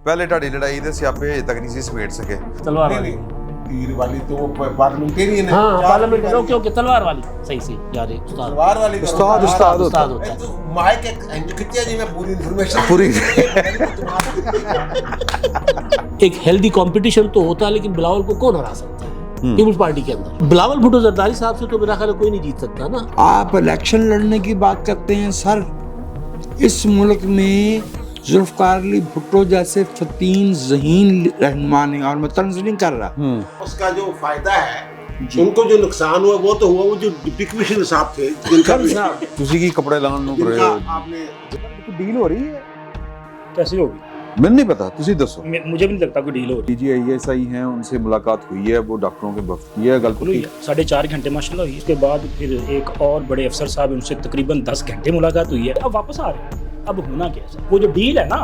ਪਹਿਲੇ ਢਾਡੀ ਲੜਾਈ ਦੇ ਸਿਆਪੇ ਹਜੇ ਤੱਕ ਨਹੀਂ ਸੀ ਸਮੇਟ ਸਕੇ। तलवार वाली तीर वाली तो वो पार्लियामेंटेरियन है। हाँ पार्लियामेंट ओके ओके तलवार वाली सही सही याद है उस्ताद तलवार वाली उस्ताद होता होता है। तो माइक एक खिंचा जी मैं पूरी इन्फॉर्मेशन पूरी एक हेल्दी कंपटीशन तो होता है, लेकिन बिलावल को कौन हरा सकता है पीपल्स पार्टी के अंदर? बिलावल भुट्टो जरदारी साहब से तो मेरा ख्याल है कोई नहीं जीत सकता ना। आप इलेक्शन लड़ने की बात करते हैं सर, इस मुल्क में जुल्फकार अली भुट्टो जैसे फतीन ज़हीन रहनुमा नहीं, और मैं तंज़ नहीं कर रहा, उसका जो फायदा है उनको जो नुकसान हुआ वो तो हुआ, वो जो डिप्टी कमिश्नर साहब थे जिनका ਤੁਸੀਂ ਕੀ ਕੱਪੜੇ ਲਾਉਣ ਨੂੰ ਕਰ ਰਹੇ जिनका ਹੋ? आपने ਡੀਲ ਹੋ ਰਹੀ ਹੈ? कैसी होगी ਮੈਨੂੰ ਨਹੀਂ पता, ਤੁਸੀਂ ਦੱਸो। मुझे भी नहीं लगता कोई डील हो रही DGISI हैं, उनसे मुलाकात हुई है, वो डॉक्टरों के वक्त की है गल हुई है 4.5 घंटे माशाल्लाह हुई। उसके बाद फिर एक और बड़े अफसर साहब हैं, उनसे तकरीबन 10 घंटे मुलाकात हुई है। अब वापस आ रहे हैं। अब होना क्या है? वो जो डील है ना,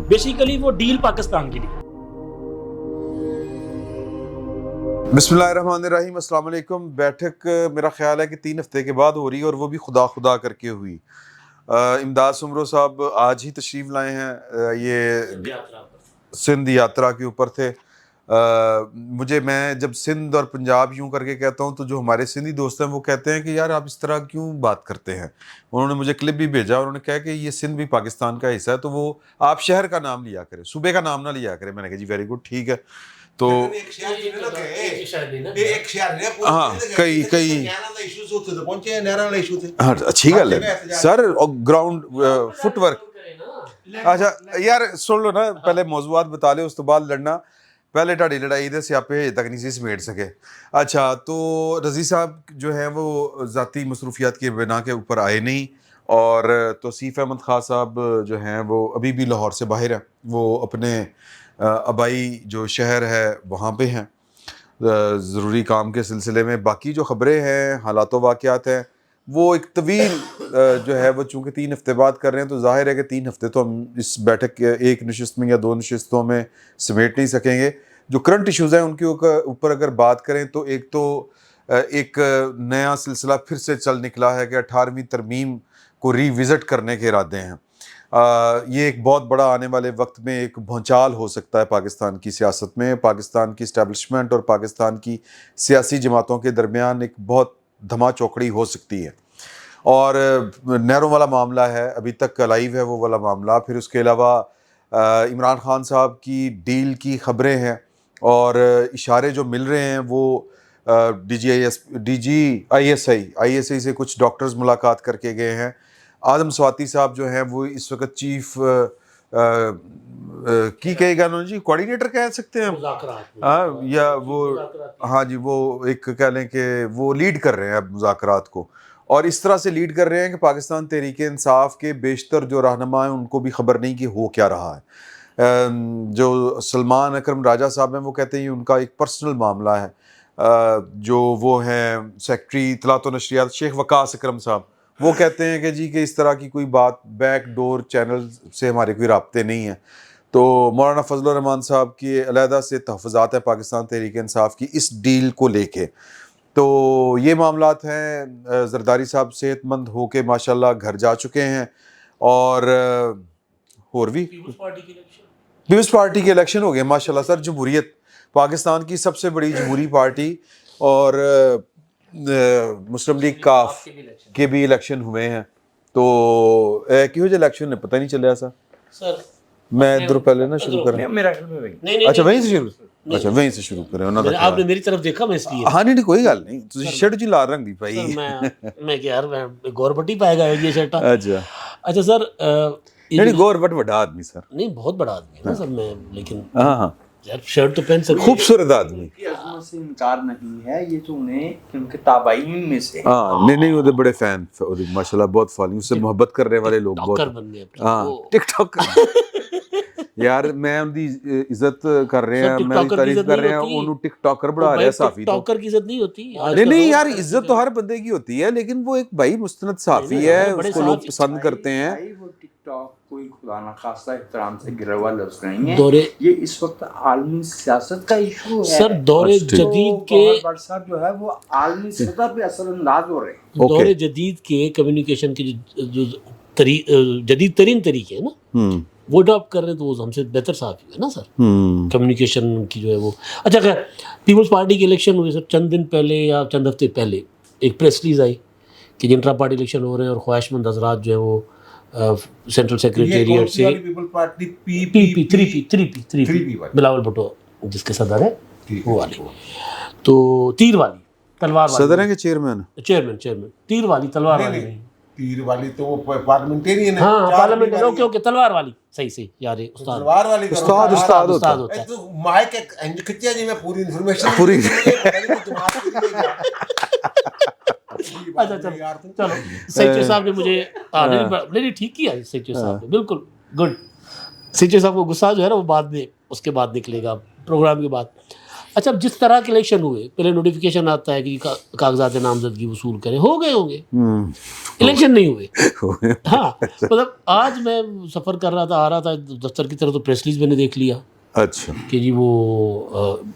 बेसिकली वो डील पाकिस्तान की डील। बिस्मिल्लाहिर्रहमानिर्रहीम, अस्सलाम वालेकुम। बैठक मेरा ख्याल है कि 3 हफ्ते के बाद हो रही है और वो भी खुदा खुदा करके हुई। इमदाद सुमरो साहब आज ही तशरीफ़ लाए हैं, ये सिंध यात्रा के ऊपर थे। मैं जब सिंध और पंजाब यूं करके कहता हूं तो जो हमारे सिंधी दोस्त हैं वो कहते हैं कि यार आप इस तरह क्यों बात करते हैं। उन्होंने मुझे क्लिप भी भेजा, उन्होंने कहा कि ये सिंध भी पाकिस्तान का हिस्सा है, तो वो आप शहर का नाम लिया करें, सूबे का नाम ना लिया करें। मैंने कहा जी वेरी गुड, ठीक है। तो एक शहर ने हाँ, कई इश्यूज होते थे, पहुंचे नहर वाले इशू थे। हाँ, अच्छी गल है सर, ग्राउंड फुटवर्क। अच्छा यार सुन लो ना, पहले मौजूआत बता ले, उस तो बाद लड़ना। पहले ढाडी लड़ाई दे सियापे हजे तक नहीं सी समेट सके। अच्छा, तो रज़ी साहब जो है वो ज़ाती मसरूफियात के बिना के ऊपर आए नहीं, और तौसीफ़ अहमद खां साहब जो हैं वो अभी भी लाहौर से बाहर हैं, वो अपने आबाई जो शहर है वहाँ पे हैं ज़रूरी काम के सिलसिले में। बाकी जो ख़बरें हैं, हालात व वाक़यात हैं, वो एक तवील जो है वो चूँकि 3 हफ्ते बाद कर रहे हैं, तो ज़ाहिर है कि 3 हफ्ते तो हम इस बैठक के एक नशिस्त में या 2 नशिस्तों में समेट नहीं सकेंगे। जो करंट इश्यूज़ हैं उनके ऊपर अगर बात करें तो एक नया सिलसिला फिर से चल निकला है कि 18वीं तरमीम को रीविज़िट करने के इरादे हैं। ये एक बहुत बड़ा आने वाले वक्त में एक भूचाल हो सकता है पाकिस्तान की सियासत में। पाकिस्तान की इस्टेब्लिशमेंट और पाकिस्तान की सियासी जमातों के दरमियान एक बहुत धमा चौकड़ी हो सकती है। और नहरों वाला मामला है, अभी तक अलाइव है वो वाला मामला। फिर उसके अलावा इमरान खान साहब की डील की ख़बरें हैं, और इशारे जो मिल रहे हैं वो ISI से कुछ डॉक्टर्स मुलाकात करके गए हैं। आदम स्वाति साहब जो हैं वो इस वक्त चीफ की कहेगा ना जी, कोऑर्डिनेटर कह सकते हैं हाँ, या वो हाँ जी, वो एक कह लें कि वो लीड कर रहे हैं अब मुज़ाकरात को, और इस तरह से लीड कर रहे हैं कि पाकिस्तान तहरीक इंसाफ के बेशतर जो रहनुमा हैं उनको भी ख़बर नहीं कि हो क्या रहा है। जो सलमान अकरम राजा साहब हैं वो कहते हैं ये उनका एक पर्सनल मामला है। जो वो हैं सेक्रेटरी इत्तलात व नशरियात शेख वकास अकरम साहब, वो कहते हैं कि जी कि इस तरह की कोई बात बैक डोर चैनल से हमारे कोई राब्ते नहीं है। तो मौलाना फजल रहमान साहब की अलहदा से तहफ़्फ़ुज़ात है पाकिस्तान तहरीक इंसाफ की इस डील को लेके। तो ये मामलात हैं। जरदारी साहब सेहतमंद होके माशाल्लाह घर जा चुके हैं, और और भी पीपल्स पार्टी के इलेक्शन हो गए माशाल्लाह सर। जमहूरियत पाकिस्तान की सबसे बड़ी जमहूरी पार्टी, और मुस्लिम लीग काफ के भी इलेक्शन हुए हैं। तो क्यों जो इलेक्शन है पता नहीं चलिया सर। मैं इधर पहले ना शुरू करें, मेरा ख्याल में वही। अच्छा वहीं से शुरू, अच्छा वहीं से शुरू करें। आपने मेरी तरफ देखा, मैं इसलिए हाँ नहीं कोई गल नहीं, तुझे शर्ट जी लाल रंग दी पाई। मैं कि यार मैं गौरबटी पाएगा ये शर्ट। अच्छा सर, नहीं गौरबट बड़ा आदमी सर, नहीं बहुत बड़ा आदमी है ना सर मैं, लेकिन हाँ यार शर्ट तो पहन सकते, खूबसूरत आदमी से इनकार नहीं है, ये तो उन्हें उनके ताबाइन में से हाँ नहीं वो बड़े फैन माशाल्लाह, बहुत फॉलोइंग, उससे मोहब्बत करने वाले लोग बहुत बन गए हाँ टिकटॉक यार मैं उनकी इज्जत कर रहे हैं, मैं उनकी तारीफ कर रहे हैं, उन्होंने टिकटॉकर बढ़ा रहा है साफी। टिकटॉकर की इज्जत नहीं होती नहीं यार, इज्जत तो हर बंदे की होती है, लेकिन वो एक भाई मुस्तनद साफी है, उसको लोग पसंद करते हैं। वो टिकटॉक कोई खुदा ना खास्ता एहतराम से गिरा हुआ लफ्ज नहीं है, ये इस वक्त आलमी सियासत का इशू है सर। दौरे जदीद के व्हाट्सएप जो है वो आलमी सतह पे असरअंदाज हो रहे हैं। दौरे जदीद के कम्युनिकेशन के जो जदीद तरीन तरीके हैं ना, وہ اڈاپٹ کر رہے ہیں تو وہ ہم سے بہتر صحافی ہے نا سر. کمیونیکیشن کی جو ہے وہ. اچھا خیر, پیپلز پارٹی کے الیکشن ہوئے سر چند دن پہلے یا چند ہفتے پہلے ایک پریس ریلیز آئی کہ انٹرا پارٹی الیکشن ہو رہے ہیں اور خواہش مند حضرات جو ہے وہ سینٹرل سیکریٹریٹ سے پیپل پارٹی پی بلاول بھٹو جس کے صدر ہے وہ والی, تو تیر والی تلوار والی صدر ہیں کہ چیئرمین تیر والی تلوار والی نہیں, تیر والی تو وہ پارلیمنٹرین ہے. ہاں پارلیمنٹ ہے. اوکے تلوار والی صحیح یار استاد تلوار والی استاد ہوتا ہوتا ہے. تو مائک ایک کھچیا جی میں پوری انفارمیشن پوری اچھا چلو سیکٹری صاحب نے مجھے نہیں ٹھیک کیا سیکٹری صاحب نے, بالکل گڈ. سیکٹری صاحب کو غصہ جو ہے نا وہ بعد میں اس کے بعد نکلے گا پروگرام کے بعد. اچھا اب جس طرح کے الیکشن ہوئے پہلے نوٹیفیکیشن آتا ہے کہ کاغذات نامزدگی وصول کریں, ہو گئے ہوں گے, الیکشن نہیں ہوئے. ہاں مطلب آج میں سفر کر رہا تھا, آ رہا تھا دفتر کی طرف تو پریس ریلیز میں نے دیکھ لیا اچھا کہ جی وہ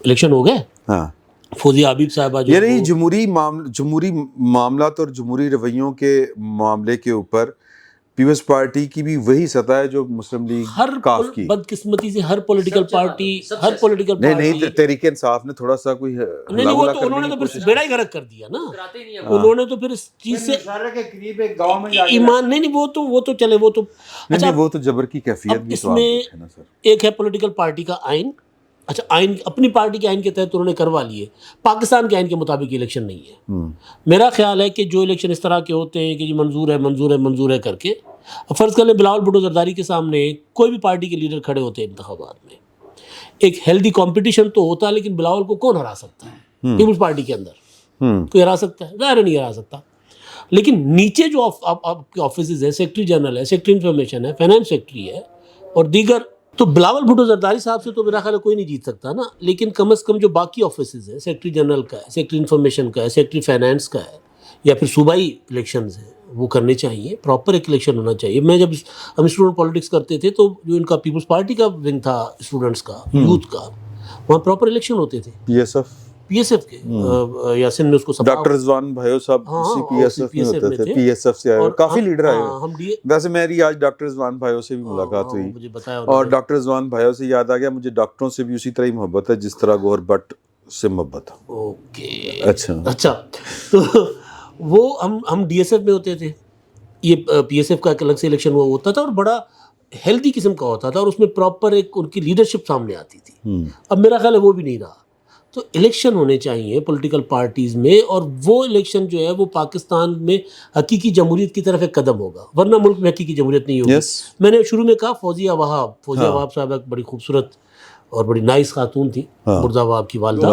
الیکشن ہو گئے. ہاں فوزیہ حبیب صاحبہ جو یعنی جمہوری معاملات اور جمہوری رویوں کے معاملے کے اوپر پیپلز پارٹی کی بھی وہی سطح ہے جو مسلم لیگ ہر کاف کی. بدقسمتی سے ہر پولیٹیکل پارٹی نہیں تحریک انصاف نے تھوڑا سا کوئی نہیں وہ تو انہوں نے تو پھر بیڑا ہی غرق کر دیا نا. انہوں نے تو پھر اس چیز سے ایمان نہیں وہ تو چلے وہ تو نہیں وہ تو جبر کی کیفیت بھی اس میں ایک ہے پولیٹیکل پارٹی کا آئین. اچھا آئین اپنی پارٹی کے آئین کے تحت انہوں نے کروا لیے, پاکستان کے آئین کے مطابق الیکشن نہیں ہے. میرا خیال ہے کہ جو الیکشن اس طرح کے ہوتے ہیں کہ جی منظور ہے کر کے, فرض کر لیں بلاول بھٹو زرداری کے سامنے کوئی بھی پارٹی کے لیڈر کھڑے ہوتے ہیں انتخابات میں, ایک ہیلدی کمپٹیشن تو ہوتا ہے, لیکن بلاول کو کون ہرا سکتا ہے پیپلز پارٹی کے اندر؟ کوئی ہرا سکتا ہے؟ ظاہر نہیں ہرا سکتا. لیکن نیچے جو آپ کے آفیسز ہیں, سیکرٹری جنرل ہے, سیکرٹری انفارمیشن ہے, فائنانس سیکرٹری ہے اور دیگر, تو بلاول بھٹو زرداری صاحب سے تو میرا خیال ہے کوئی نہیں جیت سکتا نا. لیکن کم از کم جو باقی آفیسز ہیں, سیکرٹری جنرل کا ہے, سیکرٹری انفارمیشن کا ہے, سیکرٹری فائنانس کا ہے, یا پھر صوبائی الیکشنز ہیں, وہ کرنے چاہیے. پراپر ایک الیکشن ہونا چاہیے. میں جب ہم اسٹوڈنٹ پالیٹکس کرتے تھے تو جو ان کا پیپلز پارٹی کا ونگ تھا اسٹوڈنٹس کا, یوتھ کا, وہاں پراپر الیکشن ہوتے تھے. پی ایس ایف کے یا سندھ میں اس کو ڈاکٹر رضوان بھائیو صاحب پی ایس ایف میں ہوتے تھے, پی ایس ایف سے آئے کافی لیڈر آئے. ویسے میری آج ڈاکٹر رضوان بھائیو سے بھی ملاقات ہوئی اور ڈاکٹر رضوان بھائیو سے یاد آ گیا مجھے ڈاکٹروں سے بھی اسی طرح ہی محبت ہے جس طرح گوہر بٹ سے محبت. اوکے اچھا تو وہ ہم ڈی ایس ایف میں ہوتے تھے, یہ پی ایس ایف کا ایک الگ سے الیکشن ہوا ہوتا تھا اور بڑا ہیلدی قسم کا ہوتا تھا اور اس میں پراپر ایک ان کی لیڈرشپ سامنے آتی تھی. اب میرا خیال ہے وہ بھی نہیں رہا. تو الیکشن ہونے چاہیے پولیٹیکل پارٹیز میں, اور وہ الیکشن جو ہے وہ پاکستان میں حقیقی جمہوریت کی طرف ایک قدم ہوگا, ورنہ ملک میں حقیقی جمہوریت نہیں ہوگی. میں نے شروع میں کہا فوزیہ وہاب صاحب ایک بڑی خوبصورت اور بڑی نائس خاتون تھی, مرزا وہاب کی والدہ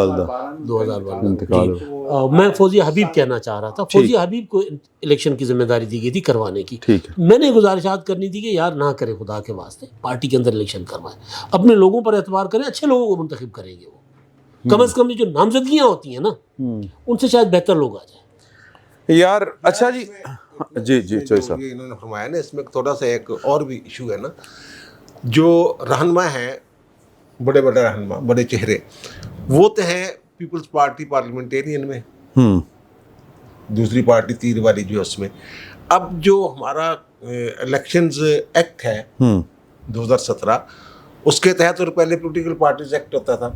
2000 میں فوزیہ حبیب کہنا چاہ رہا تھا. فوزیہ حبیب کو الیکشن کی ذمہ داری دی گئی تھی کروانے کی. میں نے گزارشات کرنی تھی کہ یار نہ کرے خدا کے واسطے, پارٹی کے اندر الیکشن کروائیں, اپنے لوگوں پر اعتبار کریں, اچھے لوگوں کو منتخب کریں گے وہ, کم از کم جو نامزدگیاں ہوتی ہیں نا ان سے شاید بہتر لوگ آ جائیں یار. اچھا جی چوئی صاحب انہوں نے فرمایا نا, اس میں تھوڑا سا ایک اور بھی ایشو ہے نا, جو رہنما ہیں بڑے رہنما, بڑے چہرے, وہ تو ہیں پیپلز پارٹی پارلیمنٹیرین میں, دوسری پارٹی تیر والی جو اس میں. اب جو ہمارا الیکشنز ایکٹ ہے 2017, اس کے تحت, اور پہلے پولیٹیکل پارٹیز ایکٹ ہوتا تھا,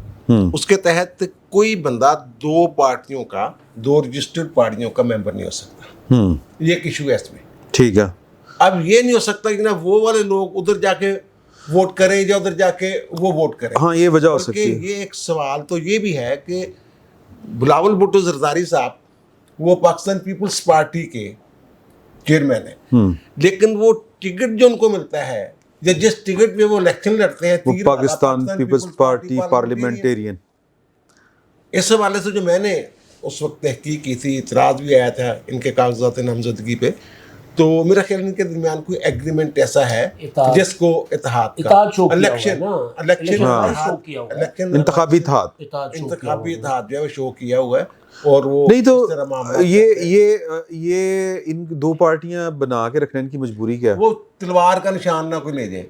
اس کے تحت کوئی بندہ دو پارٹیوں کا, دو رجسٹرڈ پارٹیوں کا ممبر نہیں ہو سکتا. یہ ایک ایشو ہے اس میں. ٹھیک ہے. اب یہ نہیں ہو سکتا کہ نا وہ والے لوگ ادھر جا کے ووٹ کریں یا ادھر جا کے وہ ووٹ کریں. ہاں یہ وجہ ہو سکتی ہے. یہ ایک سوال تو یہ بھی ہے کہ بلاول بھٹو زرداری صاحب وہ پاکستان پیپلز پارٹی کے چیئرمین ہیں, لیکن وہ ٹکٹ جو ان کو ملتا ہے یا جس ٹکٹ پہ وہ الیکشن لڑتے ہیں, وہ پاکستان پیپلز پارٹی پارلیمنٹیرین. اس حوالے سے جو میں نے اس وقت تحقیق کی تھی, اعتراض بھی آیا تھا ان کے کاغذات نامزدگی پہ, تو میرا خیال ان کے درمیان کوئی ایگریمنٹ ایسا ہے جس کو اتحاد کا انتخابی اتحاد جو ہے وہ شو کیا ہوا ہے. اور وہ نہیں تو یہ ان دو پارٹیاں بنا کے رکھنے کی مجبوری کیا ہے؟ وہ تلوار کا نشان نہ کوئی لے جائے.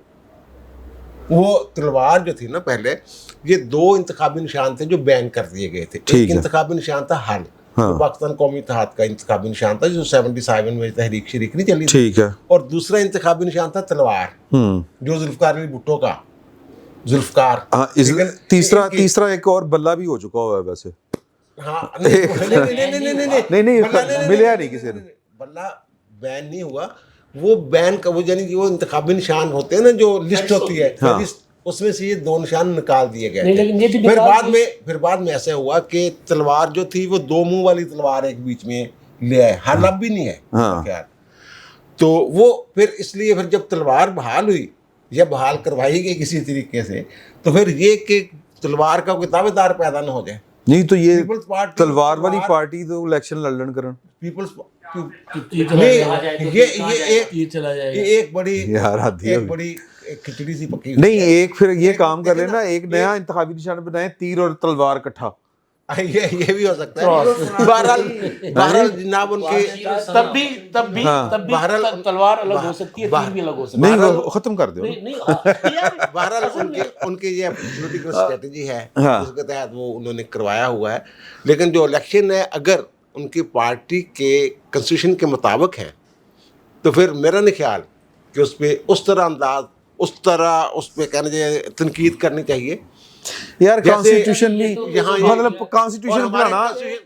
وہ تلوار جو تھی نا پہلے, یہ دو انتخابی نشان تھے جو بین کر دیے گئے تھے. ایک انتخابی نشان تھا حل, तो पाकिस्तान कौमी इत्तेहाद का इंतखाबी निशान था, जो 77 में तहरीक शरीक नहीं चली थी। ठीक है। और दूसरा इंतखाबी निशान था तलवार, जो जुल्फकार अली भुट्टो का जुल्फकार। हाँ, तीसरा एक और बल्ला भी हो चुका हुआ है वैसे। हाँ, नहीं, मिला नहीं किसी ने। बल्ला बैन नहीं हुआ, वो बैन का वो यानी कि वो इंतखाबी निशान होते हैं ना, जो लिस्ट होती है, लिस्ट, उसमें से ये 2 निशान निकाल दिए गए थे। फिर बाद में ऐसा हुआ कि तलवार जो थी वो 2 मुंह वाली तलवार एक बीच में ले आए, हाल अब भी नहीं है ख्याल। तो वो फिर इसलिए फिर जब तलवार बहाल हुई या बहाल करवाई गई किसी तरीके से, तो फिर ये कि तलवार का कोई दावेदार पैदा ना हो जाए। नहीं तो ये पीपल्स पार्टी, तलवार वाली पार्टी तो इलेक्शन लड़न करन। पीपल्स ये एक बड़ी खिचड़ी सी पकी नहीं, एक फिर ये काम कर लेना, एक नया इंतखाबी निशान बनाए, तीर और तलवार इकट्ठा। ये भी हो सकता है। बहरहाल जनाब उनके तब भी तलवार अलग हो सकती है, तीर भी अलग हो सकती है। नहीं, वो खत्म कर दो। बहरहाल उनके ये पॉलिटिकल स्ट्रेटजी है, उसके तहत वो उन्होंने करवाया हुआ है। लेकिन जो इलेक्शन है अगर उनकी पार्टी के कॉन्स्टिट्यूशन के मुताबिक है, तो फिर मेरा नहीं ख्याल कि उस पर उस पे कहना चाहिए, तनकीद करनी चाहिए। यार कॉन्स्टिट्यूशन में यहाँ मतलब कॉन्स्टिट्यूशन बनाना,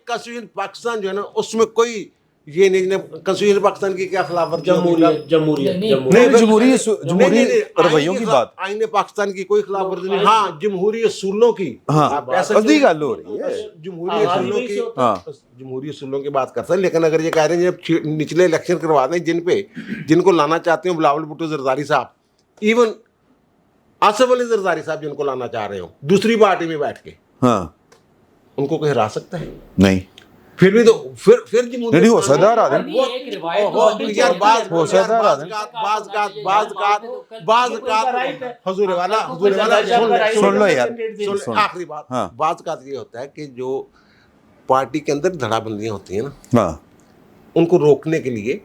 कॉन्स्टिट्यूशन पाकिस्तान जो है ना, उसमें कोई ये नहीं, कॉन्स्टिट्यूशन पाकिस्तान की क्या खिलाफवर्जी, जमहूरी रवैयों की बात, आईने पाकिस्तान की कोई खिलाफवर्जी नहीं। हाँ, जमहूरी असूलों की, असली गल हो रही है, जमहूरी असूलों की बात करते हैं। लेकिन अगर ये कह रहे हैं जब निचले इलेक्शन करवा दें जिनको लाना चाहते हो, बिलावल भुट्टो जरदारी साहब, इवन आसिफ अली जरदारी साहब जिनको लाना चाह रहे हो दूसरी पार्टी में बैठ के, उनको कोई हरा सकता है? नहीं। फिर भी तो फिर नहीं हो सकता यार, हुजूर वाला सुन लो यार, आखिरी बात, बात का ये होता है कि जो पार्टी के अंदर धड़ाबंदियां होती है ना, उनको रोकने के लिए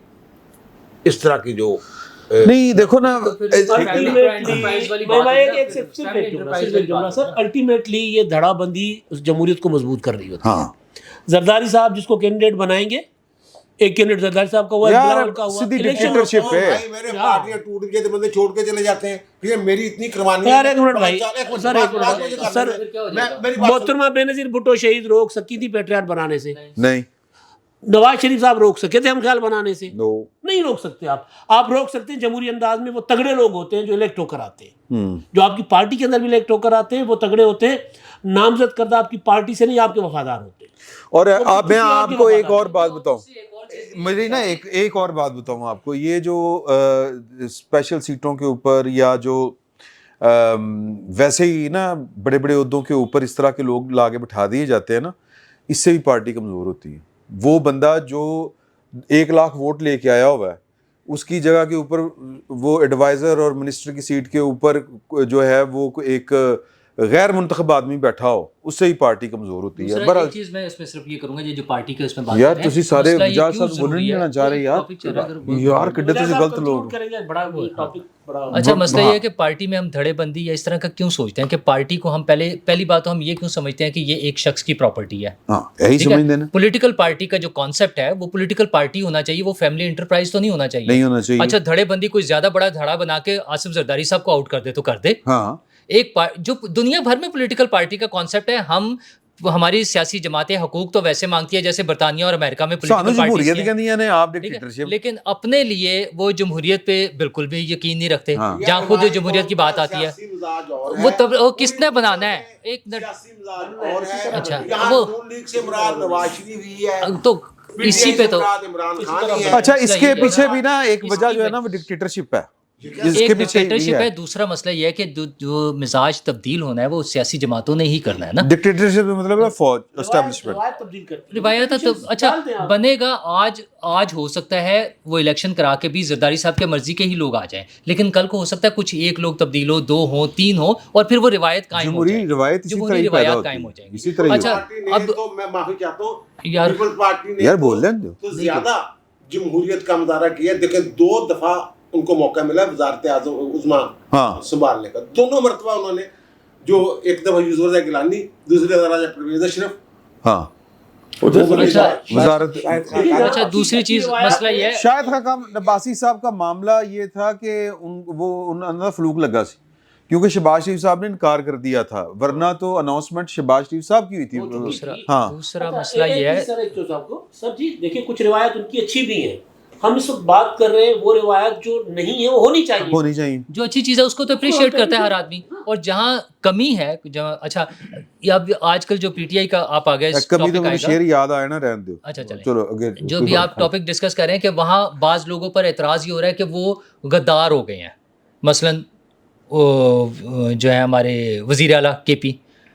इस तरह की जो नहीं, देखो ना, अल्टीमेटली ये धड़ाबंदी जमहूरियत को मजबूत कर रही होती है। जरदारी साहब जिसको कैंडिडेट बनाएंगे, एक कैंडिडेट जरदारी साहब का हुआ, बिलावल का हुआ, सीधी डिक्टेटरशिप है। मेरे पार्टियां टूट गई तो बंदे छोड़ के चले जाते हैं, ये मेरी इतनी कुर्बानी। यार एक मिनट भाई, सर मोहतरमा बेनजीर भुट्टो शहीद रोक सकी थी पेट्रियाट बनाने से? नहीं। नवाज शरीफ साहब रोक सके थे हम ख्याल बनाने से? नहीं रोक सकते आप रोक सकते हैं जमहूरी अंदाज में वो तगड़े लोग होते हैं जो इलेक्ट होकर आते हैं, जो आपकी पार्टी के अंदर भी इलेक्ट होकर आते हैं, वो तगड़े होते हैं, नामजद करदा आपकी पार्टी से नहीं, आपके वफादार होते हैं। और मैं आपको एक और बात बताऊं, मुझे ना एक और बात बताऊं आपको, ये जो स्पेशल सीटों के ऊपर या जो वैसे ही ना बड़े बड़े ओहदों के ऊपर इस तरह के लोग लाके बिठा दिए जाते हैं ना, इससे भी पार्टी कमज़ोर होती है। वो बंदा जो 1 लाख वोट लेके आया हुआ है, उसकी जगह के ऊपर वो एडवाइज़र और मिनिस्टर की सीट के ऊपर जो है वो एक गैर मुंतखब आदमी बैठा हो, उससे ही पार्टी कमजोर होती है। बड़ा चीज मैं इसमें सिर्फ ये करूंगा, ये जो पार्टी के उसमें बात यार तुसी सारे विचार साथ बोलना नहीं लेना चाह रहे यार किड्डे तुसी गलत लोग। अच्छा, मसला ये है कि पार्टी में हम धड़ेबंदी या इस तरह का क्यों सोचते हैं कि पार्टी को हम पहली बात तो हम ये क्यों समझते हैं कि ये एक शख्स की प्रॉपर्टी है। यही समझते हैं। पॉलिटिकल पार्टी का जो कॉन्सेप्ट है वो पॉलिटिकल पार्टी होना चाहिए, वो फैमिली एंटरप्राइज तो नहीं होना चाहिए। अच्छा, धड़ेबंदी कोई ज्यादा बड़ा धड़ा बना के आसिफ जरदारी साहब को आउट कर दे तो कर दे। एक जो दुनिया भर में पॉलिटिकल पार्टी का कॉन्सेप्ट है, हमारी सियासी जमातें हकूक तो वैसे मांगती है जैसे बरतानिया और अमेरिका में पॉलिटिकल पार्टी, लेकिन अपने लिए वो जमहूरियत पे बिल्कुल भी यकीन नहीं रखते। जहाँ खुद जमहूरियत की बात आती है वो तब वो किसने बनाना है। एक मिनट, अच्छा वो तो इसी पे तो अच्छा, इसके पीछे भी ना एक वजह जो है ना वो डिक्टेटरशिप है। एक डिक्टेटरशिप है। दूसरा मसला ये है कि जो मिजाज तब्दील होना है वो सियासी जमातों ने ही करना है ना। डिक्टेटरशिप मतलब है फौज एस्टैब्लिशमेंट रिवायत तो अच्छा बनेगा। आज हो सकता है वो इलेक्शन करा के भी जरदारी साहब के मर्जी के ही लोग आ जाएं, लेकिन कल को हो सकता है कुछ एक लोग तब्दील हो, 2 हो, 3 हो, और फिर वो रिवायत कायम हो जाए, जमहूरी रिवायत कायम हो जाएगी। अच्छा, अब मैं माफी चाहता हूँ यार, पार्टी ने यार बोल लें तो ज्यादा जमहूरियत का मुजाहरा किया। देखिए 2 दफा उनको मौका मिला वजारत आज़म उज़्मा संभालने का। दोनों मरतबा उन्होंने, जो एक दफा यूसुफ रज़ा गिलानी, दूसरी दफा राजा परवेज़ अशरफ, وزارت اچھا دوسری چیز مسئلہ یہ ہے شاید خاقان عباسی صاحب کا معاملہ یہ تھا کہ ان اندر فلوک لگا سی کیونکہ شہباز شریف صاحب نے انکار کر دیا تھا, ورنہ تو اناؤنسمنٹ شہباز شریف صاحب کی ہوئی تھی. ہاں دوسرا مسئلہ یہ ہے سر جی دیکھیں کچھ روایت ان کی اچھی بھی ہیں, ہم اس وقت بات کر رہے ہیں وہ روایت جو نہیں ہے وہ ہونی چاہیے. جو اچھی چیز ہے اس کو تو اپریشیٹ کرتا ہے ہر آدمی, اور جہاں کمی ہے جہاں اچھا اب آج کل جو پی ٹی آئی کا آپ آ گئے کبھی تو مجھے شعر یاد آیا نا, رہنے دو. اچھا چلیں چلو جو بھی آپ ٹاپک ڈسکس کر رہے ہیں کہ وہاں بعض لوگوں پر اعتراض یہ ہو رہا ہے کہ وہ غدار ہو گئے ہیں, مثلاً جو ہے ہمارے وزیر اعلیٰ کے پی,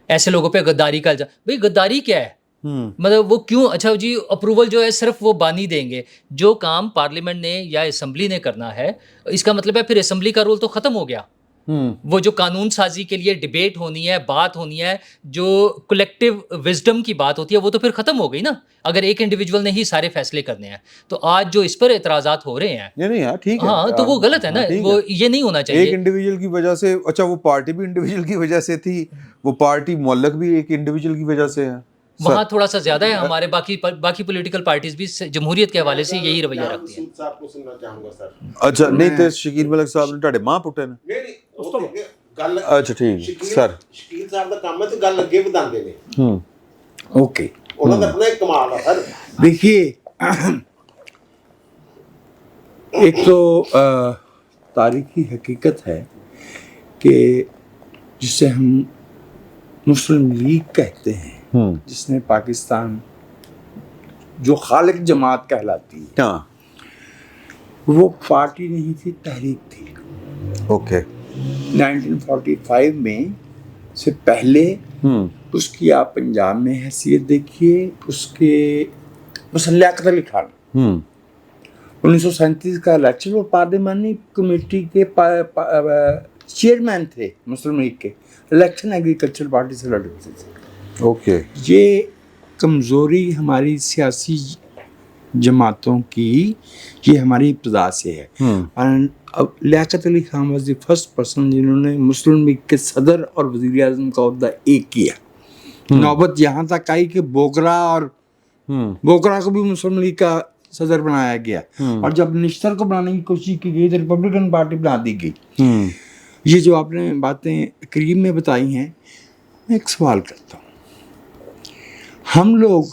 ایسے لوگوں پہ غداری کا الزام. بھائی غداری کیا ہے, مطلب وہ کیوں, اچھا جی اپروول جو ہے صرف وہ بانی دیں گے, جو کام پارلیمنٹ نے یا اسمبلی نے کرنا ہے اس کا مطلب ہے پھر اسمبلی کا رول تو ختم ہو گیا. وہ جو قانون سازی کے لیے ڈبیٹ ہونی ہے, بات ہونی ہے, جو کلیکٹیو وزڈم کی بات ہوتی ہے وہ تو پھر ختم ہو گئی نا, اگر ایک انڈیویجول نے ہی سارے فیصلے کرنے ہیں. تو آج جو اس پر اعتراضات ہو رہے ہیں ٹھیک ہے, ہاں تو وہ غلط ہے نا, وہ یہ نہیں ہونا چاہیے. ایک انڈیویجول کی وجہ سے, اچھا وہ پارٹی بھی انڈیویجول کی وجہ سے تھی, وہ پارٹی معلق بھی ایک انڈیویجول کی وجہ سے ہے. وہاں تھوڑا سا زیادہ ہے, ہمارے باقی پولیٹیکل پارٹیز بھی جمہوریت کے حوالے سے یہی رویہ رکھتی ہیں. صاحب کو سننا چاہوں گا سر. اچھا نہیں تے شکیل ملک صاحب نے تہاڈے ماں پٹے نے. اچھا ٹھیک سر, شکیل صاحب دا کام ہے تے گل اگے وداندے نے. اوکے, انہاں دا اپنا ایک کمال ہے سر. دیکھیے ایک تو تاریخی حقیقت ہے کہ جسے ہم مسلم لیگ کہتے ہیں, جس نے پاکستان جو خالق جماعت کہلاتی ہے, وہ پارٹی نہیں تھی, تحریک تھی. اوکے 1945 میں سے پہلے اس کی آپ پنجاب میں حیثیت دیکھیے, اس کے مثلا لیاقت علی خان 1937 کا الیکشن, وہ پارلیمانی کمیٹی کے چیئرمین تھے مسلم لیگ کے, الیکشن ایگریکلچر پارٹی سے لڑ رہے تھے. اوکے, یہ کمزوری ہماری سیاسی جماعتوں کی یہ ہماری ابتدا سے ہے. اب Liaquat Ali Khan was the first person جنہوں نے مسلم لیگ کے صدر اور وزیر اعظم کا عہدہ ایک کیا. نوبت یہاں تک آئی کہ بوگرا کو بھی مسلم لیگ کا صدر بنایا گیا, اور جب نشتر کو بنانے کی کوشش کی گئی تو ریپبلکن پارٹی بنا دی گئی. یہ جو آپ نے باتیں قریب میں بتائی ہیں, میں ایک سوال کرتا ہوں. ہم لوگ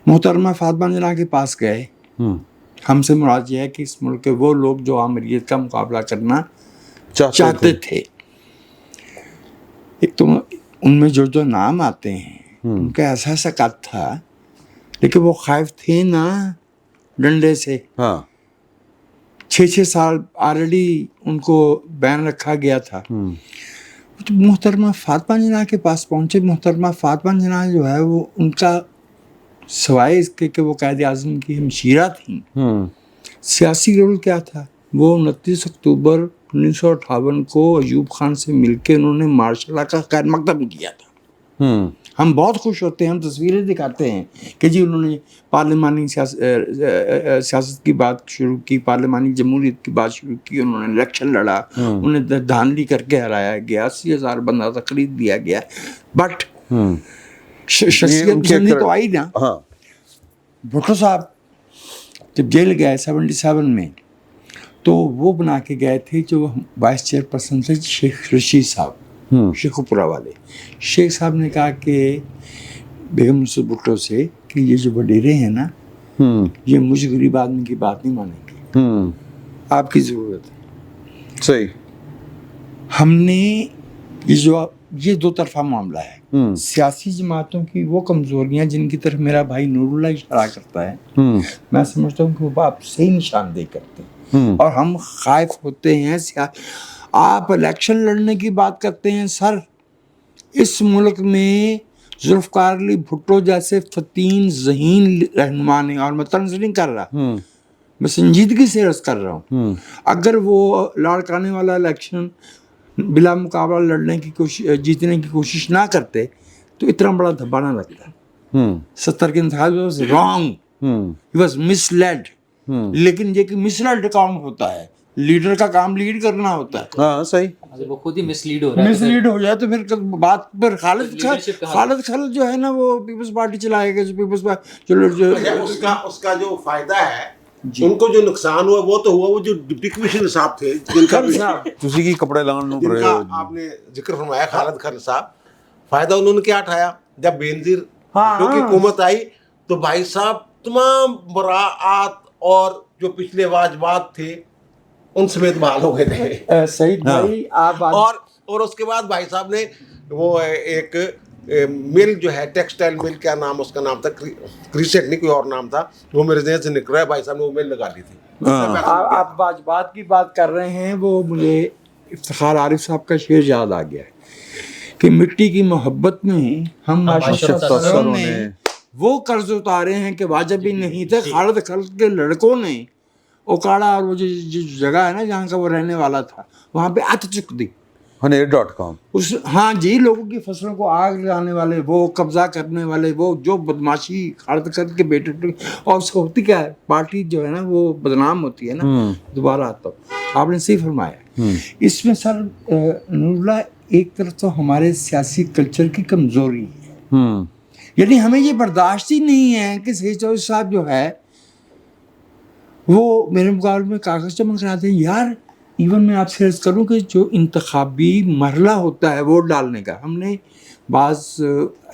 محترمہ فاطمہ جناح کے پاس گئے, ہم سے مراد یہ ہے کہ اس ملک کے وہ لوگ جو آمریت کا مقابلہ کرنا چاہتے تھے. ایک تو ان میں جو نام آتے ہیں ان کا ایسا قد تھا, لیکن وہ خائف تھے نا ڈنڈے سے. 6 سال آلریڈی ان کو بین رکھا گیا تھا. محترمہ فاطمہ جناح کے پاس پہنچے. محترمہ فاطمہ جناح جو ہے وہ ان کا سوائے اس کے کہ وہ قائد اعظم کی ہمشیرہ تھیں, سیاسی رول کیا تھا؟ وہ 29 اکتوبر 1958 کو ایوب خان سے مل کے انہوں نے مارشل لا کا خیر مقدم کیا تھا. ہم بہت خوش ہوتے ہیں, ہم تصویریں دکھاتے ہیں کہ جی انہوں نے پارلیمانی سیاست کی بات شروع کی, پارلیمانی جمہوریت کی بات شروع کی, انہوں نے الیکشن لڑا, انہیں دھاندلی کر کے ہرایا گیا, 80,000 بندہ تقریر دیا گیا. بٹ شخصیت پسندی تو آئی نا. بھٹو صاحب جب جیل گئے 77 میں, تو وہ بنا کے گئے تھے جو وائس چیئر پرسن تھے شیخ رشید صاحب, شیخو پورہ والے. شیخ صاحب نے کہا کہ بیگم نصرت بھٹو سے کہ یہ جو وڈیرے ہیں نا, یہ مجھ غریب آدمی کی بات نہیں مانیں گے, آپ کی ضرورت ہے. صحیح. ہم نے یہ دو طرفہ معاملہ ہے. سیاسی جماعتوں کی وہ کمزوریاں جن کی طرف میرا بھائی نور اللہ اشارہ کرتا ہے, میں سمجھتا ہوں کہ وہ آپ صحیح نشاندہی کرتے ہیں, اور ہم خائف ہوتے ہیں. آپ الیکشن لڑنے کی بات کرتے ہیں سر, اس ملک میں ذوالفقار علی بھٹو جیسے فتین ذہین رہنما نے, اور میں طنز نہیں کر رہا, میں سنجیدگی سے عرض کر رہا ہوں, اگر وہ لاڑکانے والا الیکشن بلا مقابلہ لڑنے کی کوشش, جیتنے کی کوشش نہ کرتے تو اتنا بڑا دھبا نہ لگتا. 70 کے انتخاب میں was wrong, he was miss lead. لیکن یہ کہ مس لیڈ کون ہوتا ہے, लीडर का काम लीड करना होता है। हाँ सही, वो खुद ही मिसलीड हो रहा है। मिसलीड हो जाए तो फिर बात पर Leadership कहाँ खालिद खल जो है ना वो पीपल्स पार्टी चलाएगा, जो पीपल्स जो उसका जो फायदा है, उनको जो नुकसान हुआ वो तो हुआ, वो जो डिप्टी कमिश्नर साहब थे जिनका ਤੁਸੀਂ ਕੀ ਕੱਪੜੇ ਲਾਉਣ ਨੂੰ जिनका आपने जिक्र फरमाया, खालिद खल साहब, फायदा उन्होंने क्या उठाया? जब बेनजीर की हुकूमत आई तो भाई साहब तमाम बराआत और जो पिछले वाजबात थे उन समेत बहाल हो गए थे। सही भाई आप और उसके बाद भाई साहब ने वो एक मिल जो है, टेक्सटाइल मिल, क्या नाम उसका नाम था, क्रिसेट नहीं कोई और नाम था, वो मेरे ज़हन से निकल रहा है, भाई साहब ने वो मिल लगा दी थी। आप वाजबात की बात कर रहे हैं, वो मुझे इफ्तिखार आरिफ साहब का शेर याद आ गया है कि मिट्टी की मोहब्बत में हम माशाअल्लाह ने वो कर्ज उतारे हैं कि वाजिब भी नहीं थे। खालिद खल के लड़कों ने ओकाड़ा और वो जो जगह है ना जहाँ का वो रहने वाला था, वहाँ पे अत चुक दी। Haneer.com उस हाँ जी, लोगों की फसलों को आग लगाने वाले, वो कब्जा करने वाले, वो जो बदमाशी खालिद खल के बेटे, और उसको होती क्या है, पार्टी जो है ना वो बदनाम होती है ना। दोबारा आता हूँ, आपने सही फरमाया। इसमें सर नूरुल्लाह, एक तरफ तो हमारे सियासी कल्चर की कमजोरी है, यानी हमें ये बर्दाश्त ही नहीं है कि सही चौधरी साहब जो है वो मेरे मुकाबले में कागज जमा कराते हैं। यार इवन मैं आपसे अर्ज करूँ कि जो इंतखाबी मरला होता है वोट डालने का, हमने बाज़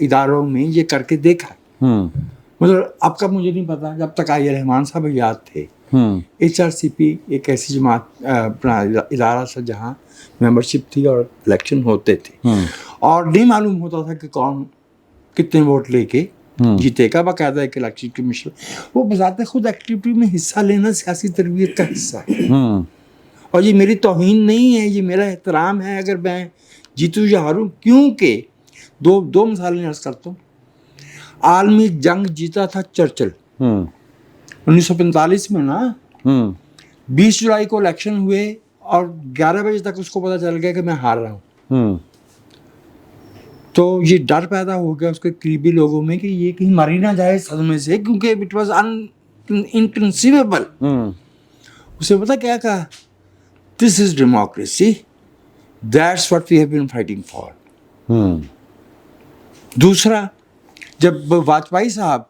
इदारों में ये करके देखा। मतलब आपका मुझे नहीं पता, जब तक आईए रहमान साहब याद थे, HRCP एक ऐसी जमात अपना इदारा था जहाँ मेंबरशिप थी और इलेक्शन होते थे, और नहीं मालूम होता था कि कौन कितने वोट लेके जीतेगा। बाकायदा एक इलेक्शन कमीशन, वो बजाते खुद एक्टिविटी में हिस्सा लेना सियासी तरबियत का हिस्सा है। और ये मेरी तौहीन नहीं है, ये मेरा एहतराम है अगर मैं जीतूँ या हारूँ, क्योंकि दो मिसालें अर्ज करता हूँ। आलमी जंग जीता था चर्चिल 1945 में ना, 20 जुलाई को इलेक्शन हुए और 11 बजे तक उसको पता चल गया कि मैं हार रहा हूँ। तो ये डर पैदा हो गया उसके करीबी लोगों में कि ये कहीं मरी ना जाए सदमे से, क्योंकि इट वाज इनकंसीवेबल। उसे पता क्या कहा, this is democracy, that's what we have been fighting for. दूसरा, जब वाजपेयी साहब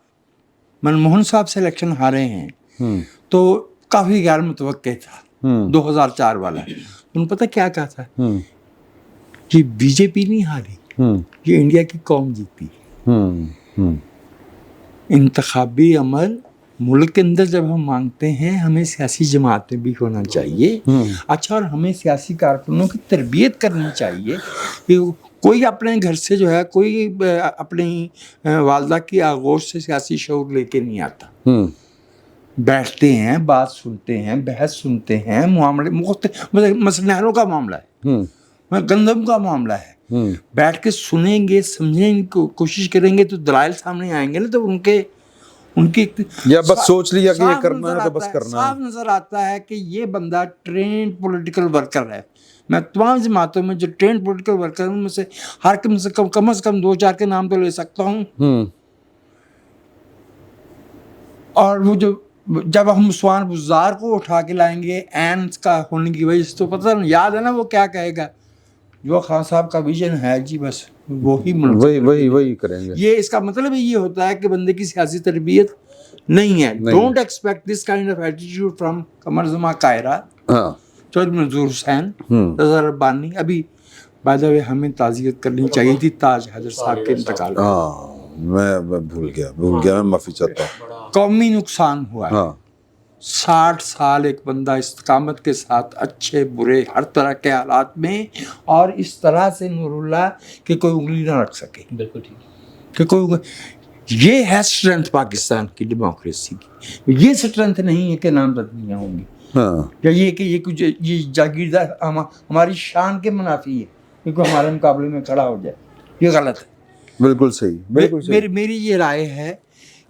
मनमोहन साहब से इलेक्शन हारे हैं तो काफ़ी गैर मुतवक्के था 2004 वाला। उन्होंने पता क्या कहा था, ये बीजेपी नहीं हारी, ये इंडिया की कौम जीती। इंतखाबी अमल मुल्क के अंदर जब हम मांगते हैं, हमें सियासी जमातें भी होना चाहिए। अच्छा, और हमें सियासी कारकुनों की तरबियत करनी चाहिए कि कोई अपने घर से जो है, कोई अपनी वालदा की आगोश से सियासी शऊर लेके नहीं आता। बैठते हैं, बात सुनते हैं, बहस सुनते हैं, मामले मसनहरों का मामला है, गंदम का मामला है, बैठ के सुनेंगे, समझेंगे, कोशिश करेंगे तो दलाइल सामने आएंगे ना। तो उनकी या बस सोच लिया कि ये करना है तो बस करना है। साफ नजर आता है कि ये बंदा ट्रेंड पॉलिटिकल वर्कर है। मैं तमाम जमातों में जो ट्रेंड पॉलिटिकल वर्कर उनमें से हर कम से कम 2-4 के नाम तो ले सकता हूँ। और वो जो जब हम उस्मान बुज़ार को उठा के लाएंगे एंस का होने की वजह से, तो पता नहीं, याद है ना वो क्या कहेगा, जो खान साहब का विजन है जी बस वही करेंगे। ये इसका मतलब ये होता है कि बंदे की सियासी तरबियत नहीं है। Don't expect this kind of attitude from Qamar Zaman Kaira, Chaudhary मंजूर हुसैन, रज़ा रब्बानी। अभी बाय द वे हमें ताज़ियत करनी चाहिए थी ताज हैदर साहब के इंतकाल। मैं भूल गया, मैं माफ़ी चाहता हूँ। कौमी नुकसान हुआ है। 60 साल एक बंदा इस्तिकामत के साथ अच्छे बुरे हर तरह के हालात में, और इस तरह से नूरुल्लाह कि कोई उंगली ना रख सके। बिल्कुल ठीक कि कोई, ये है स्ट्रेंथ पाकिस्तान की डेमोक्रेसी की। ये स्ट्रेंथ नहीं है कि नामजदगियाँ होंगी, या ये कि ये कुछ ये जागीरदार हमारी शान के मुनाफी है क्योंकि हमारे मुकाबले में खड़ा हो जाए, ये गलत है। बिल्कुल सही। मेरी ये राय है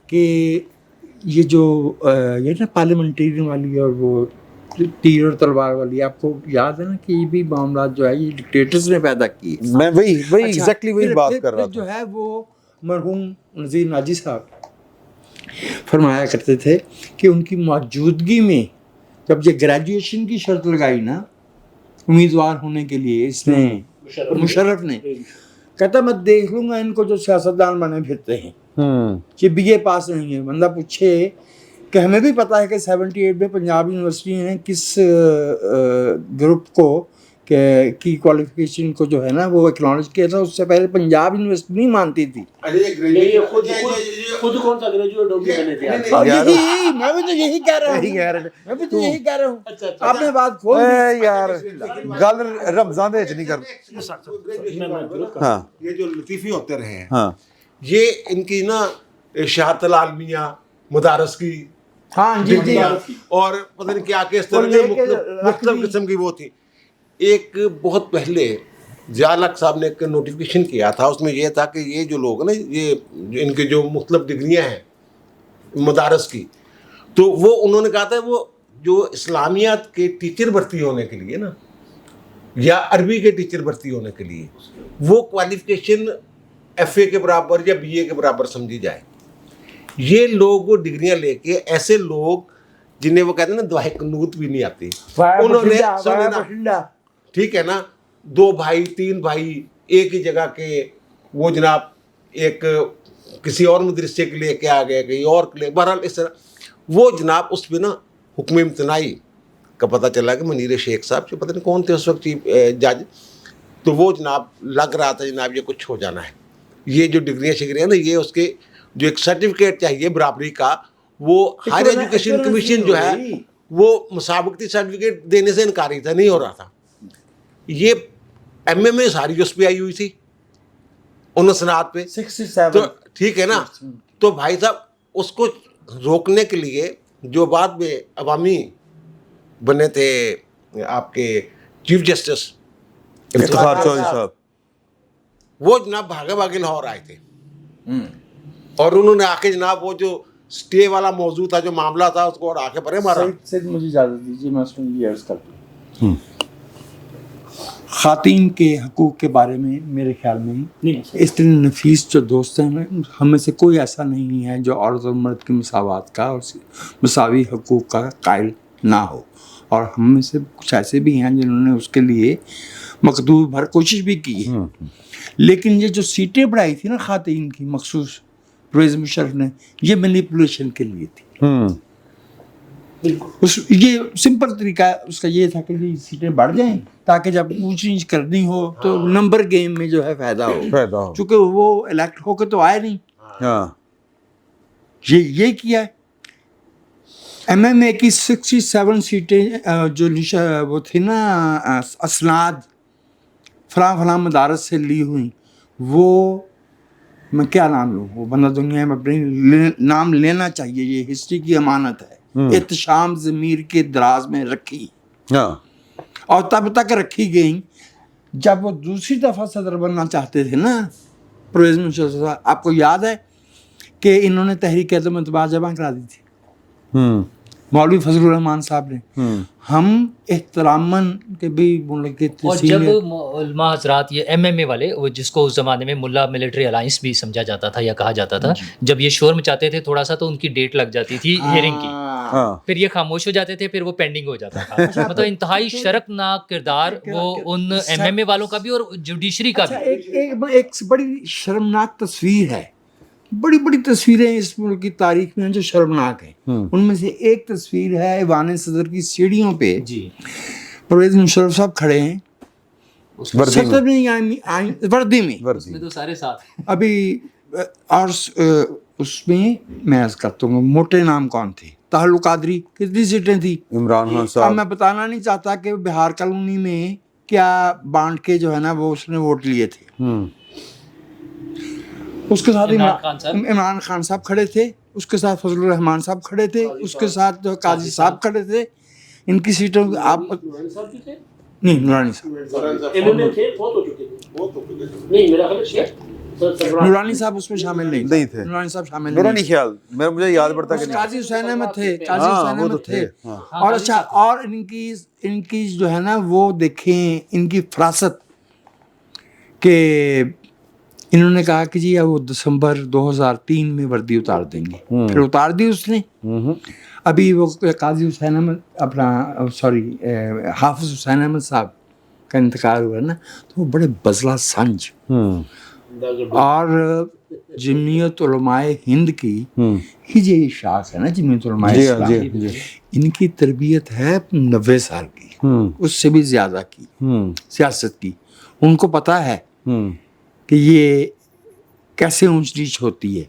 कि ये जो ये ना पार्लियामेंटेरियन वाली और वो तीर और तलवार वाली, आपको याद है ना कि ये भी मामला जो है ये डिक्टेटर्स ने पैदा किए। मैं वही एग्जैक्टली वही बात कर रहा था। जो है वो मरहूम नज़ीर नाजी साहब फरमाया करते थे कि उनकी मौजूदगी में जब ये ग्रेजुएशन की शर्त लगाई ना उम्मीदवार होने के लिए, इसने मुशर्रफ ने, कहता मैं देख लूंगा इनको जो सियासतदान बने फिरते हैं, ये BA पास नहीं है। बंदा पूछे कि हमें भी पता है कि 78 में पंजाब यूनिवर्सिटी ने किस ग्रुप को की क्वालिफिकेशन को जो है ना वो एक्नॉलेज किया था, उससे पहले पंजाब यूनिवर्सिटी नहीं मानती थी। खुद कौन सा ग्रेजुएट हो गया बने थे आप? और यही मैं भी तो यही कह रहा हूँ, आपने बात खोल दी। यार गल रमजान दे च नहीं कर। हाँ ये जो लतीफ़ी होते रहे हैं, हाँ ये इनकी ना शहादत आलमिया मदारस की हाँ जी जी, और पता नहीं क्या किस तरह के मुख्तलिफ किस्म की वो थी। एक बहुत पहले ज़िया-उल-हक साहब ने एक नोटिफिकेशन किया था, उसमें यह था कि ये जो लोग ना, ये इनके जो मुख्तलिफ डिग्रियाँ हैं मदारस की, तो वो उन्होंने कहा था वो जो इस्लामियात के टीचर भर्ती होने के लिए ना, या अरबी के टीचर भर्ती होने के लिए वो क्वालिफिकेशन FA के बराबर या BA के बराबर समझी जाए। ये लोग वो डिग्रियां लेके, ऐसे लोग जिन्हें वो कहते हैं ना दुआए कनूत भी नहीं आती, उन्होंने सुने ना, ठीक है ना, 2 भाई 3 भाई एक ही जगह के, वो जनाब एक किसी और मदरसे के लिए क्या आ गए, कहीं और के लिए, बहरहाल इस तरह वो जनाब उस पर ना हुक्म इम्तनाई का पता चला कि मनीर शेख साहब जो पता नहीं कौन थे उस वक्त चीफ जज, तो वो जनाब लग रहा था जनाब ये कुछ हो जाना है, ये जो डिग्रियाँ शिग्रियाँ ना, ये उसके जो एक सर्टिफिकेट चाहिए बराबरी का, वो हायर एजुकेशन कमीशन जो है वो मुसाबकती सर्टिफिकेट देने से इनकारी था, नहीं हो रहा था। ये MMA सारी उस पर आई हुई थी उन सनात पे 67, तो ठीक है ना। तो भाई साहब उसको रोकने के लिए जो बाद में अवामी बने थे आपके चीफ जस्टिस इफ्तिखार चौधरी साहब, वो जनाब भागे भागे लाहौर आए थे और उन्होंने आके जनाब वो जो स्टे वाला मौजू था, जो मामला था, उसको और आके परे मारा। सर मुझे इजाज़त दीजिए, मैं उसमें ये अर्ज़ करता हूँ। ख़ातीन के हकूक़ के बारे में मेरे ख्याल में इस तरह नफीस जो दोस्त हैं ना, हमें से कोई ऐसा नहीं है जो औरत और मर्द की मसावत का और मसावी हकूक़ का कायल ना हो, और हम में से कुछ ऐसे भी हैं जिन्होंने उसके लिए मकदूर भर कोशिश भी की है। लेकिन ये जो सीटें बढ़ाई थी ना ख़ातीन की मखसूस परवेज़ मुशर्रफ ने, ये मैनिपुलेशन के लिए थी। ये सिंपल तरीका उसका ये था कि ये सीटें बढ़ जाएं ताकि जब ऊंच नीच करनी हो तो नंबर गेम में जो है फ़ायदा हो, चूँकि वो इलेक्ट होकर तो आए नहीं। हाँ ये किया है। MMA की 67 सीटें जो वो थी ना असनाद फलां मदारस से ली हुई, वो मैं क्या नाम लूँ, वो बंदा दुनिया में अपनी नाम लेना चाहिए, ये हिस्ट्री की अमानत है। एहतशाम ज़मीर के दराज में रखी, और तब तक रखी गई जब वो दूसरी दफ़ा सदर बनना चाहते थे ना परवेज़ मुशर्रफ साहब। आपको याद है कि इन्होंने तहरीक अदम एतबार जमा करा दी थी मौलवी फजलुर रहमान साहब ने। हम एहतरामन के भी के और जब उलमा हजरात ये MMA वाले, वो जिसको उस ज़माने में मुल्ला मिलिट्री अलायंस भी समझा जाता था या कहा जाता था, जब ये शोर मचाते थे थोड़ा सा तो उनकी डेट लग जाती थी हियरिंग की, फिर ये खामोश हो जाते थे, फिर वो पेंडिंग हो जाता था। मतलब इंतहाई शर्मनाक किरदार वो उन MMA वालों का भी और जुडिशरी का भी। एक बड़ी शर्मनाक तस्वीर है, बड़ी बड़ी तस्वीरें इस मुल्क की तारीख में जो शर्मनाक हैं, उनमें से एक तस्वीर है ऐवान सदर की सीढ़ियों पे परवेज़ मुशर्रफ साहब खड़े हैं वर्दी में, उसमें तो सारे साथ अभी, और उसमें मैं अर्ज़ करता हूँ मोटे नाम कौन थे, ताहलुल कादरी, कितनी सीटें थी, इमरान खान साहब। मैं बताना नहीं चाहता कि बिहार कॉलोनी में क्या बांट के जो है ना वो उसने वोट लिए थे। उसके साथ इमरान खान साहब खड़े थे, उसके साथ फजलुर रहमान साहब खड़े थे, उसके साथ जो काजी साहब खड़े थे। इनकी सीटों आप नहीं, नूरानी साहब उसमें शामिल नहीं थे। नूरानी साहब शामिल मेरा नहीं ख्याल, मुझे याद पड़ता कि काजी हुसैन अहमद थे, काजी हुसैन अहमद थे। और अच्छा, और इनकी जो है ना वो देखें इनकी फरासत के इन्होंने कहा कि जी अब वो दिसंबर 2003 में वर्दी उतार देंगे, फिर उतार दी उसने। अभी वो काजी हुसैन अहमद अपना हाफिज हुसैन अहमद साहब का इंतकाल हुआ ना, तो वो बड़े बजला संज और जमीयत उलमाए हिंद की ही ये शाख है ना, जमीयत उलमाए इस्लाम, इनकी तरबियत है 90 साल की, उससे भी ज़्यादा की सियासत की। उनको पता है कि ये कैसे ऊंच नीच होती है।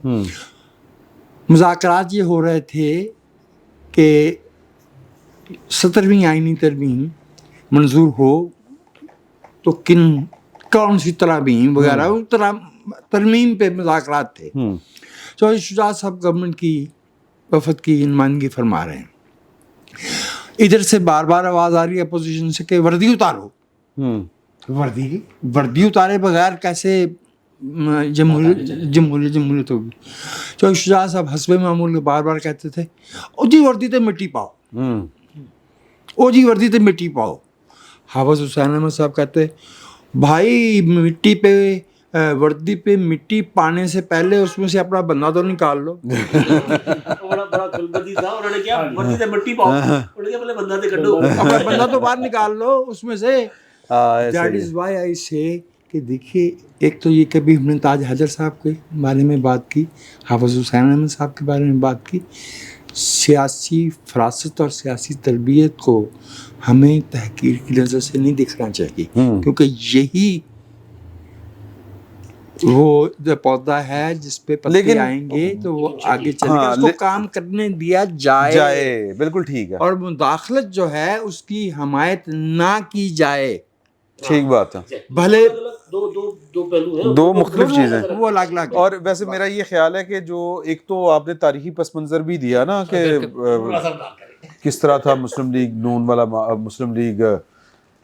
मुज़ाकरात ये हो रहे थे कि 17वीं आईनी तरमीम मंजूर हो तो कौन सी तरमीम वगैरह उस तरह तरमीम पे मुज़ाकरात थे। तो शुजात साहब गवर्नमेंट की वफद की नुमाइंदगी फरमा रहे हैं, इधर से बार बार आवाज़ आ रही है अपोजिशन से कि वर्दी उतारो। वर्दी उतारे बगैर कैसे जमहूरियत होगी। तो शुजात साहब हस्बे मामूल बार बार कहते थे, ओ जी वर्दी ते मिट्टी पाओ, ओ जी वर्दी ते मिट्टी पाओ। हाफिज हुसैन अहमद साहब कहते, भाई मिट्टी पे वर्दी पे मिट्टी पाने से पहले उसमें से अपना बंदा तो निकाल लो। बड़ा कुलबदी था, उन्होंने क्या वर्दी ते मिट्टी पाओ, उन्होंने क्या पहले बंदा ते कड्डो, अपना बंदा तो बाहर निकाल लो उसमें से। दैट इज व्हाई आई से कि देखिए, एक तो ये कभी हमने ताज हैदर साहब के बारे में बात की, हाफिज हुसैन अहमद साहब के बारे में बात की। सियासी फरासत और सियासी तरबियत को हमें तहकीर की नज़र से नहीं देखना चाहिए, क्योंकि यही वो जो पौधा है जिस पे पत्ते आएंगे तो वो आगे चलेगा। उसको काम करने दिया जाए, बिल्कुल ठीक है। और मुदाखलत जो है उसकी हमायत ना की जाए। ठीक बात है। भले दो पहलू हैं, दो मुख्तलिफ चीज़ें, वो अलग अलग। और वैसे मेरा ये ख्याल है कि जो एक तो आपने तारीखी पस मंज़र भी दिया ना कि किस तरह था मुस्लिम लीग नून वाला, मुस्लिम लीग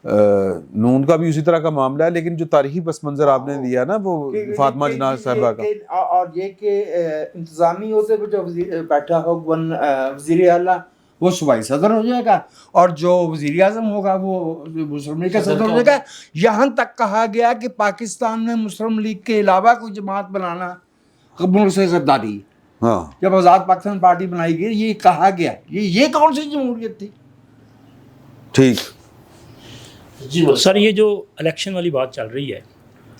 नून का भी उसी तरह का मामला है, लेकिन जो तारीखी पस मंज़र आपने दिया ना वो फातिमा जनाब साहिबा का, और ये कि इंतज़ामी होते जो बैठा हो वज़ीर आला वो सूबाई सदर हो जाएगा, और जो वज़ीर आज़म होगा वो मुस्लिम लीग का सदर हो जाएगा। यहाँ तक कहा गया कि पाकिस्तान में मुस्लिम लीग के अलावा कोई जमात बनाना मुल्क से गद्दारी। हाँ, जब आज़ाद पाकिस्तान पार्टी बनाई गई ये कहा गया, ये कौन सी जमहूरियत थी? ठीक जी बोलो। सर, ये जो इलेक्शन वाली बात चल रही है,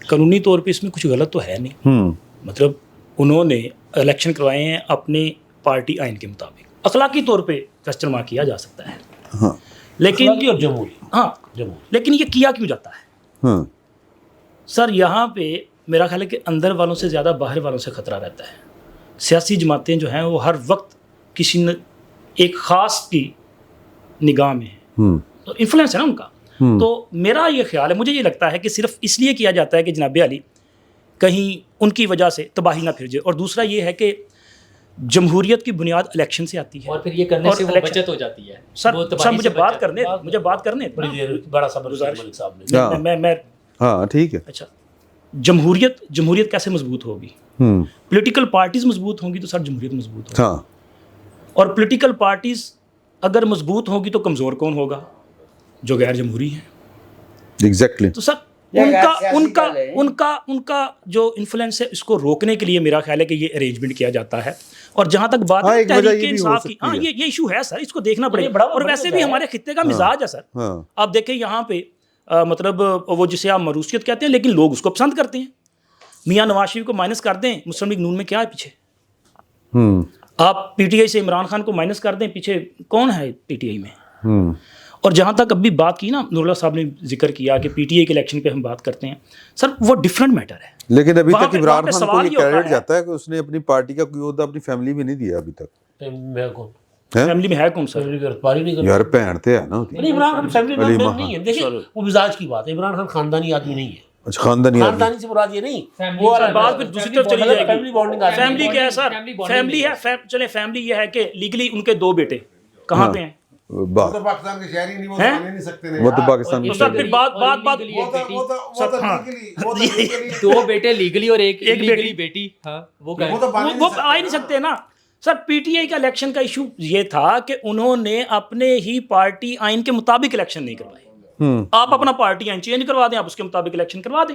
कानूनी तौर पे इसमें कुछ गलत तो है नहीं। मतलब उन्होंने इलेक्शन करवाए हैं अपने पार्टी आइन के मुताबिक, अखलाकी तौर पे क्वेश्चन मार्क किया जा सकता है। हाँ, लेकिन और जमहूरी लेकिन ये किया क्यों जाता है? सर, यहाँ पे मेरा ख्याल है कि अंदर वालों से ज़्यादा बाहर वालों से ख़तरा रहता है। सियासी जमातें जो हैं वो हर वक्त किसी न एक ख़ास की निगाह में है, तो इन्फ्लुएंस है ना उनका। तो मेरा ये ख्याल है, मुझे ये लगता है कि सिर्फ इसलिए किया जाता है कि जनाब अली कहीं उनकी वजह से तबाही ना फिर जाए, और दूसरा ये है कि जमहूरियत की बुनियाद इलेक्शन से आती है, और फिर ये करने से वो बचत हो जाती है। सर मुझे बात करने बड़ी देर बड़ा सबर मलिक साहब ने। मैं हाँ, ठीक है। अच्छा, जमहूरियत कैसे मजबूत होगी? पॉलिटिकल पार्टीज मजबूत होंगी तो सर जमहूरियत मजबूत होगी। हाँ, और पॉलिटिकल पार्टीज अगर मजबूत होगी तो कमज़ोर कौन होगा? जो गैर जमहूरी है। एग्जैक्टली। तो सर उनका जो इन्फ्लुएंस है, इसको रोकने के लिए मेरा ख्याल है कि ये अरेंजमेंट किया जाता है। और जहाँ तक बात है तहरीक इंसाफ की, हाँ ये इशू है सर, इसको देखना पड़ेगा। और वैसे भी हमारे खित्ते का मिजाज है सर। आप देखें यहाँ पे मतलब वो जिसे आप मरूसियत कहते हैं, लेकिन लोग उसको पसंद करते हैं। मियाँ नवाज शरीफ को माइनस कर दें, मुस्लिम लीग नून में क्या है पीछे? आप पीटीआई से इमरान खान को माइनस कर दें, पीछे कौन है पीटीआई में? और जहाँ तक अभी बात की ना, नूरुल्लाह साहब ने जिक्र किया कि पीटीआई के इलेक्शन पे हम बात करते हैं, सर वो डिफरेंट मैटर है। लेकिन अभी तक इमरान खान को ये क्रेडिट जाता है कि उसने अपनी पार्टी का कोई ओहदा अपनी फैमिली में नहीं दिया अभी तक। फैमिली में है कौन सर? यार भैन ते है ना, इमरान खान फैमिली मेंबर नहीं है। देखिए वो मिजाज की बात है, इमरान खान खानदानी आदमी नहीं है। अच्छा, खानदानी से मुराद ये नहीं, वो बात फिर दूसरी तरफ चली जाएगी। फैमिली बॉन्डिंग आ फैमिली क्या है सर? फैमिली है, चले फैमिली ये है कि लीगली उनके 2 बेटे कहाँ पे हैं? बात तो पाकिस्तान के शहरी नहीं, वो तो आने नहीं सकते वो तो पाकिस्तान तो सर फिर बात 2 बेटे लीगली और एक इलीगली बेटी। हाँ, वो आ ही नहीं सकते ना सर। पीटीआई का इलेक्शन का इशू ये था कि उन्होंने अपने ही पार्टी आइन के मुताबिक इलेक्शन नहीं करवाए। आप अपना पार्टी आइन चेंज करवा दें, आप उसके मुताबिक इलेक्शन करवा दें।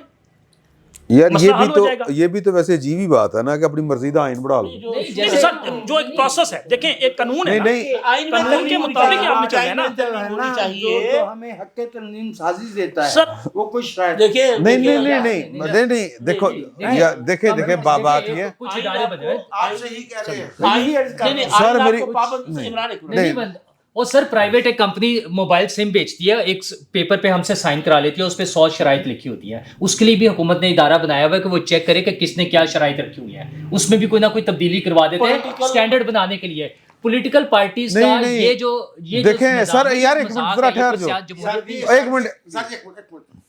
یار مسئلہ یہ بھی تو ویسے عجیب ہی بات ہے نا کہ اپنی مرضی کا آئین بڑھا لو. سر جو ایک پروسیس ہے دیکھیں ایک قانون ہے قانون کے مطابق ہی آپ نے چلنا ہے نا. جو ہمیں حق ترمیم سازی دیتا ہے سر وہ کچھ شاید دیکھیں نہیں دیکھو دیکھیں بات یہ کچھ ادارے بدلے آپ صحیح کہہ رہے ہیں. سر میری نہیں اور سر پرائیویٹ ایک کمپنی موبائل سم بیچتی ہے, ایک پیپر پہ ہم سے سائن کرا لیتی ہے, اس پہ 100 شرائط لکھی ہوتی ہیں, اس کے لیے بھی حکومت نے ادارہ بنایا ہوا ہے کہ وہ چیک کرے کہ کس نے کیا شرائط رکھی ہوئی ہیں, اس میں بھی کوئی نہ کوئی تبدیلی کروا دیتے ہیں اسٹینڈرڈ بنانے کے لیے. پولیٹیکل پارٹیز کا یہ جو دیکھیں سر یار ایک منٹ ذرا ٹھہر جاؤ ایک منٹ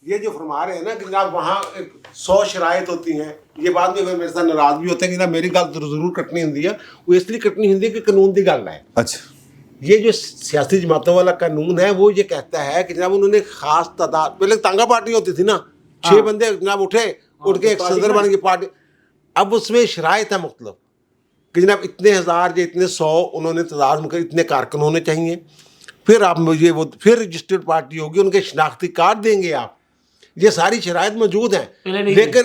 یہ جو فرما رہے ہیں نا کہ جناب وہاں 100 شرائط ہوتی ہیں, یہ بعد میں میرے ساتھ ناراض بھی ہوتے ہیں کہ جناب میری گل ضرور کٹنی ہوتی ہے, وہ اس لیے کٹنی ہوتی ہے کہ قانون دی گل ہے. اچھا یہ جو سیاسی جماعتوں والا قانون ہے وہ یہ کہتا ہے کہ جناب انہوں نے خاص تعداد, پہلے تانگا پارٹی ہوتی تھی نا, 6 بندے جناب اٹھ کے ایک صدر بن گئی پارٹی. اب اس میں شرائط ہے مختلف کہ جناب اتنے 1000 یا اتنے 100 انہوں نے تعداد میں اتنے کارکن ہونے چاہیے, پھر آپ مجھے وہ پھر رجسٹرڈ پارٹی ہوگی, ان کے شناختی کارڈ دیں گے آپ, یہ ساری شرائط موجود ہیں. لیکن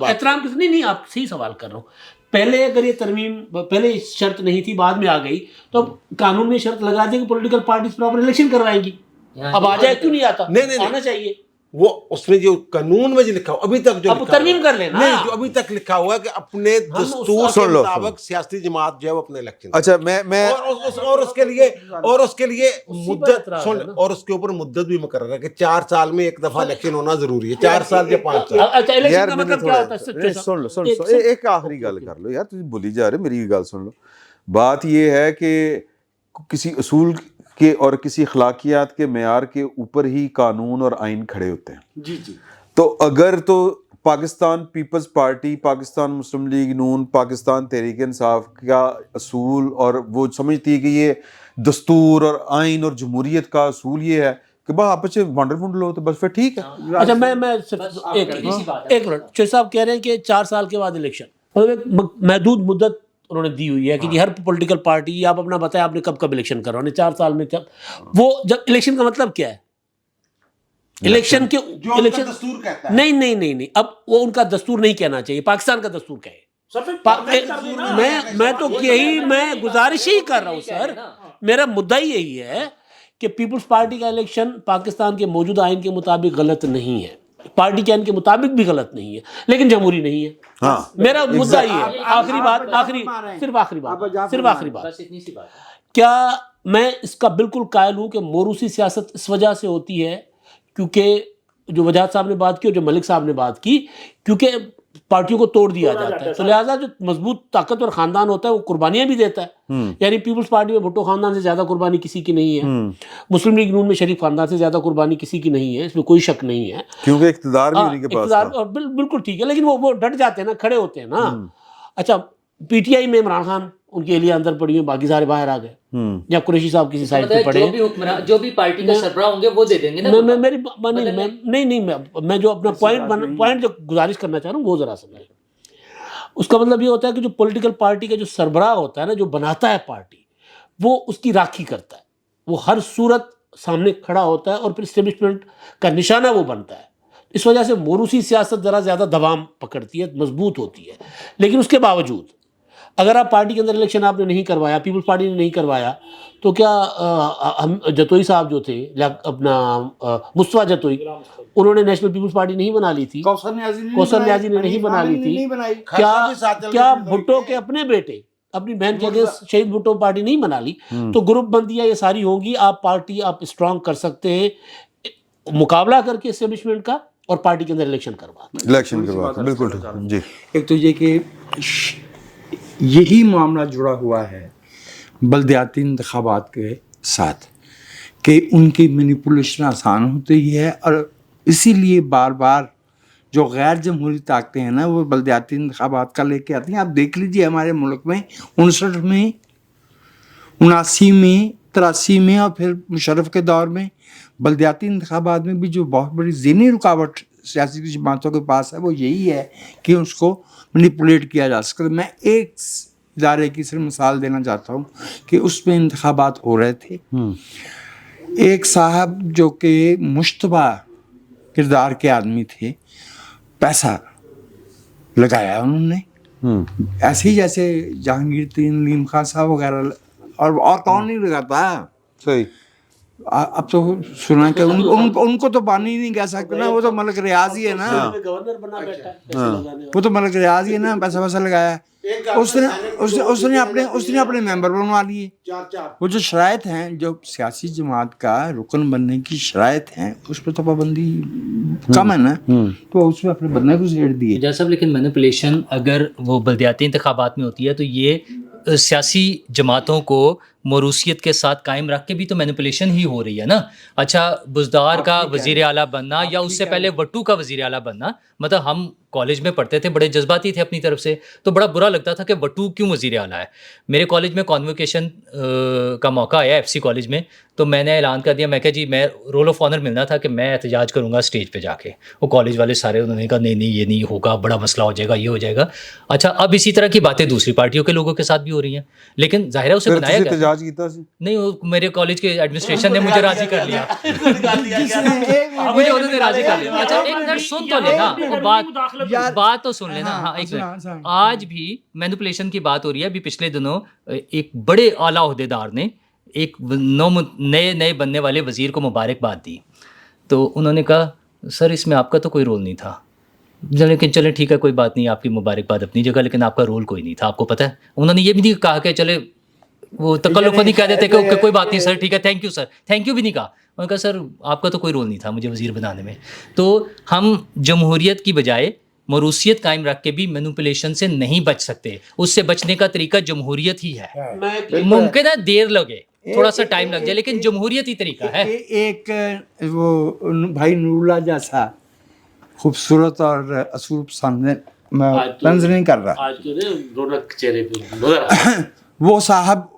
احترام کس نہیں آپ صحیح سوال کر رہا ہوں. پہلے اگر یہ ترمیم پہلے شرط نہیں تھی بعد میں آ گئی تو قانون میں شرط لگا دیں کہ پولیٹیکل پارٹیز پراپر الیکشن کروائیں گی. اب آ جائے کیوں نہیں آتا؟ آنا چاہیے. وہ اس میں جو قانون میں جو لکھا ہوا ابھی تک جو ترمیم کر لینا نہیں, جو ابھی تک لکھا ہوا ہے کہ اپنے دستور کے مطابق سیاسی جماعت جو ہے وہ اپنے الیکشن. اچھا میں اور اس کے لیے مدت اور اس کے اوپر مدت بھی مقرر ہے کہ 4 سال میں ایک دفعہ الیکشن ہونا ضروری ہے, 4 سال یا 5 سال. یار سن لو ایک آخری گل کر لو یار, تم بولی جا رہے, میری گل سن لو. بات یہ ہے کہ کسی اصول کے اور کسی اخلاقیات کے معیار کے اوپر ہی قانون اور آئین کھڑے ہوتے ہیں. جی تو اگر تو پاکستان پیپلز پارٹی, پاکستان مسلم لیگ نون, پاکستان تحریک انصاف کا اصول اور وہ سمجھتی ہے کہ یہ دستور اور آئین اور جمہوریت کا اصول یہ ہے کہ بس آپس میں ونڈر فنڈ لو تو بس پھر ٹھیک ہے. اچھا میں صرف ایک منٹ, چوہے صاحب کہہ رہے ہیں کہ 4 سال کے بعد الیکشن, محدود مدت انہوں نے دی ہوئی ہے کہ ہر پولیٹیکل پارٹی, آپ اپنا بتائیں آپ نے کب الیکشن کروانے, 4 سال میں کب. وہ جب الیکشن کا مطلب کیا ہے؟ الیکشن کے دستور کہتا ہے نہیں اب وہ ان کا دستور نہیں کہنا چاہیے, پاکستان کا دستور کہے. میں تو یہی میں گزارش ہی کر رہا ہوں سر, میرا مدعا ہی یہی ہے کہ پیپلز پارٹی کا الیکشن پاکستان کے موجودہ آئین کے مطابق غلط نہیں ہے, پارٹی کے آئین کے مطابق بھی غلط نہیں ہے, لیکن جمہوری نہیں ہے. میرا مدعا یہ ہے. آخری بات کیا میں اس کا بالکل قائل ہوں کہ موروثی سیاست اس وجہ سے ہوتی ہے کیونکہ جو وجاہت صاحب نے بات کی اور جو ملک صاحب نے بات کی, کیونکہ پارٹیوں کو توڑ دیا جاتا ہے, تو لہٰذا جو مضبوط طاقتور خاندان ہوتا ہے وہ قربانیاں بھی دیتا ہے. یعنی پیپلز پارٹی میں بھٹو خاندان سے زیادہ قربانی کسی کی نہیں ہے, مسلم لیگ نون میں شریف خاندان سے زیادہ قربانی کسی کی نہیں ہے, اس میں کوئی شک نہیں ہے, کیونکہ اقتدار بھی انہیں کے پاس تھا. بالکل ٹھیک ہے, لیکن وہ ڈٹ جاتے ہیں نا, کھڑے ہوتے ہیں نا. اچھا پی ٹی آئی میں عمران خان ان کے لیے اندر پڑی ہوئی, باقی سارے باہر آ گئے, یا قریشی صاحب کسی سائڈ پہ پڑے, جو بھی پارٹی کا سربراہ ہوں گے وہ دے دیں گے نا. میری میں جو اپنا پوائنٹ جو گزارش کرنا چاہ رہا ہوں وہ ذرا سمجھیں. اس کا مطلب یہ ہوتا ہے کہ جو پولیٹیکل پارٹی کا جو سربراہ ہوتا ہے نا, جو بناتا ہے پارٹی, وہ اس کی راکھی کرتا ہے, وہ ہر صورت سامنے کھڑا ہوتا ہے اور پھر اسٹیبلشمنٹ کا نشانہ وہ بنتا ہے. اس وجہ سے موروثی سیاست ذرا زیادہ دوام پکڑتی ہے, مضبوط ہوتی ہے. لیکن اس کے باوجود اگر آپ پارٹی کے اندر الیکشن آپ نے نہیں کروایا, پیپلز پارٹی نے نہیں کروایا, تو کیا جتوئی صاحب جو تھے اپنا مصطفیٰ جتوئی, انہوں نے نیشنل پیپلز پارٹی نہیں بنا لی تھی, کوثر نیازی نے نہیں بنا لی تھی, کیا بھٹو کے اپنے بیٹے اپنی بہن کے اگینسٹ شہید بھٹو پارٹی نہیں بنا لی؟ تو گروپ بندیاں یہ ساری ہوں گی, آپ پارٹی آپ اسٹرانگ کر سکتے ہیں مقابلہ کر کے اسٹیبلشمنٹ کا اور پارٹی کے اندر الیکشن کروا. بالکل جی. ایک تو یہ کہ یہی معاملہ جڑا ہوا ہے بلدیاتی انتخابات کے ساتھ کہ ان کی مینیپولیشن آسان ہوتی ہے, اور اسی لیے بار بار جو غیر جمہوری طاقتیں ہیں نا وہ بلدیاتی انتخابات کا لے کے آتی ہیں. آپ دیکھ لیجیے ہمارے ملک میں 59 میں, 79 میں, 83 میں اور پھر مشرف کے دور میں بلدیاتی انتخابات میں بھی جو بہت بڑی ذہنی رکاوٹ سیاسی جماعتوں کے پاس ہے وہ یہی ہے کہ اس کو مینیپولیٹ کیا جا سکتا. میں ایک ادارے کی صرف مثال دینا چاہتا ہوں کہ اس میں انتخابات ہو رہے تھے, एक साहब जो कि मुश्तबा किरदार के आदमी थे, पैसा लगाया उन्होंने ऐसे ही जैसे जहांगीर तीन लीम खान साहब वगैरह, और कौन नहीं लगाता। सही। अब तो सुना कि उनको तो बानी ही नहीं कह सकते ना, वो तो मलक रियाज ही है ना, गवर्नर बना बैठा है पैसे लगाने वो तो मलक रियाज ही है ना, पैसा वैसा लगाया। उसने अपने मेंबर बनवा लिए। वो जो शराइत हैं, जो सियासी जमात का रुकन बनने की शराइत हैं, उस पर तो पाबंदी कम है ना, तो उसमें अपने बनने को छेड़ दिए। जज साहब लेकिन मैनिपुलेशन अगर वो बल्दियाती इंतखाबात में होती है तो ये सियासी जमातों को मरूसियत के साथ कायम रख के भी तो मैनिपुलेशन ही हो रही है ना। अच्छा, बुज़दार का वज़ीर आला बनना या उससे पहले वट्टू का वज़ीर आला बनना, मतलब हम कॉलेज में पढ़ते थे, बड़े जज्बाती थे अपनी तरफ से, तो बड़ा बुरा लगता था कि वट्टू क्यों वज़ीर आला है। मेरे कॉलेज में कॉन्वोकेशन का मौका आया एफसी कॉलेज में, तो मैंने ऐलान कर दिया, मैं कहा जी मैं रोल ऑफ ऑनर मिलना था कि मैं एहतजाज करूँगा स्टेज पे जाके। वो कॉलेज वाले सारे उन्होंने कहा नहीं ये नहीं होगा, बड़ा मसला हो जाएगा, ये हो जाएगा। अच्छा, अब इसी तरह की बातें दूसरी पार्टियों के लोगों के साथ भी हो रही हैं, लेकिन ज़ाहिर है उसे बनाया गया एहतजाज कीता सी? नहीं, वो मेरे कॉलेज के एडमिनिस्ट्रेशन ने मुझे राजी कर लिया, मुझे उन्होंने राजी कर लिया। अच्छा एक मिनट सुन तो लेना, बात तो सुन लेना। हाँ एक मिनट, आज भी मैनिपुलेशन की बात हो रही है। अभी पिछले दिनों एक बड़े आला ओहदेदार ने एक नए बनने वाले वज़ीर को मुबारकबाद दी, तो उन्होंने कहा सर इसमें आपका तो कोई रोल नहीं था। लेकिन चले ठीक है कोई बात नहीं, आपकी मुबारकबाद अपनी जगह, लेकिन आपका रोल कोई नहीं था, आपको पता है। उन्होंने ये भी नहीं कहा कि चले वो तकल्लुफ़ नहीं कह देते कि कोई बात नहीं सर, ठीक है thank you sir, thank you भी नहीं कहा। उन्होंने कहा सर आपका तो कोई रोल नहीं था मुझे वज़ीर बनाने में। तो हम जमहूरियत की बजाय मरूसियत कायम रख के भी मैनिपुलेशन से नहीं बच सकते। उससे बचने का तरीका जमहूरियत ही है। मुमकिन है देर लगे, थोड़ा सा टाइम लग जाए, लेकिन जमहूरियत ही तरीका है। एक वो भाई नूरुल्लाह जैसा खूबसूरत और असूब सामने तंज नहीं कर रहा, आज तो रौनक चेहरे पे नजर आ रहा है। वो साहब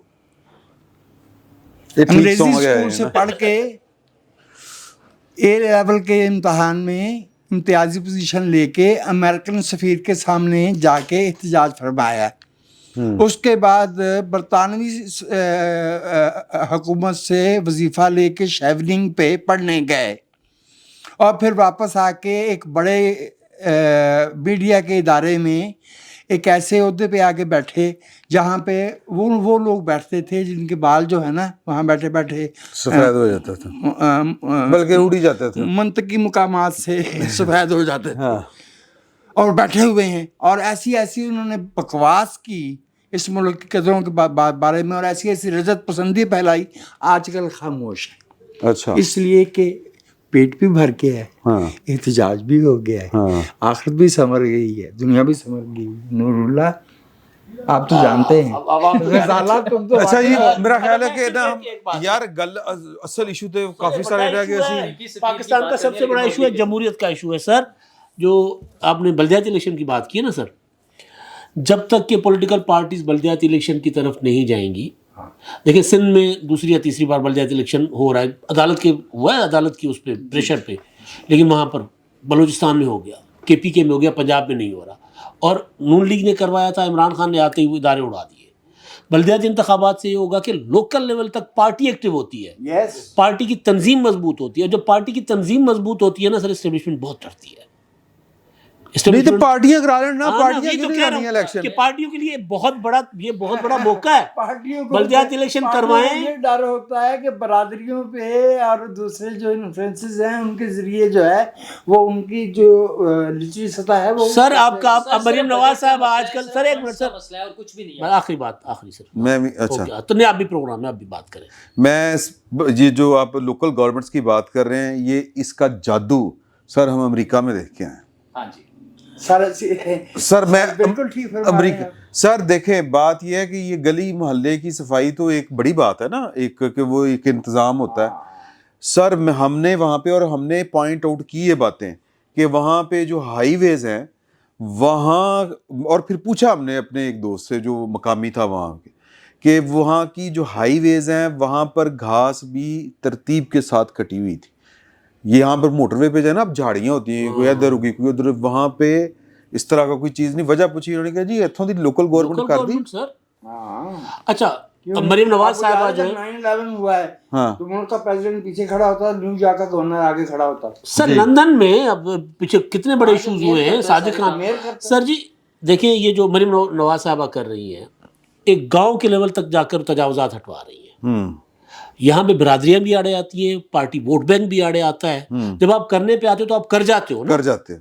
अंग्रेजी स्कूल से पढ़ के ए लेवल के इम्तहान में इम्तियाजी पोजीशन लेके अमेरिकन सफ़ीर के सामने जाके एहतजाज फरमाया। उसके बाद बरतानवी हुकूमत से वजीफ़ा लेके शेवनिंग पे पढ़ने गए, और फिर वापस आके एक बड़े मीडिया के इदारे में एक ऐसे ओहदे पे आके बैठे जहाँ पे वो लोग बैठते थे जिनके बाल जो है ना वहाँ बैठे बैठे सफ़ेद हो जाता था, बल्कि उड़ ही जाते थे, मंतकी मुकामात से सफ़ेद हो जाते थे। और बैठे हुए हैं और ऐसी उन्होंने बकवास की इस मुल्क की कदरों के बारे में, और ऐसी रजत पसंदी फैलाई। आजकल खामोश है। अच्छा, इसलिए कि पेट भी भर के है, एहतजाज भी हो गया है, आखिरत भी संवर गई है, दुनिया भी संवर गई। नूरुल्लाह आप तो जानते हैं। अच्छा जी, मेरा ख्याल है कि ना यार गल असल इशू तो काफी सारे रह गए। पाकिस्तान का सबसे बड़ा इशू है जमहूरियत का इशू है सर। जो आपने बल्दियाती इलेक्शन की बात की है ना सर, जब तक कि पॉलिटिकल पार्टीज बल्दियाती इलेक्शन की तरफ नहीं जाएंगी, देखिए सिंध में दूसरी या तीसरी बार बल्दियाती इलेक्शन हो रहा है, अदालत के हुआ है, अदालत की उस पर प्रेशर पे, लेकिन वहाँ पर बलूचिस्तान में हो गया, KPK में हो गया, पंजाब में नहीं हो रहा। और नून लीग ने करवाया था, इमरान खान ने आते हुए इदारे उड़ा दिए। बल्दियाती इंतखाबात से ये होगा कि लोकल लेवल तक पार्टी एक्टिव होती है, पार्टी की तंजीम मजबूत होती है। जब पार्टी की तंजीम मजबूत होती है ना सर, एस्टेब्लिशमेंट बहुत डरती है। नहीं तो पार्टियां करा लेना, पार्टियां तो क्यों कह नहीं इलेक्शन कि पार्टियों के लिए बहुत बड़ा मौका है। पार्टियों को बल्दियाती इलेक्शन करवाएं। ये डर होता है कि बरादरियों पे और दूसरे जो इन्फ्लुएंसेस हैं उनके जरिए जो है वो उनकी जो निचली सतह है वो। सर आपका अब मरियम नवाज साहब आजकल, सर एक मिनट सर, मसला है और कुछ भी नहीं मैं है। आखिरी सर मैं भी अच्छा, तो नहीं आप भी प्रोग्राम में आप भी बात करें। मैं ये जो आप लोकल गवर्नमेंट्स की बात कर रहे हैं, ये इसका जादू सर हम अमेरिका में देख के आए। हाँ जी सर मैं बिल्कुल ठीक अमेरिका सर देखें, बात यह है कि ये गली मोहल्ले की सफाई तो एक बड़ी बात है ना, एक कि वो एक इंतज़ाम होता है सर। हमने वहाँ पे और हमने पॉइंट आउट की ये बातें कि वहाँ पे जो हाईवेज हैं वहाँ, और फिर पूछा हमने अपने एक दोस्त से जो मकामी था वहाँ के, कि वहाँ की जो हाईवेज हैं वहाँ पर घास भी तरतीब के साथ कटी हुई थी। ये यहाँ पर मोटरवे पे जो है ना, अब झाड़ियाँ होती हैं, कोई इधर होगी कोई उधर, वहाँ पे इस तरह का कोई चीज़ नहीं। वजह पूछी उन्होंने कहा जी इत्थों दी लोकल गवर्नमेंट कर दी सर। अच्छा اب مریم نواز صاحبہ جو ہے 9/11 ہوا ہے ہاں تو ملک کا پریزیڈنٹ پیچھے کھڑا ہوتا، نیو یارک کا گورنر آگے کھڑا ہوتا. سر لندن میں اب پیچھے کتنے بڑے ایشوز ہوئے ہیں صادق خان. سر جی دیکھیں یہ جو مریم نواز صاحبہ کر رہی ہیں ایک گاؤں کے لیول تک جا کر تجاوزات ہٹوا رہی ہیں. یہاں پہ برادریاں بھی آڑے آتی ہیں، پارٹی ووٹ بینک بھی آڑے آتا ہے. جب آپ کرنے پہ آتے ہو تو آپ کر جاتے ہو نا، کر جاتے ہیں.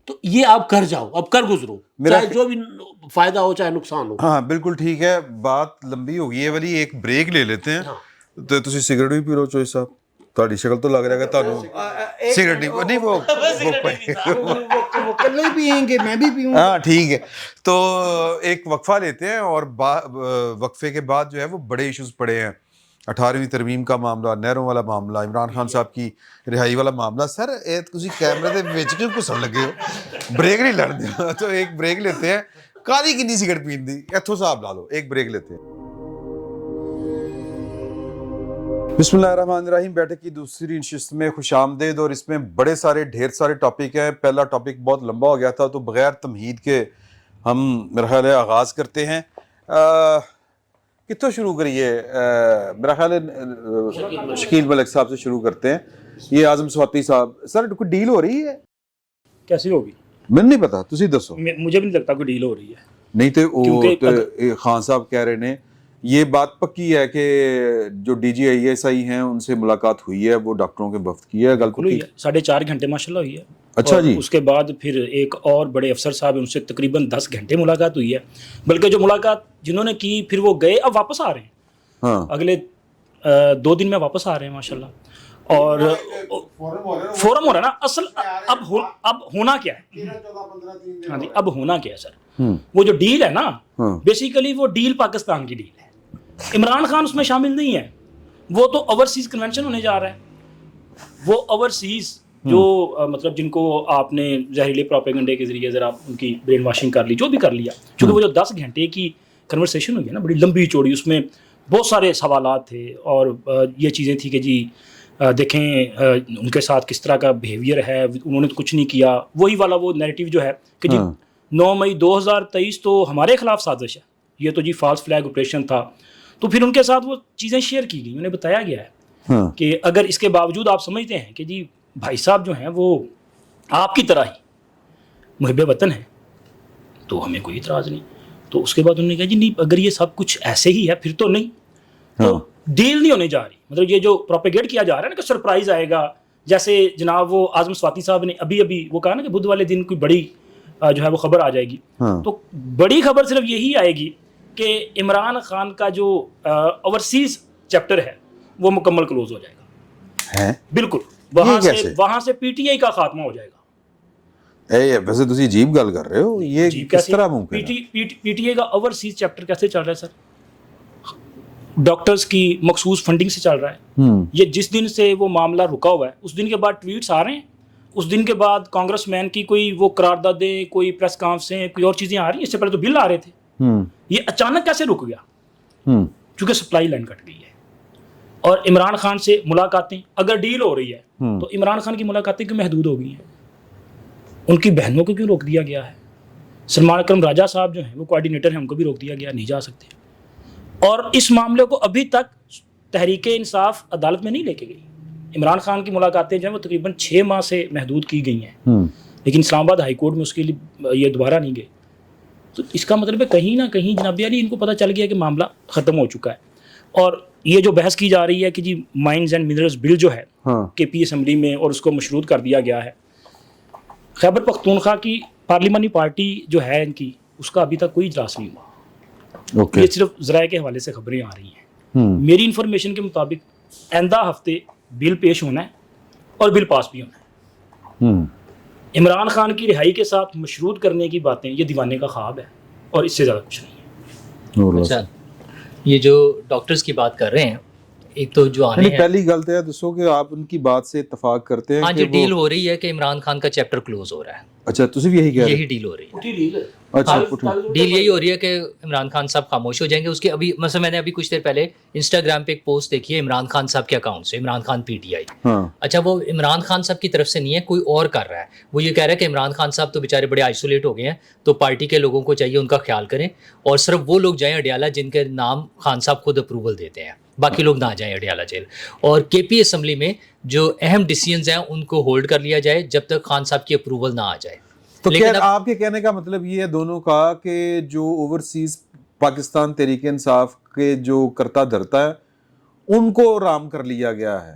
تو یہ آپ کر جاؤ، اب کر گزرو، چاہے جو بھی فائدہ ہو چاہے نقصان ہو. ہاں بالکل ٹھیک ہے، بات لمبی ہوگی ہے والی، ایک بریک لے لیتے ہیں. تو تسی سگریٹ بھی پی لو چوئی صاحب، تہاڈی شکل تو لگ رہا ہے کہ تانوں سگریٹ نہیں وہ کلے پیئیں گے، میں بھی پیوں. ہاں ٹھیک ہے. تو ایک وقفہ لیتے ہیں اور وقفے کے بعد جو ہے وہ بڑے ایشوز پڑے ہیں. 18ویں ترمیم کا معاملہ، نہروں والا معاملہ، عمران خان صاحب کی رہائی والا معاملہ. سر اے تسی کیمرے دے وچ کیوں گھسن لگے ہو؟ بریک نہیں لڑ دیا. تو ایک بریک لیتے ہیں. کالی کنی سگریٹ پین دی ایتھوں صاحب لا لو، ایک بریک لیتے ہیں. بسم اللہ الرحمن الرحیم. بیٹھک کی دوسری نشست میں خوش آمدید. اور اس میں بڑے سارے ڈھیر سارے ٹاپک ہیں. پہلا ٹاپک بہت لمبا ہو گیا تھا تو بغیر تمہید کے ہم میرا خیال ہے آغاز کرتے ہیں. کتوں شروع کریے؟ میرا خیال ہے شکیل ملک صاحب سے شروع کرتے ہیں. یہ اعظم سواتی صاحب، سر کوئی ڈیل ہو رہی ہے؟ کیسی ہوگی میں نہیں پتا، تسی دسو. مجھے بھی نہیں لگتا کوئی ڈیل ہو رہی ہے. نہیں تو خان صاحب کہہ رہے نے یہ بات پکی ہے کہ جو ڈی جی ISI ہیں ان سے ملاقات ہوئی ہے، وہ ڈاکٹروں کے وفد کی ہے. گل ہوئی ہے 4.5 گھنٹے ماشاء اللہ ہوئی ہے. اچھا جی. اس کے بعد پھر ایک اور بڑے افسر صاحب ہیں، ان سے تقریباً 10 گھنٹے ملاقات ہوئی ہے. بلکہ جو ملاقات جنہوں نے کی پھر وہ گئے، اب واپس آ رہے ہیں. ہاں اگلے 2 دن میں واپس آ رہے ہیں ماشاء اللہ. اور فورم ہو رہا ہے نا اصل. اب ہونا کیا ہے؟ ہاں جی اب ہونا کیا ہے سر؟ وہ جو ڈیل ہے نا بیسیکلی وہ ڈیل پاکستان کی ڈیل ہے. عمران خان اس میں شامل نہیں ہے. وہ تو اوورسیز کنونشن ہونے جا رہا ہے. وہ اوورسیز جو مطلب جن کو آپ نے زہریلے پروپیگنڈے کے ذریعے ذرا ان کی برین واشنگ کر لی، جو بھی کر لیا، چونکہ وہ جو 10 گھنٹے کی کنورسیشن ہوئی ہے نا بڑی لمبی چوڑی، اس میں بہت سارے سوالات تھے اور یہ چیزیں تھی کہ جی دیکھیں ان کے ساتھ کس طرح کا بیہیویئر ہے، انہوں نے تو کچھ نہیں کیا. وہی والا وہ نیریٹیو جو ہے کہ جی 9 مئی 2023 تو ہمارے خلاف سازش ہے، یہ تو جی فالس فلیگ آپریشن تھا. تو پھر ان کے ساتھ وہ چیزیں شیئر کی گئی. انہیں بتایا گیا ہے کہ اگر اس کے باوجود آپ سمجھتے ہیں کہ جی بھائی صاحب جو ہیں وہ آپ کی طرح ہی محب وطن ہیں تو ہمیں کوئی اعتراض نہیں. تو اس کے بعد انہوں نے کہا جی نہیں اگر یہ سب کچھ ایسے ہی ہے پھر تو نہیں، تو ڈیل نہیں ہونے جا رہی. مطلب یہ جو پروپیگیٹ کیا جا رہا ہے نا کہ سرپرائز آئے گا، جیسے جناب وہ اعظم سواتی صاحب نے ابھی وہ کہا نا کہ بدھ والے دن کوئی بڑی جو ہے وہ خبر آ جائے گی. تو بڑی خبر صرف یہی آئے گی کہ عمران خان کا جو اوورسیز چیپٹر ہے وہ مکمل کلوز ہو جائے گا. بالکل وہاں سے PTI کا خاتمہ ہو جائے گا. ویسے تسی عجیب گل کر رہے ہو، یہ کس طرح ممکن ہے؟ PTI کا اوورسیز چیپٹر کیسے چل رہا ہے سر؟ ڈاکٹرز کی مخصوص فنڈنگ سے چل رہا ہے. یہ جس دن سے وہ معاملہ رکا ہوا ہے اس دن کے بعد ٹویٹس آ رہے ہیں، اس دن کے بعد کانگریس مین کی کوئی وہ قراردادیں، کوئی پریس کانفرنسیں، کوئی اور چیزیں آ رہی ہیں. اس سے پہلے تو بل آ رہے تھے. یہ اچانک کیسے رک گیا؟ چونکہ سپلائی لائن کٹ گئی ہے. اور عمران خان سے ملاقاتیں اگر ڈیل ہو رہی ہے تو عمران خان کی ملاقاتیں کیوں محدود ہو گئی ہیں؟ ان کی بہنوں کو کیوں روک دیا گیا ہے؟ سلمان اکرم راجہ صاحب جو ہیں وہ کوآرڈینیٹر ہیں، ان کو بھی روک دیا گیا، نہیں جا سکتے. اور اس معاملے کو ابھی تک تحریک انصاف عدالت میں نہیں لے کے گئی. عمران خان کی ملاقاتیں جو ہیں وہ تقریباً 6 ماہ سے محدود کی گئی ہیں، لیکن اسلام آباد ہائی کورٹ میں اس کے لیے یہ دوبارہ نہیں گئے. تو اس کا مطلب ہے کہیں نہ کہیں جناب علی ان کو پتہ چل گیا کہ معاملہ ختم ہو چکا ہے. اور یہ جو بحث کی جا رہی ہے کہ جی مائنز اینڈ منرلز بل جو ہے KP اسمبلی میں اور اس کو مشروط کر دیا گیا ہے، خیبر پختونخوا کی پارلیمانی پارٹی جو ہے ان کی، اس کا ابھی تک کوئی اجلاس نہیں ہوا. یہ صرف ذرائع کے حوالے سے خبریں آ رہی ہیں. میری انفارمیشن کے مطابق آئندہ ہفتے بل پیش ہونا ہے اور بل پاس بھی ہونا ہے. عمران خان کی رہائی کے ساتھ مشروط کرنے کی باتیں یہ دیوانے کا خواب ہے اور اس سے زیادہ کچھ نہیں ہے. اچھا، یہ جو ڈاکٹرز کی بات کر رہے ہیں ایک تو جو آنے ہیں پہلی غلط ہے دوستوں کہ آپ ان کی بات سے اتفاق کرتے ہیں ہاں کہ جی ڈیل ہو رہی ہے کہ عمران خان کا چیپٹر کلوز ہو رہا ہے. اچھا تسی بھی یہی کہہ رہے یہی ڈیل ہو رہی ہے. اچھا ڈیل یہی ہو رہی ہے کہ عمران خان صاحب خاموش ہو جائیں گے. اس کے ابھی مثلا میں نے ابھی کچھ دیر پہلے انسٹاگرام پہ ایک پوسٹ دیکھی ہے عمران خان صاحب کے اکاؤنٹ سے, عمران خان PTI. اچھا وہ عمران خان صاحب کی طرف سے نہیں ہے, کوئی اور کر رہا ہے. وہ یہ کہہ رہا ہے کہ عمران خان صاحب تو بیچارے بڑے آئسولیٹ ہو گئے ہیں, تو پارٹی کے لوگوں کو چاہیے ان کا خیال کریں, اور صرف وہ لوگ جائیں اڈیالہ جن کے نام خان صاحب خود اپروول دیتے ہیں, باقی لوگ نہ جائیں اڈیالہ جیل. اور KP اسمبلی میں جو اہم ڈیسیژنز ہیں ان کو ہولڈ کر لیا جائے جب تک خان صاحب کی اپروول نہ آ جائے. تو کیا آپ کے کہنے کا مطلب یہ ہے دونوں کا کہ جو اوورسیز پاکستان تحریک انصاف کے جو کرتا دھرتا ہے ان کو رام کر لیا گیا ہے؟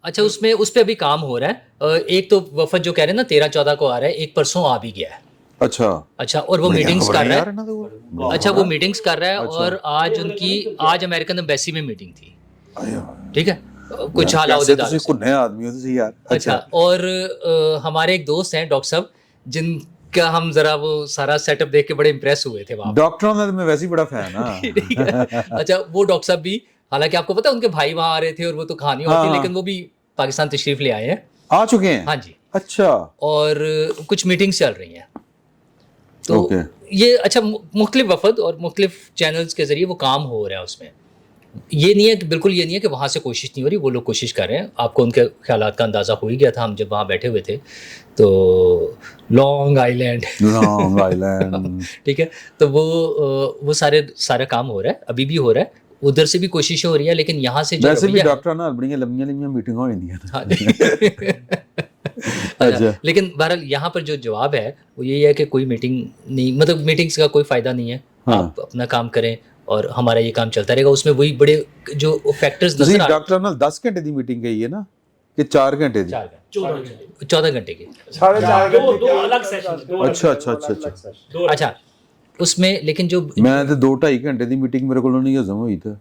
اچھا اس پہ ابھی کام ہو رہا ہے. ایک تو وفد جو کہہ رہے ہیں نا 13-14 کو آ رہا ہے, ایک پرسوں آ بھی گیا ہے. اچھا اور وہ میٹنگز کر رہا ہے. اچھا وہ میٹنگز کر رہا ہے اور آج امریکن ایمبیسی میں میٹنگ تھی. ٹھیک ہے کچھ نئے آدمی ہو یار. اچھا اور ہمارے ایک دوست ہیں ڈاکٹر صاحب جن کا ہم ذرا وہ سارا سیٹ اپ دیکھ کے بڑے امپریس ہوئے تھے وہاں. ڈاکٹروں میں ویسے ہی بڑا فین ہاں. اچھا وہ ڈاکٹر صاحب بھی, حالانکہ آپ کو پتا ان کے بھائی وہاں آ رہے تھے اور وہ تو کہانی ہوتی, لیکن وہ بھی پاکستان تشریف لے آئے ہیں, آ چکے ہیں. ہاں جی. اچھا اور کچھ میٹنگز چل رہی ہیں. تو یہ اچھا مختلف وفد اور مختلف چینلز کے ذریعے وہ کام ہو رہا ہے. اس میں یہ نہیں ہے کہ بالکل یہ نہیں ہے کہ وہاں سے کوشش نہیں ہو رہی, وہ لوگ کوشش کر رہے ہیں. آپ کو ان کے خیالات کا اندازہ ہو ہی گیا تھا ہم جب وہاں بیٹھے ہوئے تھے. تو لانگ آئیلینڈ ٹھیک ہے, تو وہ سارا کام ہو رہا ہے, ابھی بھی ہو رہا ہے. ادھر سے بھی کوششیں ہو رہی ہے, لیکن یہاں سے ویسے بھی ڈاکٹر نا بڑی لمبیاں میٹنگ ہو جاتی ہیں. لیکن بہرحال یہاں پر جو جواب ہے وہ یہی ہے کہ کوئی میٹنگ نہیں, مطلب میٹنگز کا کوئی فائدہ نہیں ہے. آپ اپنا کام کریں اور ہمارا یہ کام چلتا رہے گا. اس میں وہی بڑے جو فیکٹرز نظر ڈاکٹر نا 10 گھنٹے دی میٹنگ گئی ہے نا کہ 4 گھنٹے دی, 14 گھنٹے کی. اچھا اس میں لیکن جو میں 2-2.5 گھنٹے دی میٹنگ میرے کو نہیں ہضم ہوئی تھی.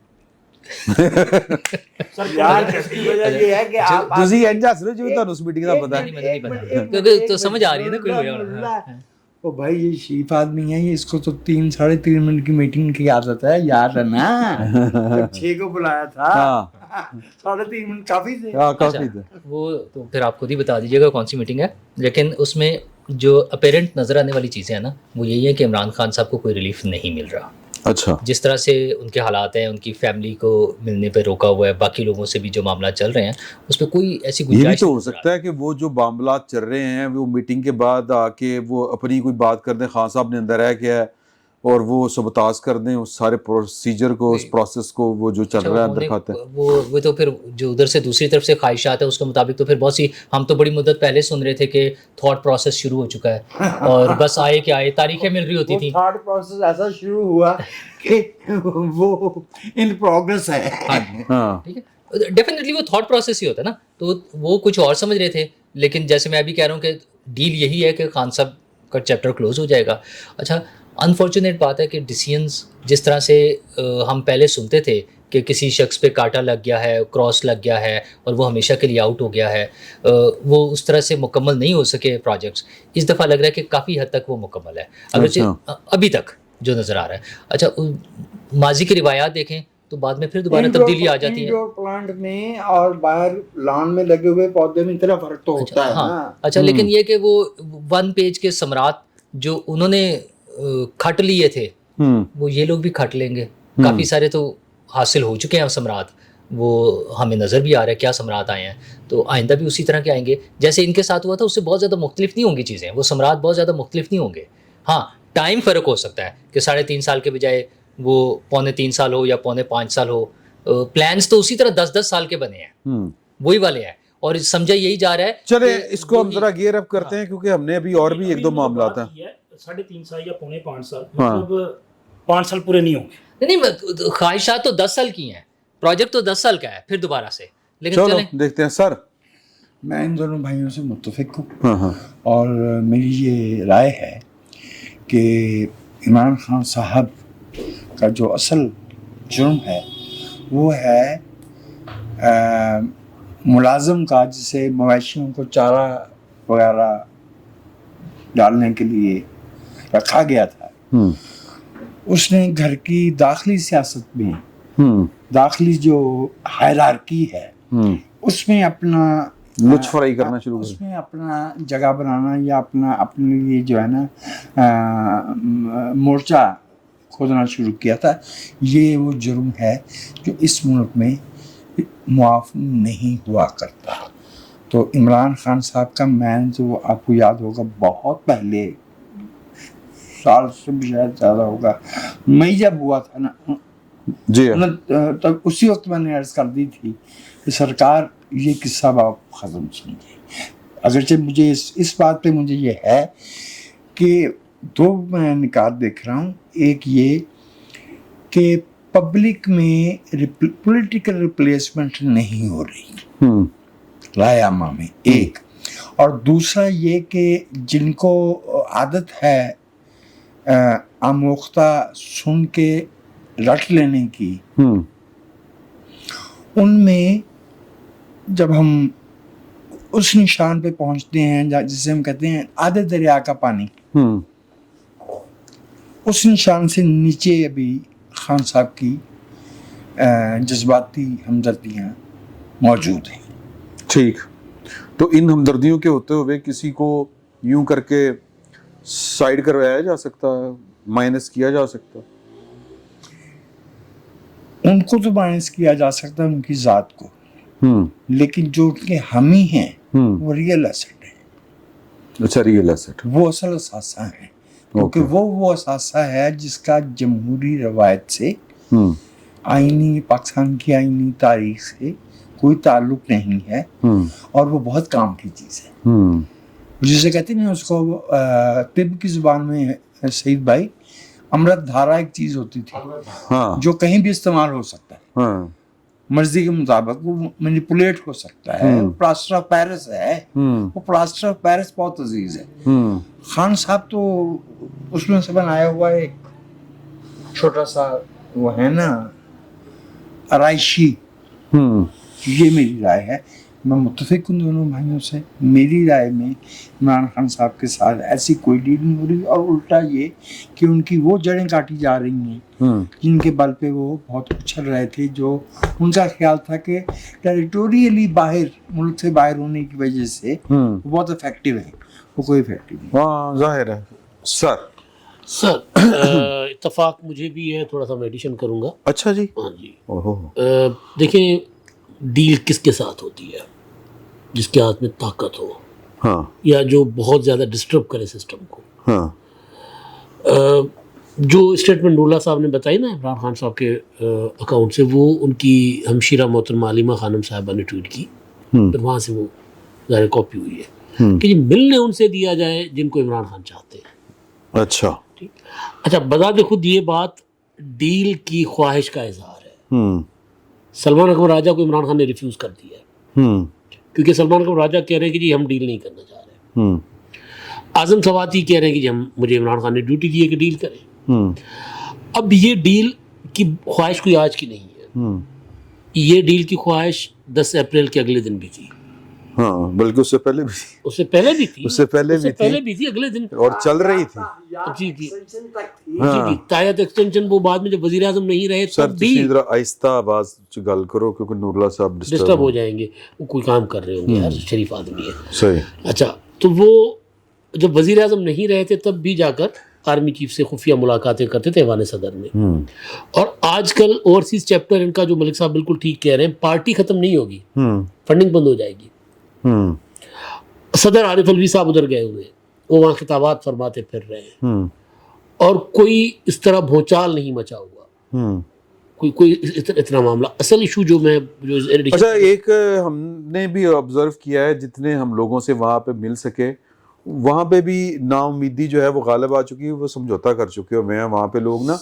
تو سمجھ آ رہی ہے نا کوئی او بھائی یہ شریف آدمی ہے, اس کو تو 3-3.5 منٹ کی میٹنگ کی عادت ہے, یاد ہے نا 6 کو بلایا تھا 3.5 منٹ کافی تھے. وہ تو پھر آپ خود ہی بتا دیجیے گا کون سی میٹنگ ہے. لیکن اس میں جو اپیرنٹ نظر آنے والی چیزیں ہیں نا وہ یہی ہے کہ عمران خان صاحب کو کوئی ریلیف نہیں مل رہا. اچھا جس طرح سے ان کے حالات ہیں, ان کی فیملی کو ملنے پہ روکا ہوا ہے, باقی لوگوں سے بھی جو معاملات چل رہے ہیں اس پہ کوئی ایسی گنجائش. یہ بھی تو ہو نہیں سکتا ہے کہ وہ جو معاملات چل رہے ہیں وہ میٹنگ کے بعد آ کے وہ اپنی کوئی بات کر دیں, خان صاحب نے اندر رہ کیا ہے, اور وہ سبتاز کر دیں اس سارے پروسیجر کو, اس پروسیس کو, وہ جو چل رہا ہے اندر کھاتے ہیں. وہ تو پھر جو ادھر سے دوسری طرف سے خواہشات ہیں اس کے مطابق تو پھر بہت سی, ہم تو بڑی مدت پہلے سن رہے تھے کہ تھاٹ پروسیس شروع ہو چکا ہے اور بس آئے کہ آئے, تاریخیں مل رہی ہوتی تھیں. تھاٹ پروسیس ایسا شروع ہوا کہ وہ ان پروگرس ہے. ٹھیک ہے, ڈیفینیٹلی وہ تھاٹ پروسیس ہی ہوتا ہے نا. تو وہ کچھ اور سمجھ رہے تھے, لیکن جیسے میں ابھی کہہ رہا ہوں کہ ڈیل یہی ہے کہ خان صاحب کا چیپٹر کلوز ہو جائے گا. اچھا انفارچونیٹ بات ہے کہ ڈیسیژنز جس طرح سے ہم پہلے سنتے تھے کہ کسی شخص پہ کانٹا لگ گیا ہے, کراس لگ گیا ہے اور وہ ہمیشہ کے لیے آؤٹ ہو گیا ہے, وہ اس طرح سے مکمل نہیں ہو سکے پروجیکٹس. اس دفعہ لگ رہا ہے کہ کافی حد تک وہ مکمل ہے اگرچہ ابھی تک جو نظر آ رہا ہے. اچھا ماضی کی روایات دیکھیں تو بعد میں پھر دوبارہ تبدیلی آ جاتی ہے. پلانٹ میں اور باہر لان میں لگے ہوئے پودے میں اتنا فرق تو ہوتا ہے. ہاں اچھا, لیکن یہ کہ وہ 1 پیج کے ثمرات جو انہوں نے کھٹ لیے تھے وہ یہ لوگ بھی کھٹ لیں گے. کافی سارے تو حاصل ہو چکے ہیں ثمرات, وہ ہمیں نظر بھی آ رہا ہے کیا ثمرات آئے ہیں. تو آئندہ بھی اسی طرح کے آئیں گے جیسے ان کے ساتھ ہوا تھا, اس سے بہت زیادہ مختلف نہیں ہوں گی چیزیں, وہ ثمرات بہت زیادہ مختلف نہیں ہوں گے. ہاں ٹائم فرق ہو سکتا ہے کہ 3.5 سال کے بجائے وہ 3.25 سال ہو یا 5.25 سال ہو. پلانس تو اسی طرح 10-10 سال کے بنے ہیں, وہی والے ہیں, اور سمجھا یہی جا رہا ہے. چلے اس کو ہم ذرا گیئر اپ کرتے ہیں کیونکہ ہم نے ابھی اور بھی 1-2 معاملات ہیں. 3.5 سال یا 5.25 سال, مطلب 5 سال پورے نہیں ہوں گے. نہیں, خواہشات تو 10 سال کی ہیں, پروجیکٹ تو 10 سال کا ہے پھر دوبارہ سے. لیکن چلو دیکھتے ہیں. سر میں ان دونوں بھائیوں سے متفق ہوں, اور میری یہ رائے ہے کہ عمران خان صاحب کا جو اصل جرم ہے وہ ہے ملازم کا, جسے مویشیوں کو چارہ وغیرہ ڈالنے کے لیے رکھا گیا تھا. اس نے گھر کی داخلی سیاست میں दाखिली जो हायरार्की है उसमें अपना लुच फ्राई करना शुरू कर, उसमें अपना जगह बनाना या अपने लिए जो है ना मोर्चा खोदना शुरू किया था। ये वो जुर्म है जो इस मुल्क में मुआफ नहीं हुआ करता। तो इमरान खान साहब का मैन जो आपको याद होगा बहुत पहले, साल से भी शायद ज़्यादा होगा, मई जब हुआ था ना जी तब उसी वक्त मैंने अर्ज कर दी थी कि सरकार ये किस्सा आप ख़त्म समझे। अगरचे मुझे इस बात पे मुझे ये है कि दो मैं निकात देख रहा हूँ। एक ये कि पब्लिक में पॉलिटिकल रिप्लेसमेंट नहीं हो रही लायामा में, एक, और दूसरा ये कि जिनको आदत है आमोख्ता सुन के रट लेने की, उनमें जब हम उस निशान पे पहुंचते हैं जिसे हम कहते हैं आधे दरिया का पानी, उस निशान से नीचे अभी खान साहब की जज्बाती हमदर्दियाँ मौजूद हैं। ठीक, तो इन हमदर्दियों के होते हुए किसी को यूं करके साइड करवाया जा सकता है, माइनस किया जा सकता है? उनको तो माइनस किया जा सकता है, उनकी ज़ात को, लेकिन जो उनके हामी हैं वो रियल एसेट है। अच्छा, रियल एसेट, वो असल असासा है, क्योंकि वो असासा है जिसका जमहूरी रवायत से, आईनी पाकिस्तान की आईनी तारीख से कोई ताल्लुक नहीं है, और वो बहुत काम की चीज़ है। जिसे कहते हैं उसको तिब की ज़ुबान में सईद भाई, अमृत धारा एक चीज़ होती थी, हाँ, जो कहीं भी इस्तेमाल हो सकता है, हाँ, मर्जी के मुताबिक वो मैनिपुलेट हो सकता है। प्लास्टर ऑफ पेरिस है, वो प्लास्टर ऑफ पेरिस बहुत अजीज है। खान साहब तो उसमें से बनाया हुआ एक छोटा सा वो है ना आराइशी। ये मेरी राय है, मैं मुत्तफिक हूँ दोनों भाइयों से। मेरी राय में इमरान खान साहब के साथ ऐसी कोई डील नहीं हो रही, और उल्टा ये कि उनकी वो जड़ें काटी जा रही हैं जिनके बल पे वो बहुत उछल रहे थे, जो उनका ख्याल था कि टेरिटोरियली बाहर, मुल्क से बाहर होने की वजह से वो बहुत इफेक्टिव है। वो कोई इफेक्टिव नहीं। हाँ, जाहिर है। सर इत्तेफाक मुझे भी है, थोड़ा सा मैं एडिशन करूँगा। अच्छा जी। हाँ जी। ओहो। देखें, डील किसके साथ होती है? जिसके हाथ में ताकत हो, हाँ, या जो बहुत ज़्यादा डिस्टर्ब करे सिस्टम को। हाँ। जो स्टेटमेंट डोला साहब ने बताई ना इमरान खान साहब के अकाउंट से, वो उनकी हमशीरा मोहतरमा आलिमा खानम साहिबा ने ट्वीट की, फिर वहाँ से वो ज़ाहिर कॉपी हुई है कि मिलने उनसे दिया जाए जिनको इमरान खान चाहते हैं। अच्छा, ठीक। अच्छा, बता खुद ये बात डील की ख्वाहिश का इजहार है। सलमान अकबर राजा को इमरान खान ने रिफ्यूज़ कर दिया है, क्योंकि सलमान अकबर राजा कह रहे हैं कि जी हम डील नहीं करना चाह रहे। आज़म सवाती कह रहे हैं कि जी मुझे इमरान खान ने ड्यूटी दी है कि डील करें। अब ये डील की ख्वाहिश कोई आज की नहीं है, ये डील की ख्वाहिश 10 अप्रैल के अगले दिन भी थी। हाँ, बल्कि उससे पहले भी थी, उससे पहले भी थी, पहले भी थी, अगले दिन, और चल रही थी। जी जी जी, तायत एक्सटेंशन वो बाद में जब वज़ीर आज़म नहीं रहे तब भी। सर आहिस्ता आवाज च गल करो, क्योंकि नूरला साहब डिस्टर्ब हो जाएंगे, वो कोई काम कर रहे होंगे यार, शरीफ आदमी है। सही। अच्छा, तो वो जब वज़ीर आज़म नहीं रहे थे तब भी जाकर आर्मी चीफ से खुफिया मुलाकातें करते थे ऐवान सदर में। और आजकल ओवरसीज चैप्टर इनका, जो मलिक साहब बिल्कुल ठीक कह रहे हैं, पार्टी खत्म नहीं होगी, फंडिंग बंद हो जाएगी। सदर आरिफ अलवी साहब उधर गए हुए, वो वहाँ खिताबात फरमाते फिर रहे हैं, और कोई इस तरह भूचाल नहीं मचा हुआ, कोई इतना मामला। असल इशू जो मैं अच्छा, एक हमने भी ऑब्जर्व किया है, जितने हम लोगों से वहाँ पे मिल सके, वहाँ पे भी नाउमीदी जो है वो गालिब आ चुकी है, वो समझौता कर चुके हुए हैं वहाँ पे लोग ना।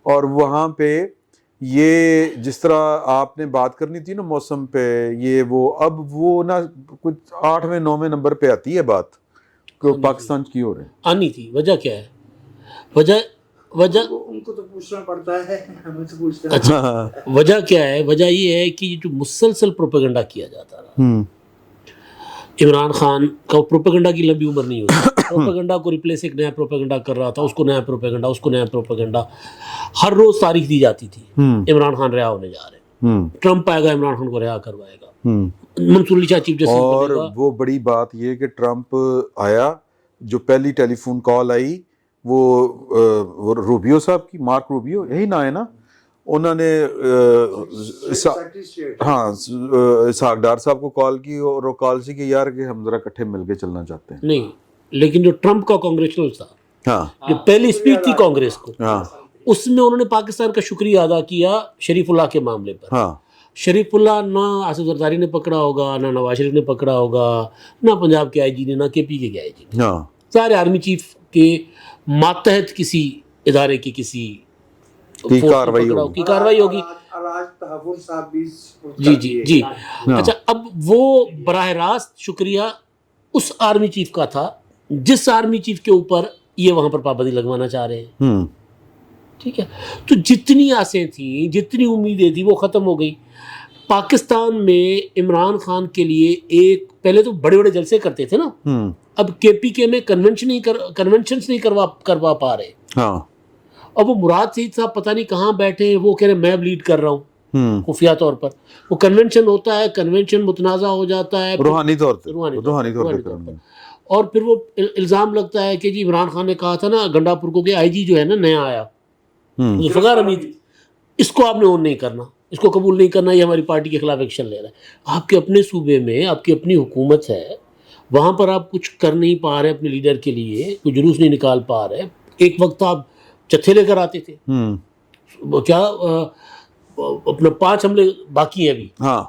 और वहाँ पे ये जिस तरह आपने बात करनी थी ना मौसम पे, ये वो अब वो ना कुछ 8वें 9वें नंबर पे आती है बात कि पाकिस्तान की हो रहे हैं। आनी थी। वजह क्या है? वजह उनको तो पूछना पड़ता है, हमें तो पूछना। अच्छा, वजह क्या है? वजह ये है कि जो मुसलसल प्रोपेगेंडा किया जाता रहा, इमरान खान का प्रोपेगेंडा की लंबी उम्र नहीं होती। प्रोपेगेंडा को रिप्लेस एक नया प्रोपेगेंडा कर रहा था, उसको नया प्रोपेगेंडा, उसको नया प्रोपेगेंडा, हर रोज तारीख दी जाती थी इमरान खान रिहा होने जा रहे हैं। ट्रम्प आएगा इमरान खान को रिहा करवाएगा, मंसूर अली शाह चीफ जस्टिस اور बनेगा। وہ بڑی بات یہ کہ ٹرمپ آیا، جو پہلی ٹیلی فون کال آئی وہ روبیو صاحب کی، مارک روبیو یہی نا ہے نا، انہوں نے ہاں اسحاق ڈار صاحب کو کال کی، اور وہ کال سی کہ یار کہ ہم ذرا اکٹھے مل کے چلنا چاہتے ہیں. نہیں، لیکن جو ٹرمپ کا کانگریشنل تھا، ہاں جو پہلی اسپیچ تھی کانگریس کو، ہاں اس میں انہوں نے پاکستان کا شکریہ ادا کیا شریف اللہ کے معاملے پر. ہاں شریف اللہ نہ آصف زرداری نے پکڑا ہوگا، نہ نواز شریف نے پکڑا ہوگا، نہ پنجاب کے آئی جی نے، نہ کے پی کے آئی جی نے، ہاں سارے آرمی چیف کے ماتحت کسی ادارے کی کسی کی فورس کاروائی پکڑا ہوگی. کی کاروائی ہوگی. راج تحفظ صاحب بھی جی جی جی. اچھا، اب وہ براہ راست شکریہ اس آرمی چیف کا تھا جس آرمی چیف کے اوپر یہ وہاں پر پابندی لگوانا چاہ رہے ہیں. ٹھیک ہے، تو جتنی آسیں تھیں، جتنی امیدیں تھیں، وہ ختم ہو گئی. پاکستان میں عمران خان کے لیے ایک پہلے تو بڑے بڑے جلسے کرتے تھے نا، اب کے پی کے میں کنونشنز نہیں کروا پا رہے. ہاں اب وہ مراد سعید صاحب پتہ نہیں کہاں بیٹھے ہیں، وہ کہہ رہے ہیں میں لیڈ کر رہا ہوں خفیہ طور پر. وہ کنونشن ہوتا ہے، کنونشن متنازع ہو جاتا ہے روحانی طور پہ روحانی طور پر. اور پھر وہ الزام لگتا ہے کہ جی عمران خان نے کہا تھا نا گنڈا پور کو کہ آئی جی جو ہے نا نیا آیا ذوالفقار حمید، اس کو آپ نے اون نہیں کرنا، اس کو قبول نہیں کرنا، یہ ہماری پارٹی کے خلاف ایکشن لے رہا ہے. آپ کے اپنے صوبے میں آپ کی اپنی حکومت ہے، وہاں پر آپ کچھ کر نہیں پا رہے اپنے لیڈر کے لیے، کوئی جلوس نہیں نکال پا رہے. ایک وقت آپ چتھے لے کر آتے تھے، کیا اپنا 5 حملے باقی ہیں ابھی، ہاں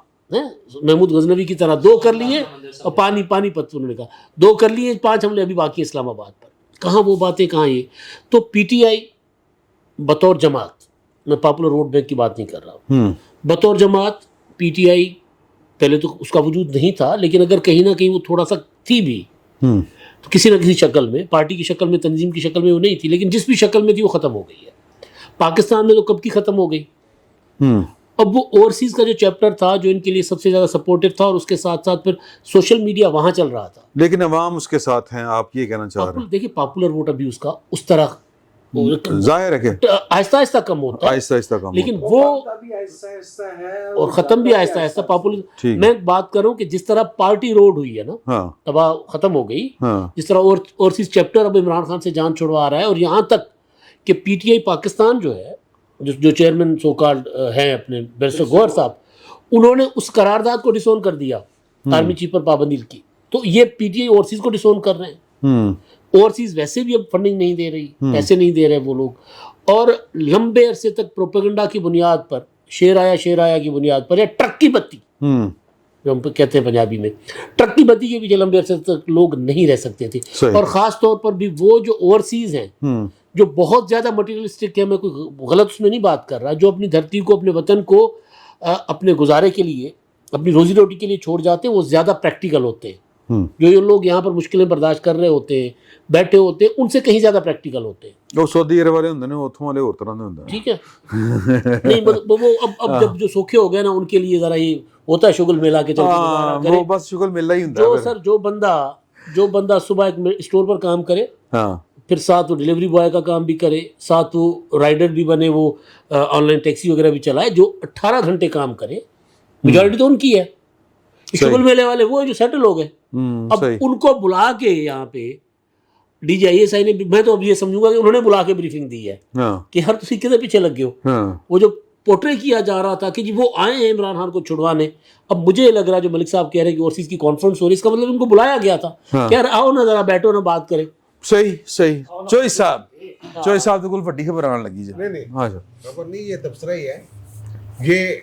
محمود غزنوی کی طرح 2 کر لیے، اور پانی پت انہوں نے کہا 2 کر لیے، 5 حملے ابھی باقی اسلام آباد پر. کہاں وہ باتیں، کہاں یہ. تو پی ٹی آئی بطور جماعت، میں پاپولر ووٹ بینک کی بات نہیں کر رہا ہوں، بطور جماعت پی ٹی آئی پہلے تو اس کا وجود نہیں تھا، لیکن اگر کہیں نہ کہیں وہ تھوڑا سا تھی بھی تو کسی نہ کسی شکل میں، پارٹی کی شکل میں، تنظیم کی شکل میں وہ نہیں تھی، لیکن جس بھی شکل میں تھی وہ ختم ہو گئی ہے. پاکستان میں تو کب کی ختم ہو گئی. اب وہ اوورسیز کا جو چیپٹر تھا جو ان کے لیے سب سے زیادہ سپورٹیو تھا، اور اس کے ساتھ ساتھ پھر سوشل میڈیا وہاں چل رہا تھا، لیکن عوام اس کے ساتھ ہیں، آپ یہ کہنا چاہ رہے ہیں. دیکھیے پاپولر ووٹ ابھی اس کا اس طرح ظاہر ہے کہ آہستہ آہستہ کم ہوتا ہے، آہستہ آہستہ کم لیکن وہ ایسا ایسا ہے اور ختم بھی آہستہ آہستہ پاپولر. میں بات کروں کہ جس طرح پارٹی روڈ ہوئی ہے نا، ہاں تباہ ختم ہو گئی، ہاں جس طرح اوورسیز چیپٹر اب عمران خان سے جان چھڑوا رہا ہے، اور یہاں تک کہ پی ٹی آئی پاکستان جو ہے، جو چیئرمین سو کالڈ ہیں اپنے بیرسٹر گوہر صاحب، انہوں نے اس قرارداد کو ڈسون کر دیا آرمی چیف پر پابندی کی. تو یہ پی ٹی آئی اوورسیز کو ڈسون کر رہے ہیں. اوورسیز ویسے بھی اب فنڈنگ نہیں دے رہی، پیسے نہیں دے رہے وہ لوگ، اور لمبے عرصے تک پروپیگنڈا کی بنیاد پر، شیر آیا کی بنیاد پر، یا ٹرک کی بتی جو ہم کہتے ہیں پنجابی میں، ٹرک کی بتی کے پیچھے لمبے عرصے تک لوگ نہیں رہ سکتے تھے. اور خاص طور پر بھی وہ جو اوورسیز ہیں جو بہت زیادہ مٹیریلسٹک ہے، میں کوئی غلط اس میں نہیں بات کر رہا، جو اپنی دھرتی کو، اپنے وطن کو اپنے گزارے کے لیے، اپنی روزی روٹی کے لیے چھوڑ جاتے ہیں، وہ زیادہ پریکٹیکل ہوتے ہیں. جو یہ لوگ یہاں پر مشکلیں برداشت کر رہے ہوتے ہیں، بیٹھے ہوتے ہیں، ان سے کہیں زیادہ پریکٹیکل ہوتے ہیں. وہ سعودی عرب والے ہوندے نے، اتھوں والے اور طرح دے ہوندے. ٹھیک ہے، نہیں وہ اب جب جو سوکھے ہو گئے نا، ان کے لیے ذرا یہ ہوتا ہے شغل میلا کے چلتے، وہ بس شغل میلہ ہی ہوندا ہے. جو سر جو بندہ صبح ایک اسٹور پر کام کرے، ہاں پھر ساتھ وہ ڈیلیوری بوائے کا کام بھی کرے، ساتھ وہ رائڈر بھی بنے، وہ آن لائن ٹیکسی وغیرہ بھی چلائے، جو 18 گھنٹے کام کرے، میجورٹی تو ان کی ہے. شغل میلے والے وہ جو سیٹل ہو گئے، اب ان کو بلا کے یہاں پہ D G I S I نے، میں تو اب یہ سمجھوں گا کہ انہوں نے بلا کے بریفنگ دی ہے کہ ہر تسی کدھر پیچھے لگ گئے ہو. وہ جو پورٹرے کیا جا رہا تھا کہ جی وہ آئے ہیں عمران خان کو چھڑوانے، اب مجھے یہ لگ رہا ہے جو ملک صاحب کہہ رہے ہیں کہ اوورسیز کی کانفرنس ہو رہی ہے، اس کا مطلب ان کو بلایا گیا تھا کہ یار آؤ نا ذرا بیٹھو نا بات کریں. صحیح. چوئی صاحب تو کوئی وڈی خبر آن لگی جی. نہیں ہاں جی خبر نہیں، یہ تبصرہ ہی ہے. یہ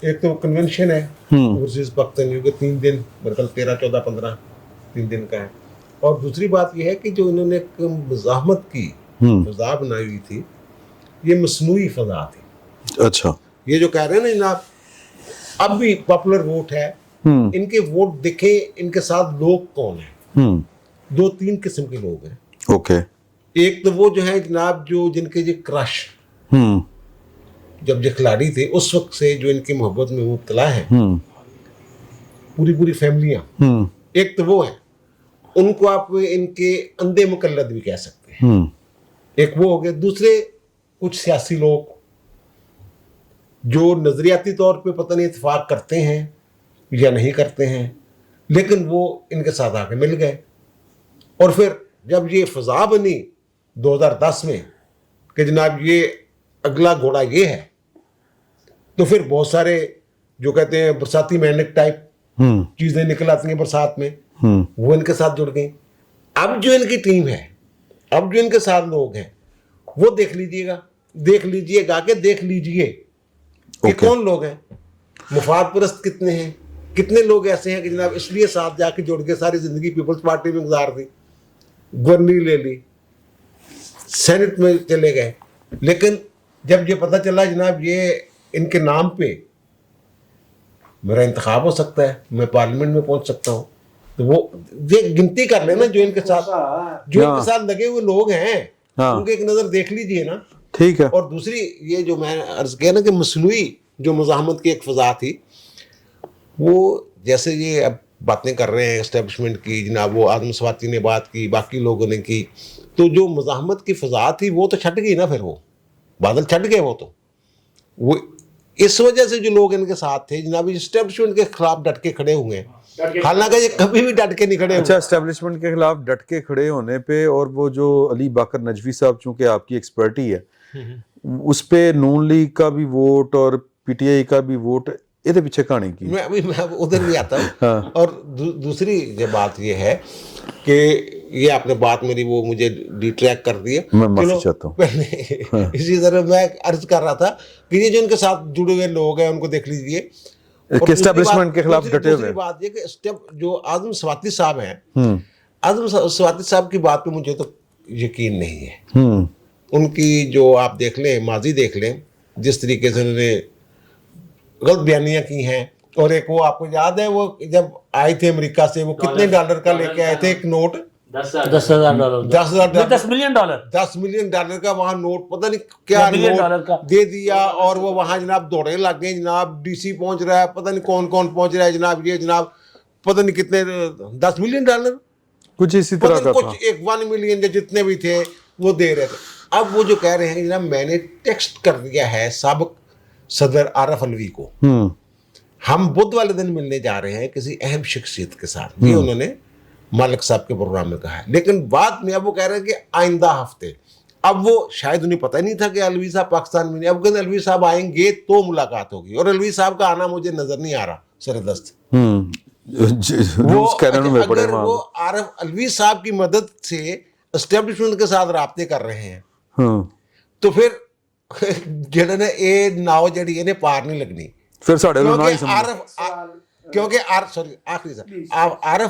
ایک تو کنونشن ہے اوورسیز پاکستانیوں کے 3 دن، برکل 13، 14، 15 3 دن کا ہے. اور دوسری بات یہ ہے کہ جو انہوں نے ایک مزاحمت کی فضا بنائی ہوئی تھی، یہ مصنوعی فضا تھی. اچھا، یہ جو کہہ رہے ہیں نا جناب، اب بھی پاپولر ووٹ ہے، ان کے ووٹ دیکھیں، ان کے ساتھ لوگ کون ہیں. 2-3 قسم کے لوگ ہیں. اوکے. ایک تو وہ جو ہے جناب جو جن کے جو کرش جب یہ کھلاڑی تھے اس وقت سے جو ان کی محبت میں مبتلا ہیں، پوری فیملیاں. ایک تو وہ ہیں، ان کو آپ ان کے اندھے مقلد بھی کہہ سکتے ہیں. ایک وہ ہو گئے. دوسرے کچھ سیاسی لوگ जो नज़रियाती तौर पे पता नहीं इत्तेफाक करते हैं या नहीं करते हैं, लेकिन वो इनके साथ आके मिल गए। और फिर जब ये फ़ज़ा बनी 2010 में कि जनाब ये अगला घोड़ा ये है, तो फिर बहुत सारे जो कहते हैं बरसाती मेंढक टाइप चीज़ें निकल आती हैं बरसात में, वो इनके साथ जुड़ गई। अब जो इनकी टीम है, अब जो इनके साथ लोग हैं, वो देख लीजिए कि कौन लोग हैं, मुफाद परस्त कितने हैं, कितने लोग ऐसे हैं कि जनाब इसलिए साथ जाके जुड़ के सारी ज़िंदगी पीपल्स पार्टी में गुजार दी, गवर्नरी ले ली, सेनेट में चले गए, लेकिन जब ये पता चला जनाब ये इनके नाम पे मेरा इंतखाब हो सकता है, मैं पार्लियामेंट में पहुंच सकता हूँ, तो वो ये गिनती कर लेना जो इनके साथ लगे हुए लोग हैं, उनके एक नज़र देख लीजिए ना। ठीक है। और दूसरी ये जो मैं अर्ज किया ना कि मसनूई जो मुज़ाहमत की एक फ़ज़ा थी, वो जैसे ये अब बातें कर रहे हैं एस्टेब्लिशमेंट की, जनाब वो आदम स्वाति ने बात की, बाकी लोगों ने की, तो जो मुज़ाहमत की फ़ज़ा थी वो तो छट गई ना, फिर वो बादल छट गए। वो इस वजह से जो लोग इनके साथ थे जनाब एस्टेब्लिशमेंट के खिलाफ डट के खड़े हुए हैं, हालांकि ये कभी भी डट के नहीं खड़े। अच्छा, एस्टेब्लिशमेंट के खिलाफ डट के खड़े होने पे, और वो जो अली बाकर नजवी साहब चूंकि आपकी एक्सपर्टी है, उस पे नून लीग का भी वोट और पीटीआई का भी वोट, ये पीछे कहानी की मैं उधर भी आता हूँ। हाँ। और दूसरी जो बात ये है कि ये आपने बात मेरी वो मुझे डिट्रैक्ट कर दी है, मैं माफी चाहता हूँ। पहले हाँ। इसी तरह मैं अर्ज कर रहा था कि ये जो इनके साथ जुड़े हुए लोग हैं उनको देख लीजिए, एस्टेब्लिशमेंट के खिलाफ डटे हुए। बात ये कि स्टेप जो आज़म स्वाति साहब हैं, आज़म स्वाति साहब की बात पे मुझे तो यकीन नहीं है। उनकी जो आप देख लें, माजी देख लें, जिस तरीके से उन्होंने गलत बयानियां की हैं, और एक वो आपको याद है वो जब आए थे अमेरिका से, वो कितने डॉलर का लेके आए थे एक नोट, $10 मिलियन का वहां नोट, पता नहीं क्या नोट दे दिया, और वो वहां जनाब दौड़े लग गए, जनाब डीसी पहुंच रहा है, पता नहीं कौन कौन पहुंच रहा है जनाब, ये जनाब पता नहीं कितने $10 मिलियन कुछ इसी तरह का कुछ 1 मिलियन जितने भी थे वो दे रहे थे। अब वो जो कह रहे हैं जनाब मैंने टेक्स्ट कर दिया है साबिक सदर आरफ अलवी को, हम बुध वाले दिन मिलने जा रहे हैं किसी अहम शख्सियत के साथ, ये उन्होंने मालिक साहब के प्रोग्राम में कहा है। लेकिन बाद में अब वो कह रहे हैं कि आइंदा हफ्ते, अब वो शायद उन्हें पता ही नहीं था कि अलवी साहब पाकिस्तान में नहीं, अब कहते अलवी साहब आएंगे तो मुलाकात होगी, और अलवी साहब का आना मुझे नजर नहीं आ रहा सरदस्त। अगर वो आरफ अलवी साहब की मदद से एस्टेब्लिशमेंट के साथ राब्ते कर रहे हैं, तो फिर जेड़ा ने ये नाव जड़ी इन्हें पार नहीं लगनी, फिर क्योंकि आरफ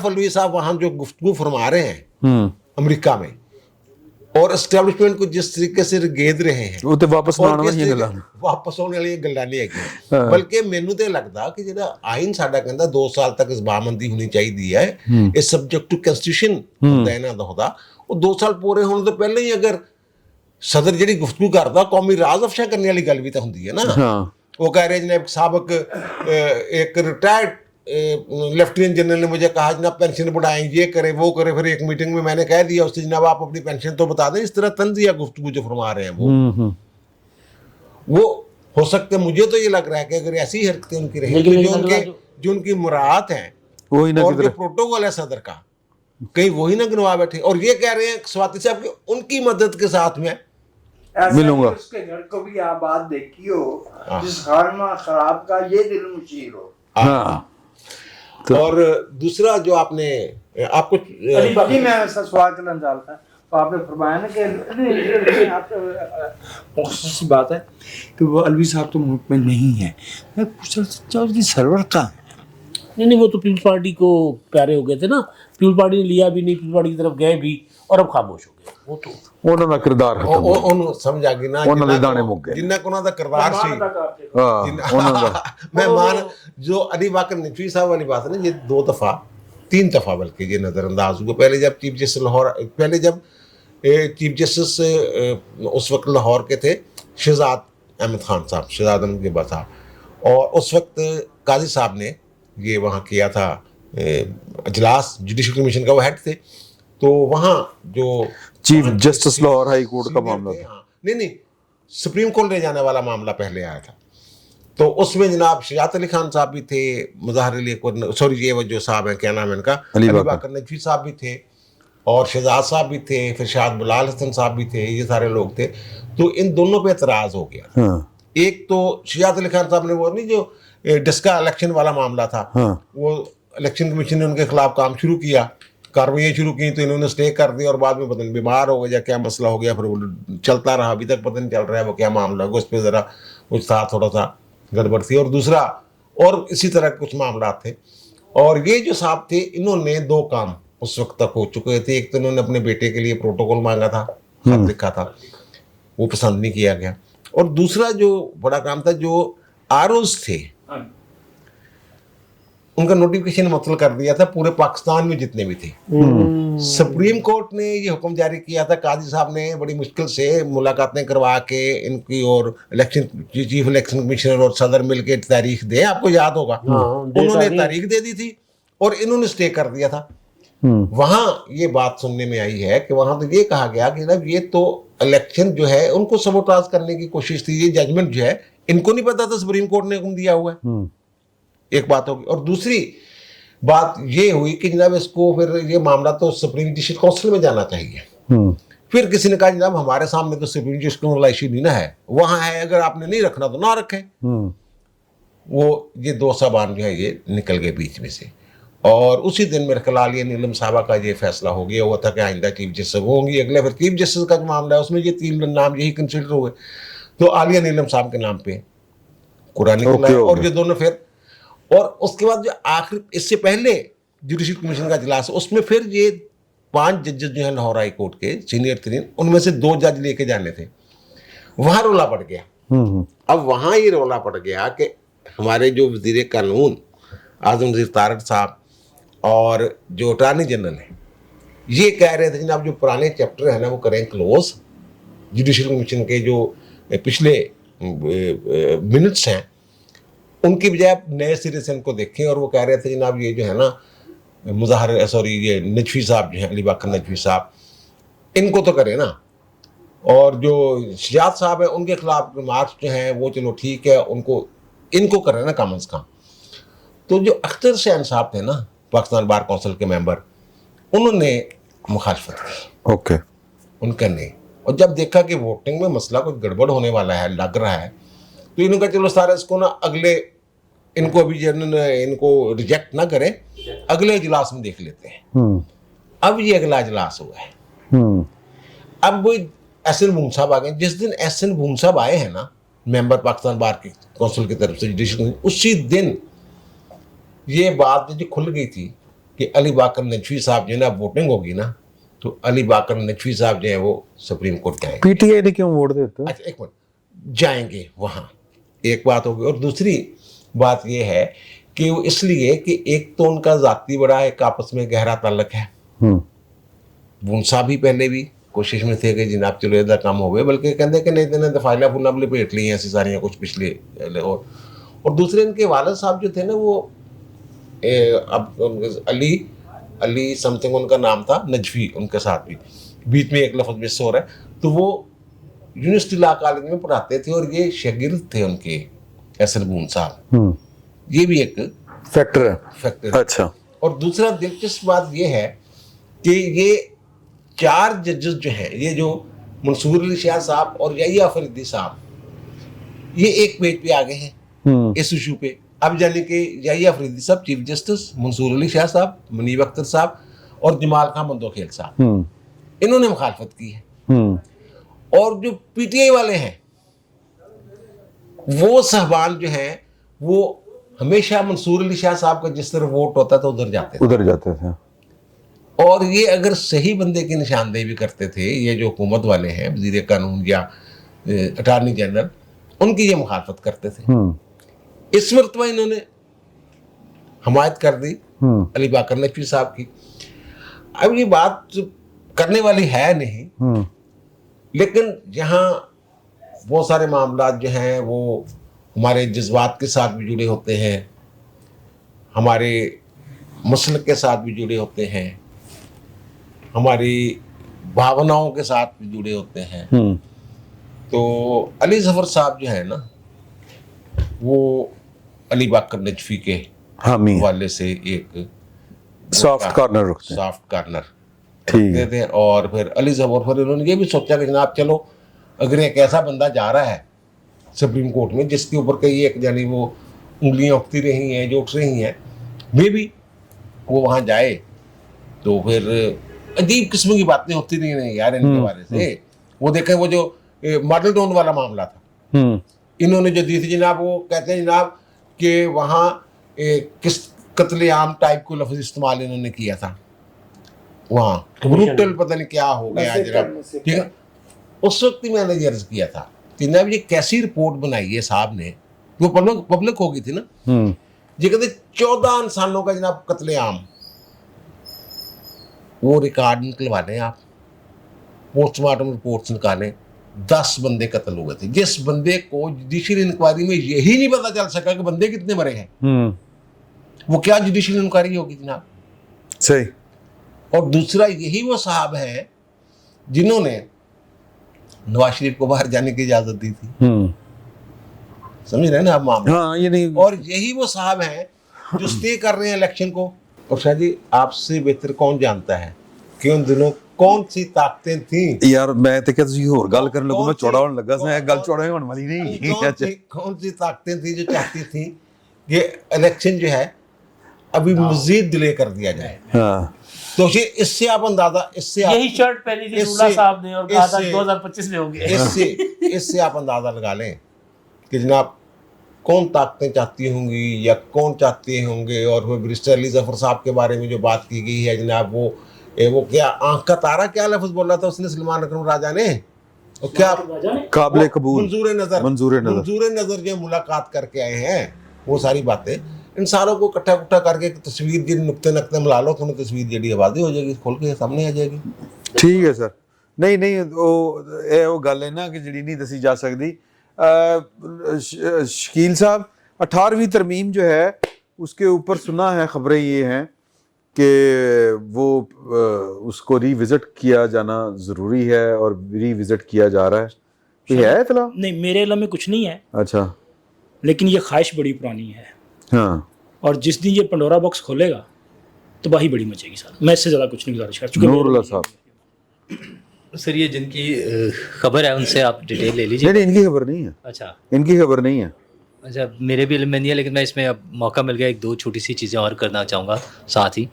अलवी साहब वहां जो गुफ्तगू फरमा रहे हैं अमेरिका में, और एस्टेब्लिशमेंट को जिस तरीके से गेद रहे हैं, वो तो वापस होने वाली गल्लां नहीं है। बल्कि मैनू तो लगता कि जेड़ा आइन साडा कहंदा 2 साल तक जबाबंदी होनी चाहिए है, इस सब्जेक्ट टू कॉन्स्टिट्यूशन होंदा है ना होदा, वो 2 साल पूरे होने तो पहले ही अगर सदर जी गुफ्तगू करता, कौमी राज अफशा करने वाली गल भी तो होंगी है ना। वो कह रहे जनाब साबिक एक रिटायर्ड लेफ्टिनेंट जनरल ने मुझे कहा जनाब पेंशन बढ़ाएं, ये करे वो करे, फिर एक मीटिंग में मैंने कह दिया उससे जनाब आप अपनी पेंशन तो बता दें। इस तरह तंजिया गुफ्तगू जो फरमा रहे हैं वो हो सकता है, मुझे तो ये लग रहा है कि अगर ऐसी हरकतें उनकी रहेंगी जो उनकी मुराद हैं और जो प्रोटोकॉल है सदर का, कहीं वही ना गिनवा बैठे, और ये कह रहे हैं स्वाति साहब कि उनकी मदद के साथ में मिलूंगा। उसके घर को भी आप बात देखी हो, जिस खाना खराब का ये दिल मुशीर हो। तो और दूसरा जो आपने आपको मैं ऐसा सवाल करना चाहता है, तो आपने फरमाया ना कि बात है कि वो अलवी साहब तो मुल्क में नहीं है, मैं पूछ रहा था सर्वर का नहीं, वो तो पीपल्स पार्टी को प्यारे हो गए थे ना, पीपल्स पार्टी ने लिया भी नहीं, पीपल्स पार्टी की तरफ गए भी, और अब खामोश हो गए। वो तो ਉਹਨਾਂ ਦਾ ਕਿਰਦਾਰ ਖਤਮ ਉਹਨੂੰ ਸਮਝ ਆ ਗਈ ਨਾ, ਉਹਨਾਂ ਦੇ ਦਾਣੇ ਮੁੱਕ ਗਏ, ਜਿੰਨਾ ਉਹਨਾਂ ਦਾ ਕਿਰਦਾਰ ਸੀ। ਉਹਨਾਂ ਦਾ मेहमान जो अली बाकर नकवी साहब वाली बात है ना, ये 3 दफ़ा बल्कि ये नज़रअंदाज हुआ। पहले जब चीफ जस्टिस लाहौर, पहले जब चीफ जस्टिस उस वक्त लाहौर के थे शहजाद अहमद खान साहब, शहजाद अहमद के साहब, और उस वक्त काजी साहब ने ये वहाँ किया था अजलास, जुडिशल कमीशन का वो हेड थे, तो वहाँ जो chief justice Lahore high court का मामला था, नहीं सुप्रीम कोर्ट ले जाने वाला मामला पहले आया था, तो उसमें जनाब शजात अली खान साहब भी थे, मुज़ाहिर अली अकबर, सॉरी ये वो जो साहब हैं क्या नाम है इनका, अली अली बाकर बाकर नजवी साहब भी थे, और शहजाद साहब भी थे, फिर शायद बिलाल हसन साहब भी थे, ये सारे लोग थे। तो इन दोनों पे एतराज़ हो गया। हाँ, एक तो शजात अली खान साहब ने वो नहीं जो डिस्का इलेक्शन वाला मामला था, हाँ, वो इलेक्शन कमीशन ने उनके खिलाफ काम शुरू किया, कार्रवाइयाँ शुरू की, तो इन्होंने स्टे कर दिया और बाद में पता नहीं बीमार हो गया या क्या मसला हो गया, फिर वो चलता रहा, अभी तक पता नहीं चल रहा है वो क्या मामला है, उस पर ज़रा कुछ था, थोड़ा सा गड़बड़ थी। और दूसरा और इसी तरह के कुछ मामला थे। और ये जो साहब थे इन्होंने 2 काम उस वक्त तक हो चुके थे। एक तो इन्होंने अपने बेटे के लिए प्रोटोकॉल मांगा था, खत लिखा था, वो पसंद नहीं किया गया। और दूसरा जो बड़ा काम था, जो आरओज थे उनका नोटिफिकेशन मुअत्तल कर दिया था पूरे पाकिस्तान में जितने भी थे। सुप्रीम कोर्ट ने ये हुक्म जारी किया था, काजी साहब ने बड़ी मुश्किल से मुलाकातें करवा के इनकी, और इलेक्शन चीफ इलेक्शन कमिश्नर और सदर मिलकर तारीख दे, आपको याद होगा, उन्होंने तारीख दे दी थी और इन्होंने स्टे कर दिया था। वहां ये बात सुनने में आई है कि वहां तो ये कहा गया कि जनाब ये तो इलेक्शन जो है उनको सबोटाज करने की कोशिश थी, ये जजमेंट जो है इनको नहीं पता था सुप्रीम कोर्ट ने हुक्म दिया हुआ है। एक बात होगी। और दूसरी बात ये हुई कि जनाब इसको फिर ये मामला तो सुप्रीम जस्टिस काउंसिल में जाना चाहिए। फिर किसी ने कहा जनाब हमारे सामने तो सुप्रीम जस्टिस वाला इशू नहीं ना है, वहां है, अगर आपने नहीं रखना तो ना रखें। वो ये 2 सामान जो है ये निकल गए बीच में से। और उसी दिन मेरे ख्याल आलिया नीलम साहबा का ये फैसला हो गया हुआ था कि आइंदा चीफ जस्टिस वो होंगी। अगले फिर चीफ जस्टिस का जो मामला है उसमें ये 3 नाम यही कंसिडर हुए, तो आलिया नीलम साहब के नाम पे कुरान निकला है। और ये दोनों फिर, और उसके बाद जो आखिर इससे पहले जुडिशल कमीशन का इजलास, उसमें फिर ये 5 जजेस जो है लाहौर हाई कोर्ट के सीनियर 3, उनमें से 2 जज लेके जाने थे, वहां रोला पड़ गया। अब वहां ये रोला पड़ गया कि हमारे जो वजीर कानून आजम वजीर तारक साहब और जो अटॉर्नी जनरल है ये कह रहे थे जनाब जो पुराने चैप्टर है ना वो करें क्लोज, जुडिशल कमीशन के जो पिछले मिनट्स हैं उनकी बजाय नए सिरे से इनको देखें। और वो कह रहे थे जनाब ये जो है ना मुज़ाहिर सॉरी ये नजवी साहब जो हैं, अली बाकर नजवी साहब, इनको तो करें ना, और जो शजाद साहब हैं उनके खिलाफ रिमार्क्स जो हैं वो चलो ठीक है, उनको इनको करें ना कम अज़ कम। तो जो अख्तर हुसैन साहब थे ना पाकिस्तान बार काउंसिल के मेंबर, उन्होंने मुखालफत की। ओके, उनका नहीं। और जब देखा कि वोटिंग में मसला कुछ गड़बड़ होने वाला है, लग रहा है, तो इन्होंने कहा चलो सारा इसको ना अगले, इनको अभी इनको रिजेक्ट ना करें, अगले इजलास में देख लेते हैं। अब ये अगला इजलास हुआ है। अब एहसन बूम साहब आ गए। जिस दिन एहसन बूम साहब आए हैं ना मेंबर पाकिस्तान बार की काउंसिल की तरफ से जुडिशल, उसी दिन ये बात जो खुल गई थी कि अली बाकर नजवी साहब जो है ना वोटिंग होगी ना तो अली बाकर नजवी साहब जो है वो सुप्रीम कोर्ट जाएंगे। पीटीआई ने क्यों वोट देते? अच्छा एक मिनट, जाएंगे वहाँ, एक बात होगी। और दूसरी बात ये है कि वो इसलिए कि एक तो उनका जाती बड़ा एक आपस में गहरा ताल्लुक है। बून साहब ही पहले भी कोशिश में थे कि जनाब चलो इधर काम हो गए, बल्कि कहते कि नहीं देने फाइला फुना लपेट ली ऐसी सारियाँ कुछ पिछले। और दूसरे इनके वालिद साहब जो थे ना वो अब अली समथिंग उनका नाम था, नजवी उनके साथ भी बीच में एक लफ्ज़ मिस हो रहा है। तो वो यूनिवर्सिटी लॉ कॉलेज में पढ़ाते थे और ये शागिर्द थे उनके एहसन बून साहब। ये भी एक फैक्टर है। फैक्टर। अच्छा। और दूसरा दिलचस्प बात ये है कि ये 4 जजेस जो हैं, ये जो मंसूर अली शाह साहब और याहिया फरीदी साहब, ये एक पेज पे आ गए हैं इस इशू पे। अब जाने के याहिया फरीदी साहब चीफ जस्टिस, मंसूर अली शाह साहब, मुनीब अख्तर साहब और जमाल खान मंदोखेल साहब, इन्होंने मुखालफत की है। और जो पीटीआई वाले हैं वो साहबान जो हैं वो हमेशा मंसूर अली शाह साहब का जिस तरह वोट होता था उधर जाते थे। और ये अगर सही बंदे की निशानदेही भी करते थे, ये जो हुकूमत वाले हैं वजीर कानून या अटॉर्नी जनरल, उनकी ये मुखालफत करते थे। इस मरतबा इन्होंने हमायत कर दी अली बाकर नकवी साहब की। अब ये बात करने वाली है नहीं, लेकिन जहाँ बहुत सारे मामला जो हैं वो हमारे जज्बात के साथ भी जुड़े होते हैं, हमारे मसलक के साथ भी जुड़े होते हैं, हमारी भावनाओं के साथ भी जुड़े होते हैं। तो अली जफर साहब जो है ना वो अली बाकर नजफी के हामी हवाले से एक सॉफ्ट कॉर्नर रखते हैं। सॉफ्ट कॉर्नर ठीक है। रखते थे। और फिर अली साहब और फिर उन्होंने ये भी सोचा कि जनाब चलो अगर एक ऐसा बंदा जा रहा है सुप्रीम कोर्ट में जिसके ऊपर कई एक यानी वो उंगलियां उठती रही हैं जो उठ रही हैं, मे भी वो वहाँ जाए तो फिर अजीब किस्म की बातें होती रही हैं यार इनके बारे से। वो देखें वो जो मॉडल टाउन वाला मामला था, इन्होंने जो दी थी जनाब, वो कहते हैं जनाब कि वहाँ किस कत्लेआम टाइप को लफ्ज़ इस्तेमाल इन्होंने किया था वहाँ, ब्रूटल पता नहीं क्या हो गया जनाब, ठीक है। उस वक्त ही मैंने ये अर्ज किया था कि जनाब ये कैसी रिपोर्ट बनाई है साहब ने, वो पब्लिक हो गई थी ना, ये कहते 14 इंसानों का जनाब कत्लेआम, वो रिकॉर्ड निकलवा लें आप, पोस्टमार्टम रिपोर्ट्स निकालें, 10 बंदे कत्ल हुए थे। जिस बंदे को जुडिशियल इंक्वायरी में यही नहीं पता चल सका कि बंदे कितने मरे हैं, वो क्या जुडिशियल इंक्वायरी होगी जनाब। सही। और दूसरा यही वो साहब हैं जिन्होंने नवाज शरीफ को बाहर जाने की इजाजत दी थी, समझ रहे हैं ना आप मामला। हाँ, ये नहीं। और यही वो साहब हैं जो स्टे कर रहे हैं इलेक्शन को। और शायद जी आपसे बेहतर कौन जानता है कि उन दिनों कौन सी ताकतें थी यार मैं तो क्या ਤੁਸੀਂ ਹੋਰ ਗੱਲ ਕਰਨ ਲੱਗੋ, ਮੈਂ ਚੌੜਾ ਹੋਣ ਲੱਗਾ ਸੀ, ਗੱਲ ਚੌੜਾ ਹੋਣ ਵਾਲੀ नहीं। कौन सी ताकतें थी जो चाहती थी कि इलेक्शन जो है अभी मजीद डिले कर दिया जाए। हाँ। तो इससे आप अंदाजा, इससे यही शर्ट पहनी थी रूला साहब ने और कहा था 2025 में होंगे। इससे आप अंदाजा लगा लें कि जनाब कौन ताकतें चाहती होंगी या कौन चाहते होंगे। और वो बैरिस्टर अली जफर साहब के बारे में जो बात की गई है जनाब, वो क्या आंख का तारा क्या लफ्ज बोला था उसने सलमान अकरम राजा ने, और क्या काबिल कबूल मंजूर नजर जो मुलाकात करके आए हैं, वो सारी बातें इन सारों को इकट्ठा उट्ठा करके एक तस्वीर जी नुक्ते नक्ते मिला लो तो तस्वीर जी आबादी हो जाएगी, खोल के सामने आ जाएगी। ठीक है सर। नहीं वो गल है ना कि जी नहीं दसी जा सकती। शकील साहब 18वीं तरमीम जो है उसके ऊपर सुना है खबरें ये हैं कि वो उसको रीविजिट किया जाना ज़रूरी है और रीविजिट किया जा रहा है, तो है इतला? नहीं, मेरे इल्म में कुछ नहीं है। अच्छा। लेकिन ये ख्वाहिश बड़ी पुरानी है। हाँ। और जिस दिन ये पंडोरा बॉक्स खोलेगा तो बाही बड़ी मचेगी सर। मैं इससे ज़्यादा कुछ नहीं गुजारिश कर चुका। नूरुल्लाह साहब। सर ये जिनकी खबर है उनसे आप डिटेल ले लीजिए। नहीं इनकी खबर नहीं है। अच्छा, इनकी खबर नहीं है। अच्छा, मेरे भी इल्म में नहीं है, लेकिन मैं इसमें अब मौका मिल गया, एक दो छोटी सी चीज़ें और करना चाहूँगा साथ ही।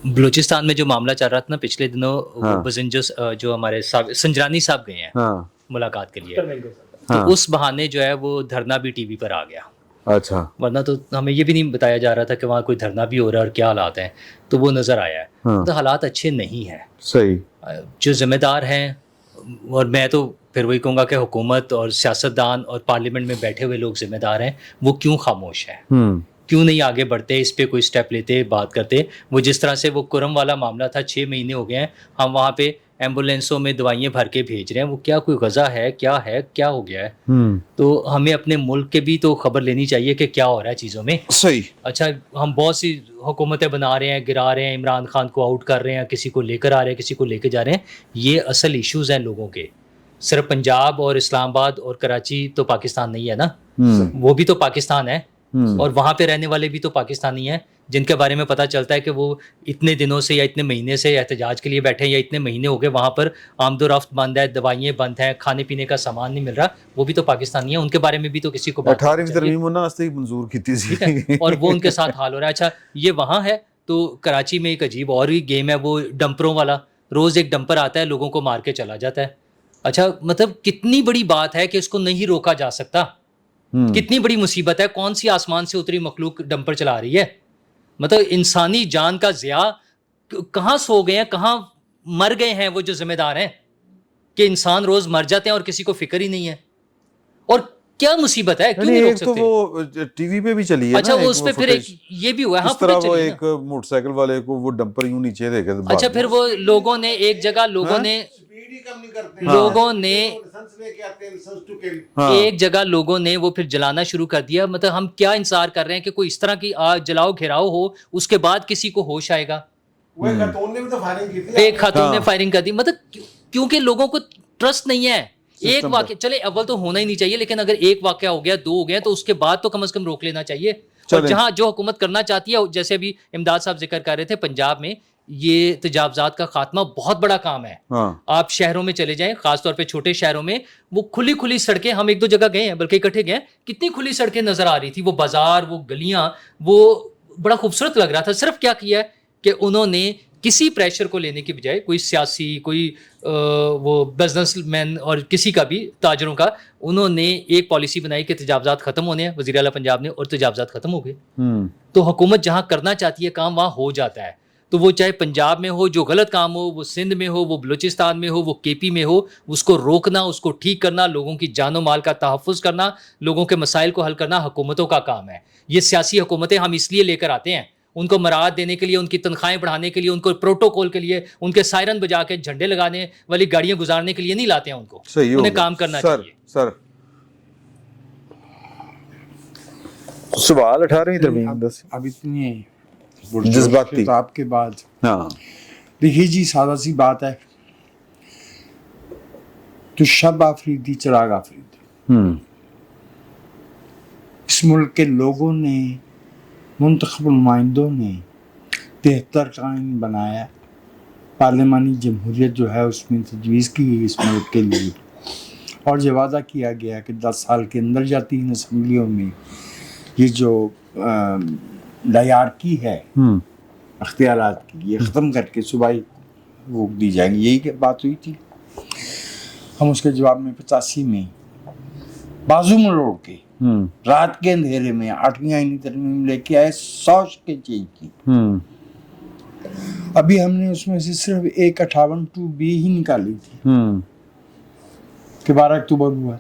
बलूचिस्तान में जो मामला चल रहा था ना पिछले दिनों, हाँ। जो हमारे संजरानी साहब गए हैं हाँ। मुलाकात के लिए, तो उस बहाने जो है वो धरना भी टीवी पर आ गया। अच्छा। वरना तो हमें ये भी नहीं बताया जा रहा था कि वहाँ कोई धरना भी हो रहा है और क्या हालात हैं, तो वो नज़र आया है। हाँ। तो हालात अच्छे नहीं हैं। सही। जो ज़िम्मेदार हैं, और मैं तो फिर वही कहूँगा कि हुकूमत और सियासतदान और पार्लियामेंट में बैठे हुए लोग ज़िम्मेदार हैं, वो क्यों खामोश हैं, क्यों नहीं आगे बढ़ते, इस पे कोई स्टेप लेते, बात करते। वो जिस तरह से वो कुरम वाला मामला था, 6 महीने हो गए हैं, हम वहाँ पे एम्बुलेंसों में दवाइयाँ भर के भेज रहे हैं, वो क्या कोई गज़ा है, क्या हो गया है? तो हमें अपने मुल्क के भी तो खबर लेनी चाहिए कि क्या हो रहा है चीज़ों में। सही। अच्छा, हम बहुत सी हुकूमतें बना रहे हैं, गिरा रहे हैं, इमरान खान को आउट कर रहे हैं, किसी को लेकर आ रहे हैं, किसी को लेकर जा रहे हैं। ये असल इश्यूज़ हैं लोगों के। सिर्फ पंजाब और इस्लामाबाद और कराची तो पाकिस्तान नहीं है ना, वो भी तो पाकिस्तान है, और वहाँ पे रहने वाले भी तो पाकिस्तानी हैं जिनके बारे में पता चलता है कि वो इतने दिनों से या इतने महीने से एहतजाज के लिए बैठे हैं, या इतने महीने हो गए वहाँ पर आमदोरफ्त बंद है, दवाइयाँ बंद हैं, खाने पीने का सामान नहीं मिल रहा, वो भी तो पाकिस्तानी है। उनके बारे में भी तो किसी को 18वीं तरमीम ना आस्ते मंजूर की थी और वो उनके साथ हाल हो रहा है। अच्छा, ये वहाँ है, तो कराची में एक अजीब और ही गेम है, वो डंपरों वाला। रोज़ एक डंपर आता है, लोगों को मार के चला जाता है। अच्छा, मतलब कितनी बड़ी बात है कि इसको नहीं रोका जा सकता, कितनी बड़ी मुसीबत है। कौन सी आसमान से उतरी मखलूक डंपर चला रही है? मतलब इंसानी जान का ज़िया कहाँ सो गए हैं, कहाँ मर गए हैं वो जो जिम्मेदार हैं कि इंसान रोज़ मर जाते हैं और किसी को फिक्र ही नहीं है। और क्या मुसीबत है, क्यों नहीं रोक सकते? तो वो टीवी पे भी चली है। अच्छा, वो उस पे फिर एक ये भी हुआ है, हाँ, तरह वो एक मोटरसाइकिल वाले को वो डंपर यूं नीचे देके। अच्छा, फिर वो लोगों ने एक जगह एक जगह लोगों ने वो फिर जलाना शुरू कर दिया। मतलब हम क्या इंतजार कर रहे हैं कि कोई इस तरह की आग जलाओ घेराव हो, उसके बाद किसी को होश आएगा? एक खातून ने भी तो फायरिंग की थी। एक खातून ने फायरिंग कर दी, मतलब क्योंकि लोगों को ट्रस्ट नहीं है। ایک واقعہ چلے اول تو ہونا ہی نہیں چاہیے, لیکن اگر ایک واقعہ ہو گیا, 2 ہو گیا, تو اس کے بعد تو کم از کم روک لینا چاہیے. اور جہاں جو حکومت کرنا چاہتی ہے, جیسے ابھی امداد صاحب ذکر کر رہے تھے, پنجاب میں یہ تجاوزات کا خاتمہ بہت بڑا کام ہے. آپ شہروں میں چلے جائیں, خاص طور پہ چھوٹے شہروں میں, وہ کھلی سڑکیں, ہم 1-2 جگہ گئے ہیں, بلکہ اکٹھے گئے, کتنی کھلی سڑکیں نظر آ رہی تھی, وہ بازار, وہ گلیاں, وہ بڑا خوبصورت لگ رہا تھا. صرف کیا کیا ہے کہ انہوں نے کسی پریشر کو لینے کی بجائے, کوئی سیاسی, کوئی وہ بزنس مین اور کسی کا بھی, تاجروں کا, انہوں نے ایک پالیسی بنائی کہ تجاوزات ختم ہونے ہیں, وزیر اعلیٰ پنجاب نے, اور تجاوزات ختم ہو گئے. تو حکومت جہاں کرنا چاہتی ہے کام, وہاں ہو جاتا ہے. تو وہ چاہے پنجاب میں ہو جو غلط کام ہو, وہ سندھ میں ہو, وہ بلوچستان میں ہو, وہ KP میں ہو, اس کو روکنا, اس کو ٹھیک کرنا, لوگوں کی جان و مال کا تحفظ کرنا, لوگوں کے مسائل کو حل کرنا حکومتوں کا کام ہے. یہ سیاسی حکومتیں ہم اس لیے لے کر آتے ہیں, ان کو مراعات دینے کے لیے, ان کی تنخواہیں بڑھانے کے لیے, ان کو پروٹوکول کے لیے, ان کے سائرن بجا کے جھنڈے لگانے والی گاڑیاں گزارنے کے لیے نہیں لاتے ہیں ان کو. انہیں کام کرنا چاہیے. سر سوال 18ویں ترمیم اب اتنی جذباتی خطاب کے بعد, ہاں دیکھیے جی, سادہ سی بات ہے, تو شب آفریدی چراغ آفریدی. اس ملک کے لوگوں نے, منتخب نمائندوں نے 73 کا آئین بنایا, پارلیمانی جمہوریت جو ہے اس میں تجویز کی گئی اس ملک کے لیے, اور یہ وعدہ کیا گیا کہ 10 سال کے اندر یا 3 اسمبلیوں میں یہ جو ڈائیارکی ہے اختیارات کی, یہ ختم کر کے صوبائی حقوق دی جائیں گی. یہی بات ہوئی تھی. ہم اس کے جواب میں 85 میں بازو مروڑ کے رات کے اندھیرے میں 8ویں آئینی ترمیم لے کے آئے, 100 شکیں چینج کی. ابھی ہم نے اس میں سے صرف ایک 58(2)B ہی نکالی تھی کہ 12 اکتوبر ہوا,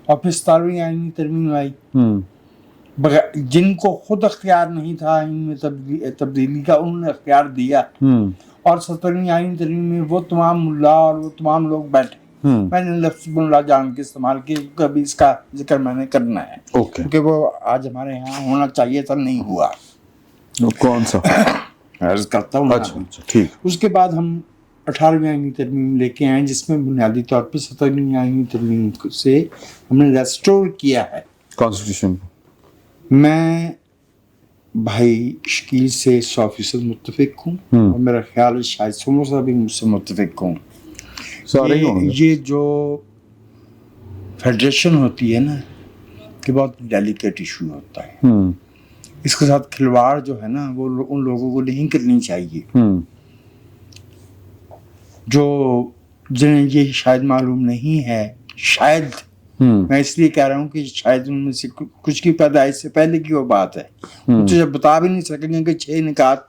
اور پھر 17ویں آئینی ترمیم آئی, جن کو خود اختیار نہیں تھا ان میں تبدیلی کا, انہوں نے اختیار دیا. اور 17ویں آئینی ترمیم میں وہ تمام ملا اور وہ تمام لوگ بیٹھے. میں نے لفظ ملا جان کے استعمال کیا کیونکہ ابھی اس کا ذکر میں نے کرنا ہے, کیونکہ وہ آج ہمارے یہاں ہونا چاہیے تھا, نہیں ہوا. کون سا عرض کرتا ہوں. ٹھیک. اس کے بعد ہم 18ویں آئینی ترمیم لے کے آئے, جس میں بنیادی طور پہ 17ویں آئینی ترمیم سے ہم نے ریسٹور کیا ہے کانسٹیٹیوشن. میں بھائی شکیل سے 100% متفق ہوں, اور میرا خیال ہے شاید سمو صاحب بھی مجھ سے متفق ہوں. یہ جو فیڈریشن ہوتی ہے نا, کہ بہت ڈیلیکیٹ ایشو ہوتا ہے. اس کے ساتھ کھلواڑ جو ہے نا وہ ان لوگوں کو نہیں کرنی چاہیے جو جنہیں یہ شاید معلوم نہیں ہے. شاید میں اس لیے کہہ رہا ہوں کہ شاید ان میں سے کچھ کی پیدائش سے پہلے کی وہ بات ہے, مجھے جب بتا بھی نہیں سکیں گے کہ 6 نکات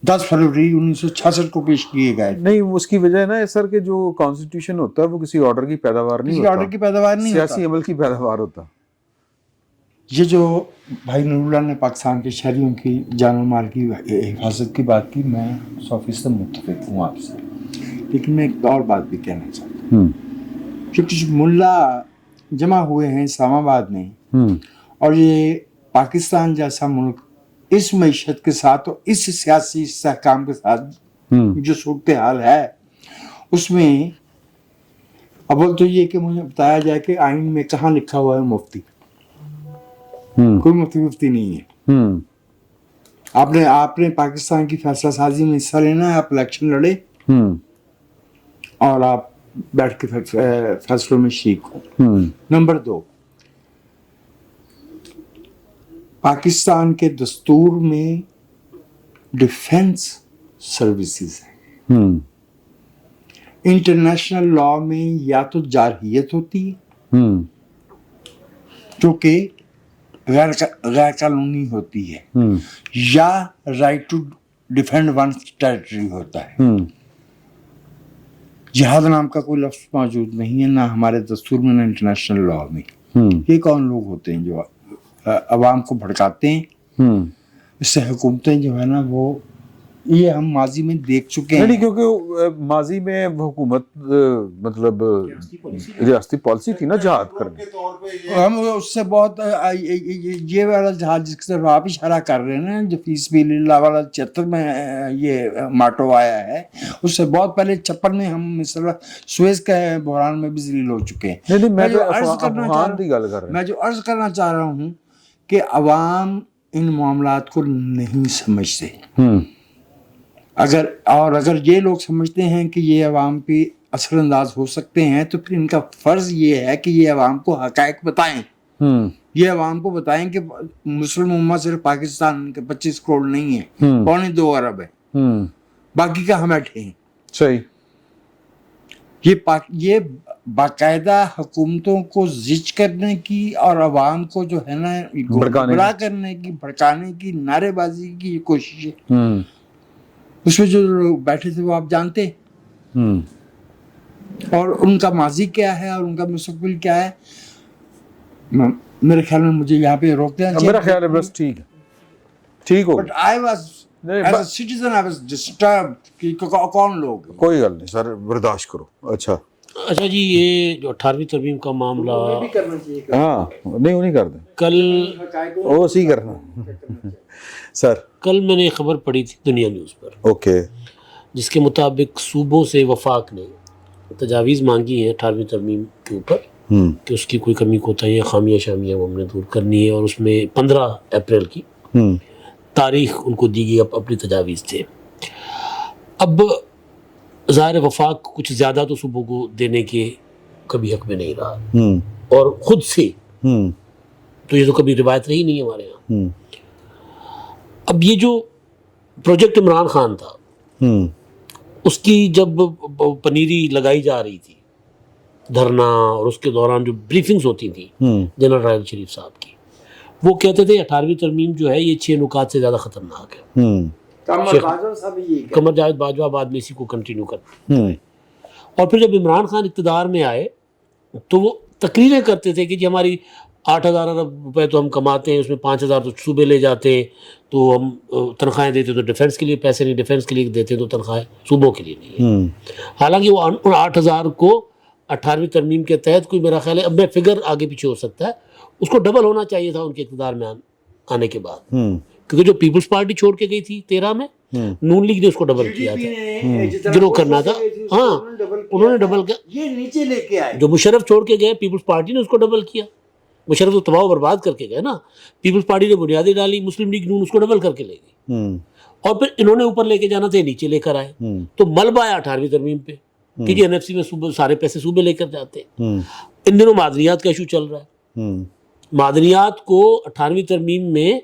10 فروری 1966 کو پیش کیے گئے. نہیں, اس کی وجہ ہے نا سر کہ جو کانسٹیٹیوشن ہوتا ہے وہ کسی آرڈر کی پیداوار نہیں ہوتا, آرڈر کی پیداوار نہیں ہوتا, سیاسی عمل کی پیداوار ہوتا. یہ جو بھائی نور اللہ نے پاکستان کے شہریوں کی جان و مال کی حفاظت کی بات کی, میں 100% متفق ہوں آپ سے. لیکن میں ایک اور بات بھی کہنا چاہتا ہوں کہ کچھ ملا جمع ہوئے ہیں اسلام آباد میں, اور یہ پاکستان جیسا ملک اس معیشت کے ساتھ اور اس سیاسی استحکام کے ساتھ جو صورتحال ہے اس میں اول تو یہ کہ مجھے بتایا جائے کہ آئین میں کہاں لکھا ہوا ہے مفتی. کوئی مفتی نہیں ہے. آپ نے پاکستان کی فیصلہ سازی میں حصہ لینا ہے, آپ الیکشن لڑے اور آپ بیٹھ کے فیصلوں میں شریک ہوں. نمبر 2, پاکستان کے دستور میں ڈیفنس سروسز ہیں. انٹرنیشنل لا میں یا تو جارحیت ہوتی ہے جو کہ غیر قانونی ہوتی ہے, یا right to defend one's territory ہوتا ہے. جہاد نام کا کوئی لفظ موجود نہیں ہے, نہ ہمارے دستور میں نہ انٹرنیشنل لا میں. یہ کون لوگ ہوتے ہیں جو عوام کو بھڑکاتے ہیں؟ اس سے حکومتیں جو ہے نا وہ ये हम माजी में देख चुके नहीं हैं। क्योंकि माजी में हुकूमत मतलब रियासती पॉलिसी थी ना जहाद करने। हम उससे बहुत ये वाला जहाज जिसकी तरफ आप इशारा कर रहे हैं ना, जो फीसबिल्लाह वाला 76 में ये माटो आया है, उससे बहुत पहले 56 में हम मिस्र सुएज के बहरान में भी जलील हो चुके हैं। नहीं मैं जो अर्ज करना चाह रहा हूँ कि अवाम इन मामलात को नहीं समझते। अगर ये लोग समझते हैं कि ये अवाम पे असरअंदाज हो सकते हैं, तो फिर इनका फर्ज ये है कि ये अवाम को हकायक बताएं। ये अवाम को बताएं कि मुस्लिम उम्मा सिर्फ पाकिस्तान के 25 करोड़ नहीं है, 2.25 अरब है, बाकी का हम बैठे हैं। सही। ये बाकायदा हुकूमतों को जिच करने की और अवाम को जो है ना गुमराह करने की, भड़काने की, नारेबाजी की कोशिश है। उसमें जो लोग बैठे थे वो आप जानते हैं, और उनका माजी क्या है और उनका मुस्तकबिल क्या है। मेरे ख्याल में मुझे यहाँ पे रोक देना चाहिए। मेरा ख्याल है बस ठीक हो। But I was as a citizen I was disturbed कि कौन लोग। कोई गल नहीं सर, बर्दाश्त करो। अच्छा जी, ये जो 18वीं तरमीम का मामला, भी करना चाहिए। हाँ नहीं करते कल वो सी करना सर। कल मैंने खबर पढ़ी थी दुनिया न्यूज़ पर, ओके, जिसके मुताबिक सूबों से वफाक ने तजावीज़ मांगी है 18वीं तरमीम के ऊपर कि उसकी कोई कमी कोताहियाँ, खामियाँ शामियाँ वो हमने दूर करनी है, और उसमें 15 अप्रैल की तारीख उनको दी गई अपनी तजावीज़ थे। अब ज़ाहिर वफाक कुछ ज़्यादा तो सूबों को देने के कभी हक में नहीं रहा, और ख़ुद से तो ये तो कभी रिवायत रही नहीं हमारे यहाँ। अब ये जो प्रोजेक्ट इमरान खान था, उसकी जब पनीरी लगाई जा रही थी, धरना, और उसके दौरान जो ब्रीफिंग्स होती थी जनरल राहल शरीफ साहब की, वो कहते थे 18वीं तरमीम जो है ये 6 नुकात से ज़्यादा ख़तरनाक है। कमर जावेद बाजवा बाद में इसी को कंटिन्यू करते हैं। और फिर जब इमरान खान इक़्तिदार में आए तो वो तकरीरें करते थे कि जी हमारी 8,000 अरब रुपए तो हम कमाते हैं, उसमें 5,000 तो सूबे ले जाते हैं, तो हम तनख्वाहें देते तो डिफेंस के लिए पैसे नहीं, डिफेंस के लिए देते तो तनख्वाहें सूबों के लिए नहीं है। हालांकि वो उन 8,000 को 18वीं तरमीम के तहत, कोई मेरा ख्याल है, अब मैं फिगर आगे पीछे हो सकता है, उसको डबल होना चाहिए था उनके इक़्तिदार में आने के बाद, क्योंकि जो पीपल्स पार्टी छोड़ के गई थी 13 में, नून लीग ने उसको डबल किया था, गिरो करना था। हाँ, उन्होंने डबल किया, ये नीचे लेके आए। जो मुशर्रफ छोड़ के गए, पीपल्स पार्टी ने उसको डबल किया। मुशर्रफ तो तबाह बर्बाद करके गए ना, पीपल्स पार्टी ने बुनियादी डाली, मुस्लिम लीग नून उसको डबल करके ले गई, और फिर इन्होंने ऊपर लेके जाना था, नीचे लेकर आए। तो मलबा आया 18वीं तरमीम पे कि जी एनएफसी में सूबे सारे पैसे सूबे लेकर जाते हैं। इन दिनों मादनियात का इशू चल रहा है। मादनियात को 18वीं तरमीम में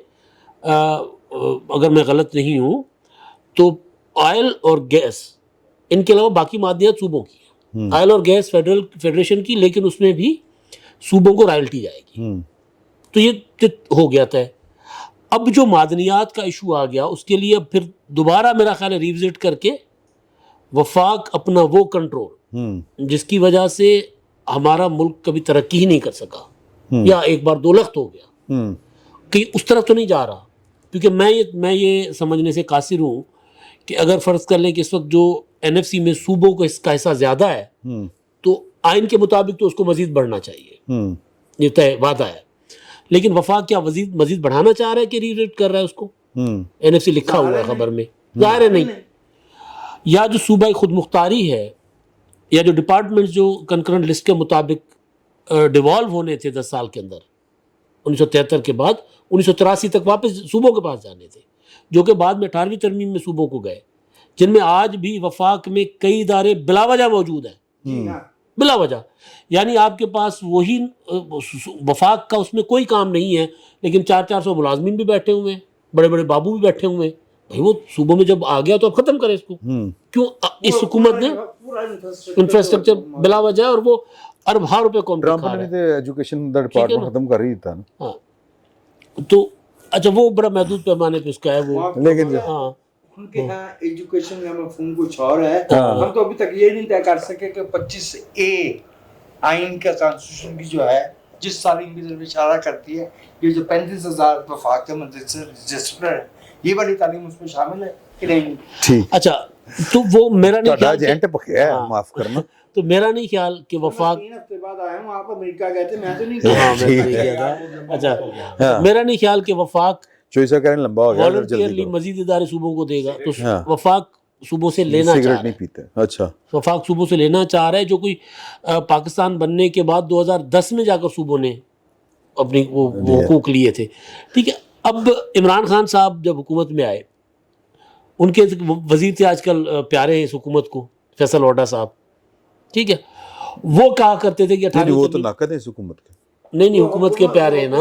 अगर मैं गलत नहीं हूँ तो ऑयल और गैस, इनके अलावा बाकी मादनियात सूबों की है। ऑयल और गैस फेडरेशन की, लेकिन उसमें भी सूबों को रॉयल्टी जाएगी। तो ये हो गया था। अब जो मादनियात का इशू आ गया, उसके लिए अब फिर दोबारा मेरा ख्याल है रिविजिट करके वफाक अपना वो कंट्रोल जिसकी वजह से हमारा मुल्क कभी तरक्की ही नहीं कर सका, या एक बार दो लख्त हो गया, कि उस तरफ तो नहीं जा रहा। क्योंकि मैं ये समझने से कासिर हूँ कि अगर फ़र्ज़ कर लें कि इस वक्त जो एनएफसी में सूबों को इसका हिस्सा ज़्यादा है, तो आइन के मुताबिक तो उसको मज़ीद बढ़ना चाहिए, ये तय वादा है। लेकिन वफाक क्या मज़ीद बढ़ाना चाह रहा है कि रिविजिट कर रहा है उसको? एनएफसी लिखा हुआ है खबर में, ज़ाहिर है नहीं। या जो सूबाई खुद मुख्तारी है, या जो डिपार्टमेंट जो कंकरेंट लिस्ट के मुताबिक डिवॉल्व होने थे 10 साल के अंदर, 1973 के बाद 1983 तक वापस सूबों के पास जाने थे, जो कि बाद में 18वीं तरमीम में सूबों को गए, जिनमें आज भी वफाक में कई इदारे बिलावजह मौजूद हैं, बिलावजह। यानी आपके पास वही वफाक का उसमें कोई काम नहीं है, लेकिन 400 मुलाजमीन भी बैठे हुए हैं, बड़े बड़े बाबू भी बैठे हुए हैं। भाई वो सूबों में जब आ गया तो अब ख़त्म करें इसको। क्यों इस हुकूमत ने इंफ्रास्ट्रक्चर बिलावजह, और वो अरब रुपए कौन एजुकेशन डिपार्टमेंट खत्म कर रही था ना। हाँ, तो अच्छा वो बड़ा महदूद पैमाने पे उसका है वो, लेकिन हाँ उनके यहाँ एजुकेशन का मफहूम कुछ और है। हम तो अभी तक ये नहीं तय कर सके कि 25A आइन का कॉन्स्टिट्यूशन की जो है, जिस साल की तरफ इशारा करती है, ये जो 35,000 वफाक के मदरसे रजिस्टर है, ये वाली तालीम उसमें शामिल है। ٹھیک اچھا تو وہ میرا نہیں ਤੁਹਾਡਾ خیال ਏਜੰਟ ਭਖਿਆ ہاں۔ ਮਾਫ ਕਰਨਾ تو میرا نہیں خیال کہ وفاق ہفتے بعد آیا ہوں آپ امریکہ گئے تھے میں تو نہیں ہاں میں تو نہیں گیا تھا اچھا میرا نہیں خیال کہ وفاق چوئسا کریں لمبا ہو گیا والنٹیئرلی مزید ادارے صوبوں کو دے گا تو وفاق صوبوں سے لینا چاہ سگریٹ رہا نہیں ہے، پیتے اچھا وفاق صوبوں سے لینا چاہ رہا ہے، جو کوئی پاکستان بننے کے بعد 2010 میں جا کر صوبوں نے اپنی وہ حقوق لیے تھے، ٹھیک ہے۔ اب عمران خان صاحب جب حکومت میں آئے، ان کے وزیر تھے آج کل پیارے ہیں اس حکومت کو، فیصل اوڈا صاحب، ٹھیک ہے، وہ کہا کرتے تھے کہ وہ تو ناقد ہے اس حکومت کے نہیں حکومت کے پیارے ہیں نا،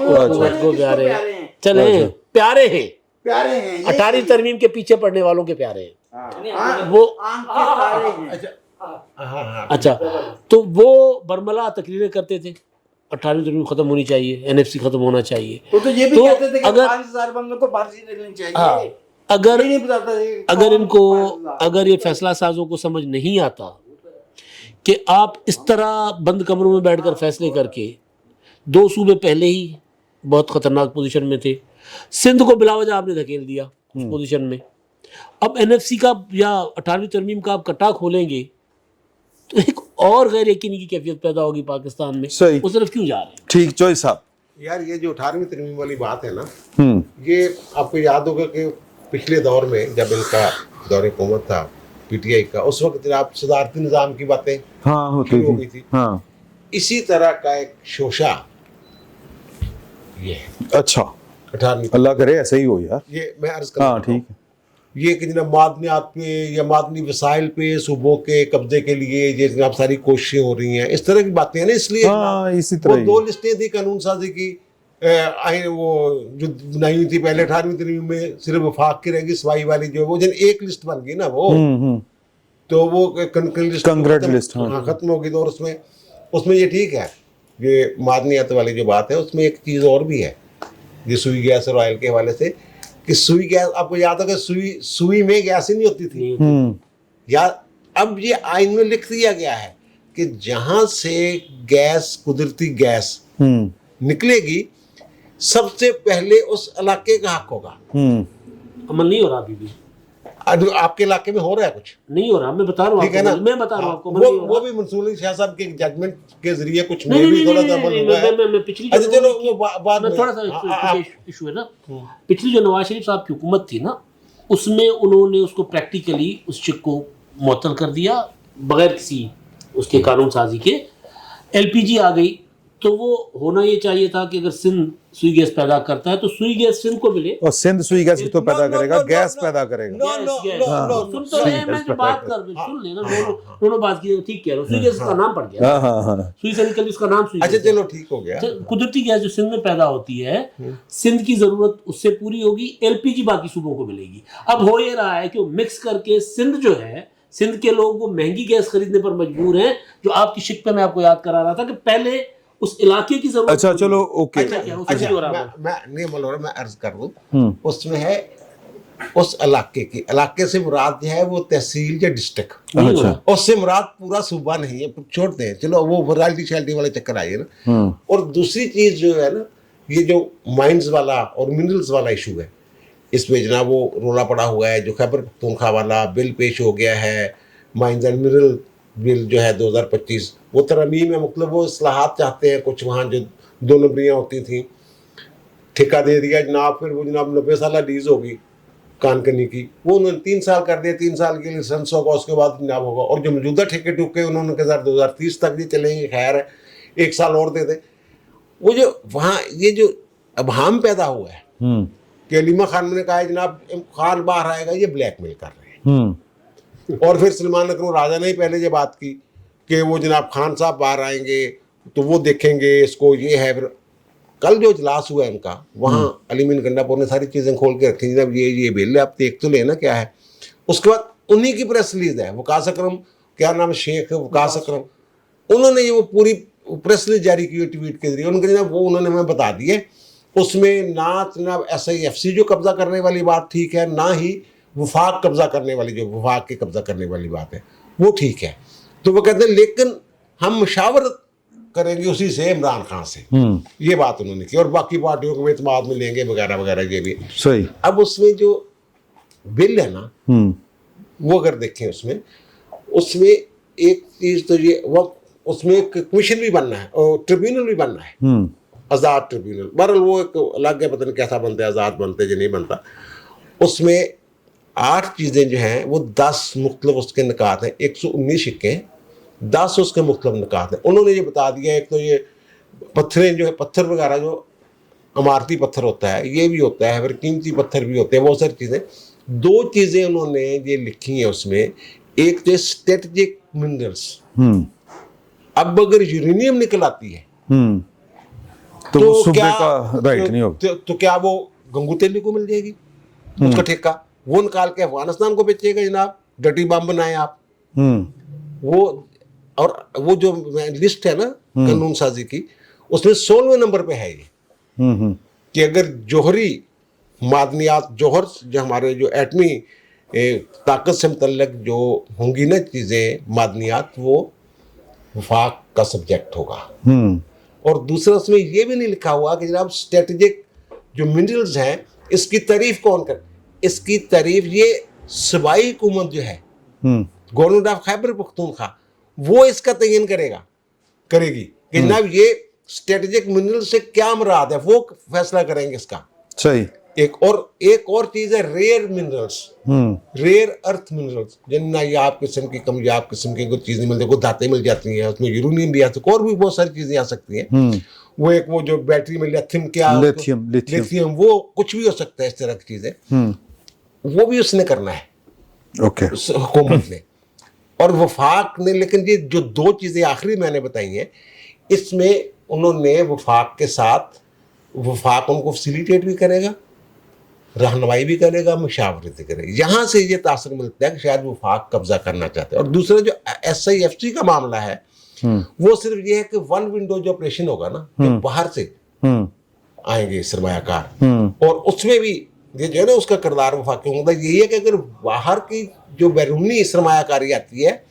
حکومت کو پیارے ہیں، چلیں پیارے ہیں، 18 ترمیم کے پیچھے پڑنے والوں کے پیارے ہیں وہ، اچھا تو وہ برملا تقریریں کرتے تھے 18 ترمیم ختم ہونی چاہیے، این ایف سی ختم ہونا چاہیے، تو یہ بھی تو کہتے تھے کہ اگر 5000 بندوں کو پھانسی دینی چاہیے، اگر ان کو اگر یہ فیصلہ سازوں کو سمجھ نہیں آتا کہ آپ اس طرح بند کمروں میں بیٹھ کر فیصلے کر کے، 2 صوبے پہلے ہی بہت خطرناک پوزیشن میں تھے، سندھ کو بلا وجہ آپ نے دھکیل دیا اس پوزیشن میں، اب این ایف سی کا یا 18ویں ترمیم کا آپ کٹا کھولیں گے تو ایک اور غیر یقینی کی کیفیت پیدا ہوگی پاکستان میں، صحیح، اس طرف کیوں جا رہے ہیں؟ ٹھیک چوئس صاحب یار یہ جو 18ویں ترمیم والی بات ہے نا، یہ آپ کو یاد ہوگا کہ پچھلے دور میں جب ان کا دور حکومت تھا پی ٹی آئی کا، اس وقت جناب صدارتی نظام کی باتیں ہاں شروع ہو گئی تھی، ہاں اسی طرح کا ایک شوشہ یہ ہے اچھا 18ویں، اللہ کرے ایسا ہی ہو یار، یہ میں عرض ہاں کرتا ہوں ٹھیک ہے، یہ کہ جناب معدنیات پہ یا معدنی وسائل پہ صوبوں کے قبضے کے لیے یہ جناب ساری کوششیں ہو رہی ہیں، اس طرح کی باتیں ہیں نا، اس لیے ہاں اسی وہ طرح 2 لسٹیں تھی قانون سازی کی، آئین وہ جو بنائی ہوئی تھی پہلے 18ویں ترمیم میں، صرف وفاق کی رہے گی سوائی والی جو وہ جن ایک لسٹ بن گئی نا وہ، تو وہ کنکریٹ لسٹ ختم ہوگی، تو اس میں یہ ٹھیک ہے، یہ معدنیات والی جو بات ہے اس میں ایک چیز اور بھی ہے، یہ سوئی گیس اور آئل کے حوالے سے، کہ سوئی گیس آپ کو یاد ہوگا سوئی میں گیس ہی نہیں ہوتی تھی، یا اب یہ آئین میں لکھ دیا گیا ہے کہ جہاں سے گیس قدرتی گیس نکلے گی سب سے پہلے اس علاقے کا حق ہوگا۔ عمل نہیں ہو رہا ابھی بھی، آپ کے علاقے میں ہو رہا ہے کچھ نہیں ہو رہا، میں بتا رہا ہوں ٹھیک ہے نا، میں بتا رہا ہوں آپ کو، وہ بھی منصور علی شاہ صاحب کے ججمنٹ کے ذریعے کچھ میں بھی تھوڑا سا عمل ہوا ہے، میں پچھلی اچھا چلو وہ بعد میں تھوڑا سا ایشو ہے نا، پچھلی جو نواز شریف صاحب کی حکومت تھی نا، اس میں انہوں نے اس کو پریکٹیکلی اس چک کو معطل کر دیا بغیر کسی اس کے قانون سازی کے، ایل پی جی آ گئی، تو وہ ہونا یہ چاہیے تھا کہ اگر سندھ سوئی گیس پیدا کرتا ہے تو سوئی گیس سندھ کو ملے، اور سندھ سوئی گیس تو پیدا کرے گا، گیس پیدا کرے گا، سن تو رہے ہیں، میں جو بات کر رہا ہوں سن لینا، دونوں بات کی ٹھیک کہہ رہا ہوں، سوئی گیس کا نام پڑ گیا، سوئی سے نکل اس کا نام سوئی اچھا گیس، چلو ٹھیک ہو گیا، قدرتی گیس جو سندھ میں پیدا ہوتی ہے، سندھ کی ضرورت اس سے پوری ہوگی، ایل پی جی باقی صوبوں کو ملے گی۔ اب ہو یہ رہا ہے کہ وہ مکس کر کے سندھ جو ہے، سندھ کے لوگ وہ مہنگی گیس خریدنے پر مجبور ہیں، جو آپ کی شک پہ میں آپ کو یاد کرا رہا تھا کہ پہلے اس علاقے کی ضرورت، اچھا چلو اوکے، میں نہیں عمل ہو رہا، میں عرض کر دوں، اس میں ہے اس علاقے سے مراد جو ہے وہ تحصیل یا ڈسٹرکٹ، اس سے مراد پورا صوبہ نہیں ہے، چھوڑتے ہیں، چلو وہ رائلٹی شیلٹی والے چکر آئیے نا، اور دوسری چیز جو ہے نا، یہ جو مائنز والا اور منرلز والا ایشو ہے، اس میں جناب وہ رولا پڑا ہوا ہے، جو خیبر پختونخوا والا بل پیش ہو گیا ہے، مائنز اینڈ منرل بل جو ہے 2025، وہ ترمیم ہے، مطلب وہ اصلاحات چاہتے ہیں کچھ، وہاں جو 2 نمبریاں ہوتی تھیں ٹھیکہ دے دیا جناب، پھر وہ جناب 90 سالہ لیز ہوگی کانکنی کی، وہ انہوں نے 3 سال کر دیا، 3 سال کے لائسنس ہوگا، اس کے بعد جناب ہوگا، اور جو موجودہ ٹھیکے ٹوکے انہوں نے کہا 2030 تک بھی چلیں گے، خیر ہے 1 سال اور دے دیں، وہ جو وہاں یہ جو ابہام پیدا ہوا ہے کہ علیمہ خان نے کہا ہے جناب خان باہر آئے گا، یہ بلیک میل کر رہے ہیں، اور پھر سلمان اکرم راجہ نے ہی پہلے یہ بات کی کہ وہ جناب خان صاحب باہر آئیں گے تو وہ دیکھیں گے اس کو، یہ ہے۔ پھر کل جو اجلاس ہوا ہے ان کا، وہاں علی مین گنڈا پور نے ساری چیزیں کھول کے رکھی، جناب یہ بل ہے، آپ دیکھ تو لینا کیا ہے۔ اس کے بعد انہی کی پریس ریلیز ہے، وقاص اکرم، کیا نام شیخ وقاص اکرم، انہوں نے یہ وہ پوری پریس ریلیز جاری کی ٹویٹ کے ذریعے، ان کے جناب وہ انہوں نے ہمیں بتا دیے، اس میں نہ جناب ایس آئی ایف سی جو قبضہ کرنے والی بات ٹھیک ہے، نہ ہی وفاق قبضہ کرنے والی جو وفاق کے قبضہ کرنے والی بات ہے وہ ٹھیک ہے۔ تو وہ کہتے ہیں لیکن ہم مشاورت کریں گے اسی سے، عمران خان سے، یہ بات انہوں نے کی، اور باقی پارٹیوں کو بھی اعتماد میں لیں گے وغیرہ وغیرہ، یہ بھی صحیح۔ اب اس میں جو बिल है ना, वो अगर देखें उसमें एक चीज तो ये वो उसमें एक कमीशन भी बनना है और ट्रिब्यूनल भी बनना है, आज़ाद ट्रिब्यूनल। बहरहाल वो एक अलग है, पता नहीं कैसा बनता है, आज़ाद बनते जो नहीं बनता। उसमें 8 चीज़ें जो हैं वो 10 मुख्तलिफ उसके निकात हैं, 119 शिक्के, 10 उसके मुख्तलिफ निकात हैं। उन्होंने ये बता दिया, एक तो ये पत्थरें जो है, पत्थर वगैरह जो इमारती पत्थर होता है ये भी होता है, फिर कीमती पत्थर भी होते हैं, बहुत सारी चीज़ें। 2 चीज़ें उन्होंने ये लिखी हैं उसमें, एक तो स्ट्रेटेजिक मिनरल्स। अब अगर यूरेनियम निकल आती है तो वो सूबे का राइट नहीं होगा, तो क्या वो गंगू तेली को मिल जाएगी उसका ठेका? वो निकाल के अफगानिस्तान को बेचेगा जनाब, डटी बम बनाए आप। वो और वो जो लिस्ट है ना कानून साजी की, उसमें 16वें नंबर पे है ये कि अगर जौहरी मादनियात, जौहर जो हमारे जो एटमी ताकत से मुतल्लक जो होंगी ना चीज़ें, मादनियात, वो वफाक का सब्जेक्ट होगा। और दूसरा उसमें ये भी नहीं लिखा हुआ कि जनाब स्ट्रेटेजिक जो मिनरल्स हैं इसकी तारीफ कौन कर, इसकी तारीफ ये सूबाई हुकूमत जो है, गवर्नमेंट ऑफ खैबर पख्तूनख्वा, वो इसका तयन करेगी कि जनाब ये स्ट्रेटेजिक मिनरल से क्या मुराद है, वो फैसला करेंगे इसका। सही। एक और चीज है rare minerals, rare earth minerals, जिनमें याब किस्म की, कमयाब किस्म की कोई चीज नहीं मिलती, कोई धातें मिल जाती हैं, उसमें यूरेनियम भी आ सकता है, और भी बहुत सारी चीजें आ सकती हैं। वो एक वो जो बैटरी में लिथियम, वो कुछ भी हो सकता है, इस तरह की चीजें, वो भी उसने करना है, हुकूमत ने और वफाक ने। लेकिन ये जो 2 चीजें आखिरी मैंने बताई हैं, इसमें उन्होंने वफाक के साथ, वफाक उनको फैसिलिटेट भी करेगा, रहनुमाई भी करेगा, मशावरत भी करेगा। यहाँ से ये तासर मिलता है कि शायद वफाक कब्जा करना चाहते हैं। और दूसरा जो SIFC का मामला है, वो सिर्फ ये है कि 1 विंडो जो ऑपरेशन होगा ना, कि बाहर से आएंगे सरमायाकार, और उसमें भी ये जो है ना उसका किरदार वफाक का मतलब यही है कि अगर बाहर की जो बैरूनी सरमायाकारी आती है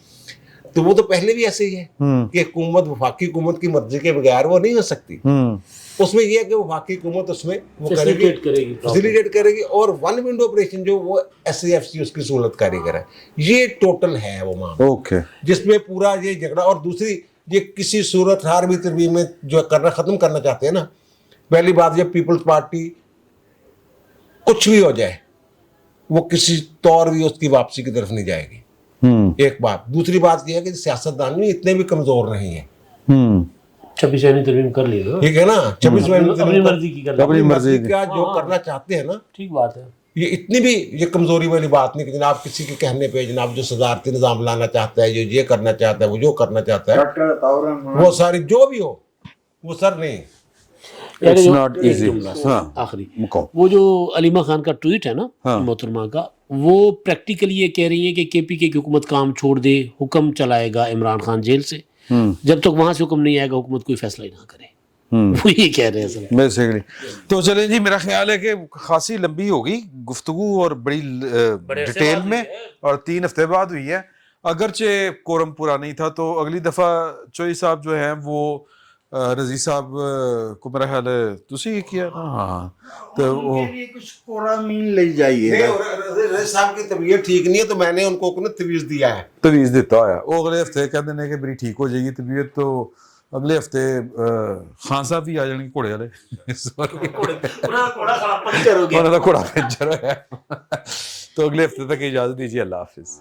तो वो तो पहले भी ऐसे ही है कि हुकूमत, वफाकी हुकूमत की मर्जी के बगैर वो नहीं हो सकती। उसमें यह है कि वफाकी हुकूमत उसमें वो फैसिलिटेट करेगी और 1 विंडो ऑपरेशन जो वो SIFC उसकी सहूलतकारी करे। ये टोटल है वो मामला, जिसमें पूरा ये झगड़ा। और दूसरी, ये किसी सूरत हार भी तरवीब में जो करना ख़त्म करना चाहते हैं ना, पहली बात जब पीपल्स पार्टी कुछ भी हो जाए वो किसी तौर भी उसकी वापसी की तरफ नहीं जाएगी, एक बात। दूसरी बात यह है कि सियासतदान भी इतने भी कमजोर नहीं है। 26 तरमीम कर ली ना, ठीक है ना, 26 अपनी मर्जी की कर, अपनी मर्जी का जो करना चाहते हैं ना, ठीक बात है। ये इतनी भी ये कमजोरी वाली बात नहीं कि जनाब किसी के कहने पे जनाब जो सदारती निज़ाम लाना चाहता है, जो ये करना चाहता है, वो जो करना चाहता है, वो सारी जो भी हो वो सर नहीं। It's not easy. आखिरी वो जो अलीमा खान का ट्वीट है ना, मोहतरमा का, वो प्रैक्टिकली ये कह रही है कि KPK की हुकूमत काम छोड़ दे, हुक्म चलाएगा इमरान खान जेल से, जब तक वहां से हुक्म नहीं आएगा हुकूमत कोई फैसला ही ना करे। वो ये कह रहे हैं सर। बेसिकली तो चलें जी, मेरा ख्याल है कि खासी लंबी होगी गुफ्तगू और बड़ी डिटेल में, और 3 हफ्ते बाद हुई है। अगरचे कोरम पूरा नहीं था, तो अगली दफ़ा चोई साहब जो हैं वो रजी साहब को मेरा ख्याल है तुसी किया तो वो कुछ कोरा मीन ले जाइए। रजी साहब की तबीयत ठीक नहीं है तो मैंने उनको तवीज़ दिया है, तवीज़ देता है। वो अगले हफ्ते कहते हैं कि मेरी ठीक हो जाएगी तबीयत, तो अगले हफ्ते खान साहब भी आ जाएंगे घोड़े वाले, घोड़ा पंचर हो गया, तो अगले हफ्ते तक इजाज़त दीजिए। अल्लाह हाफिज़।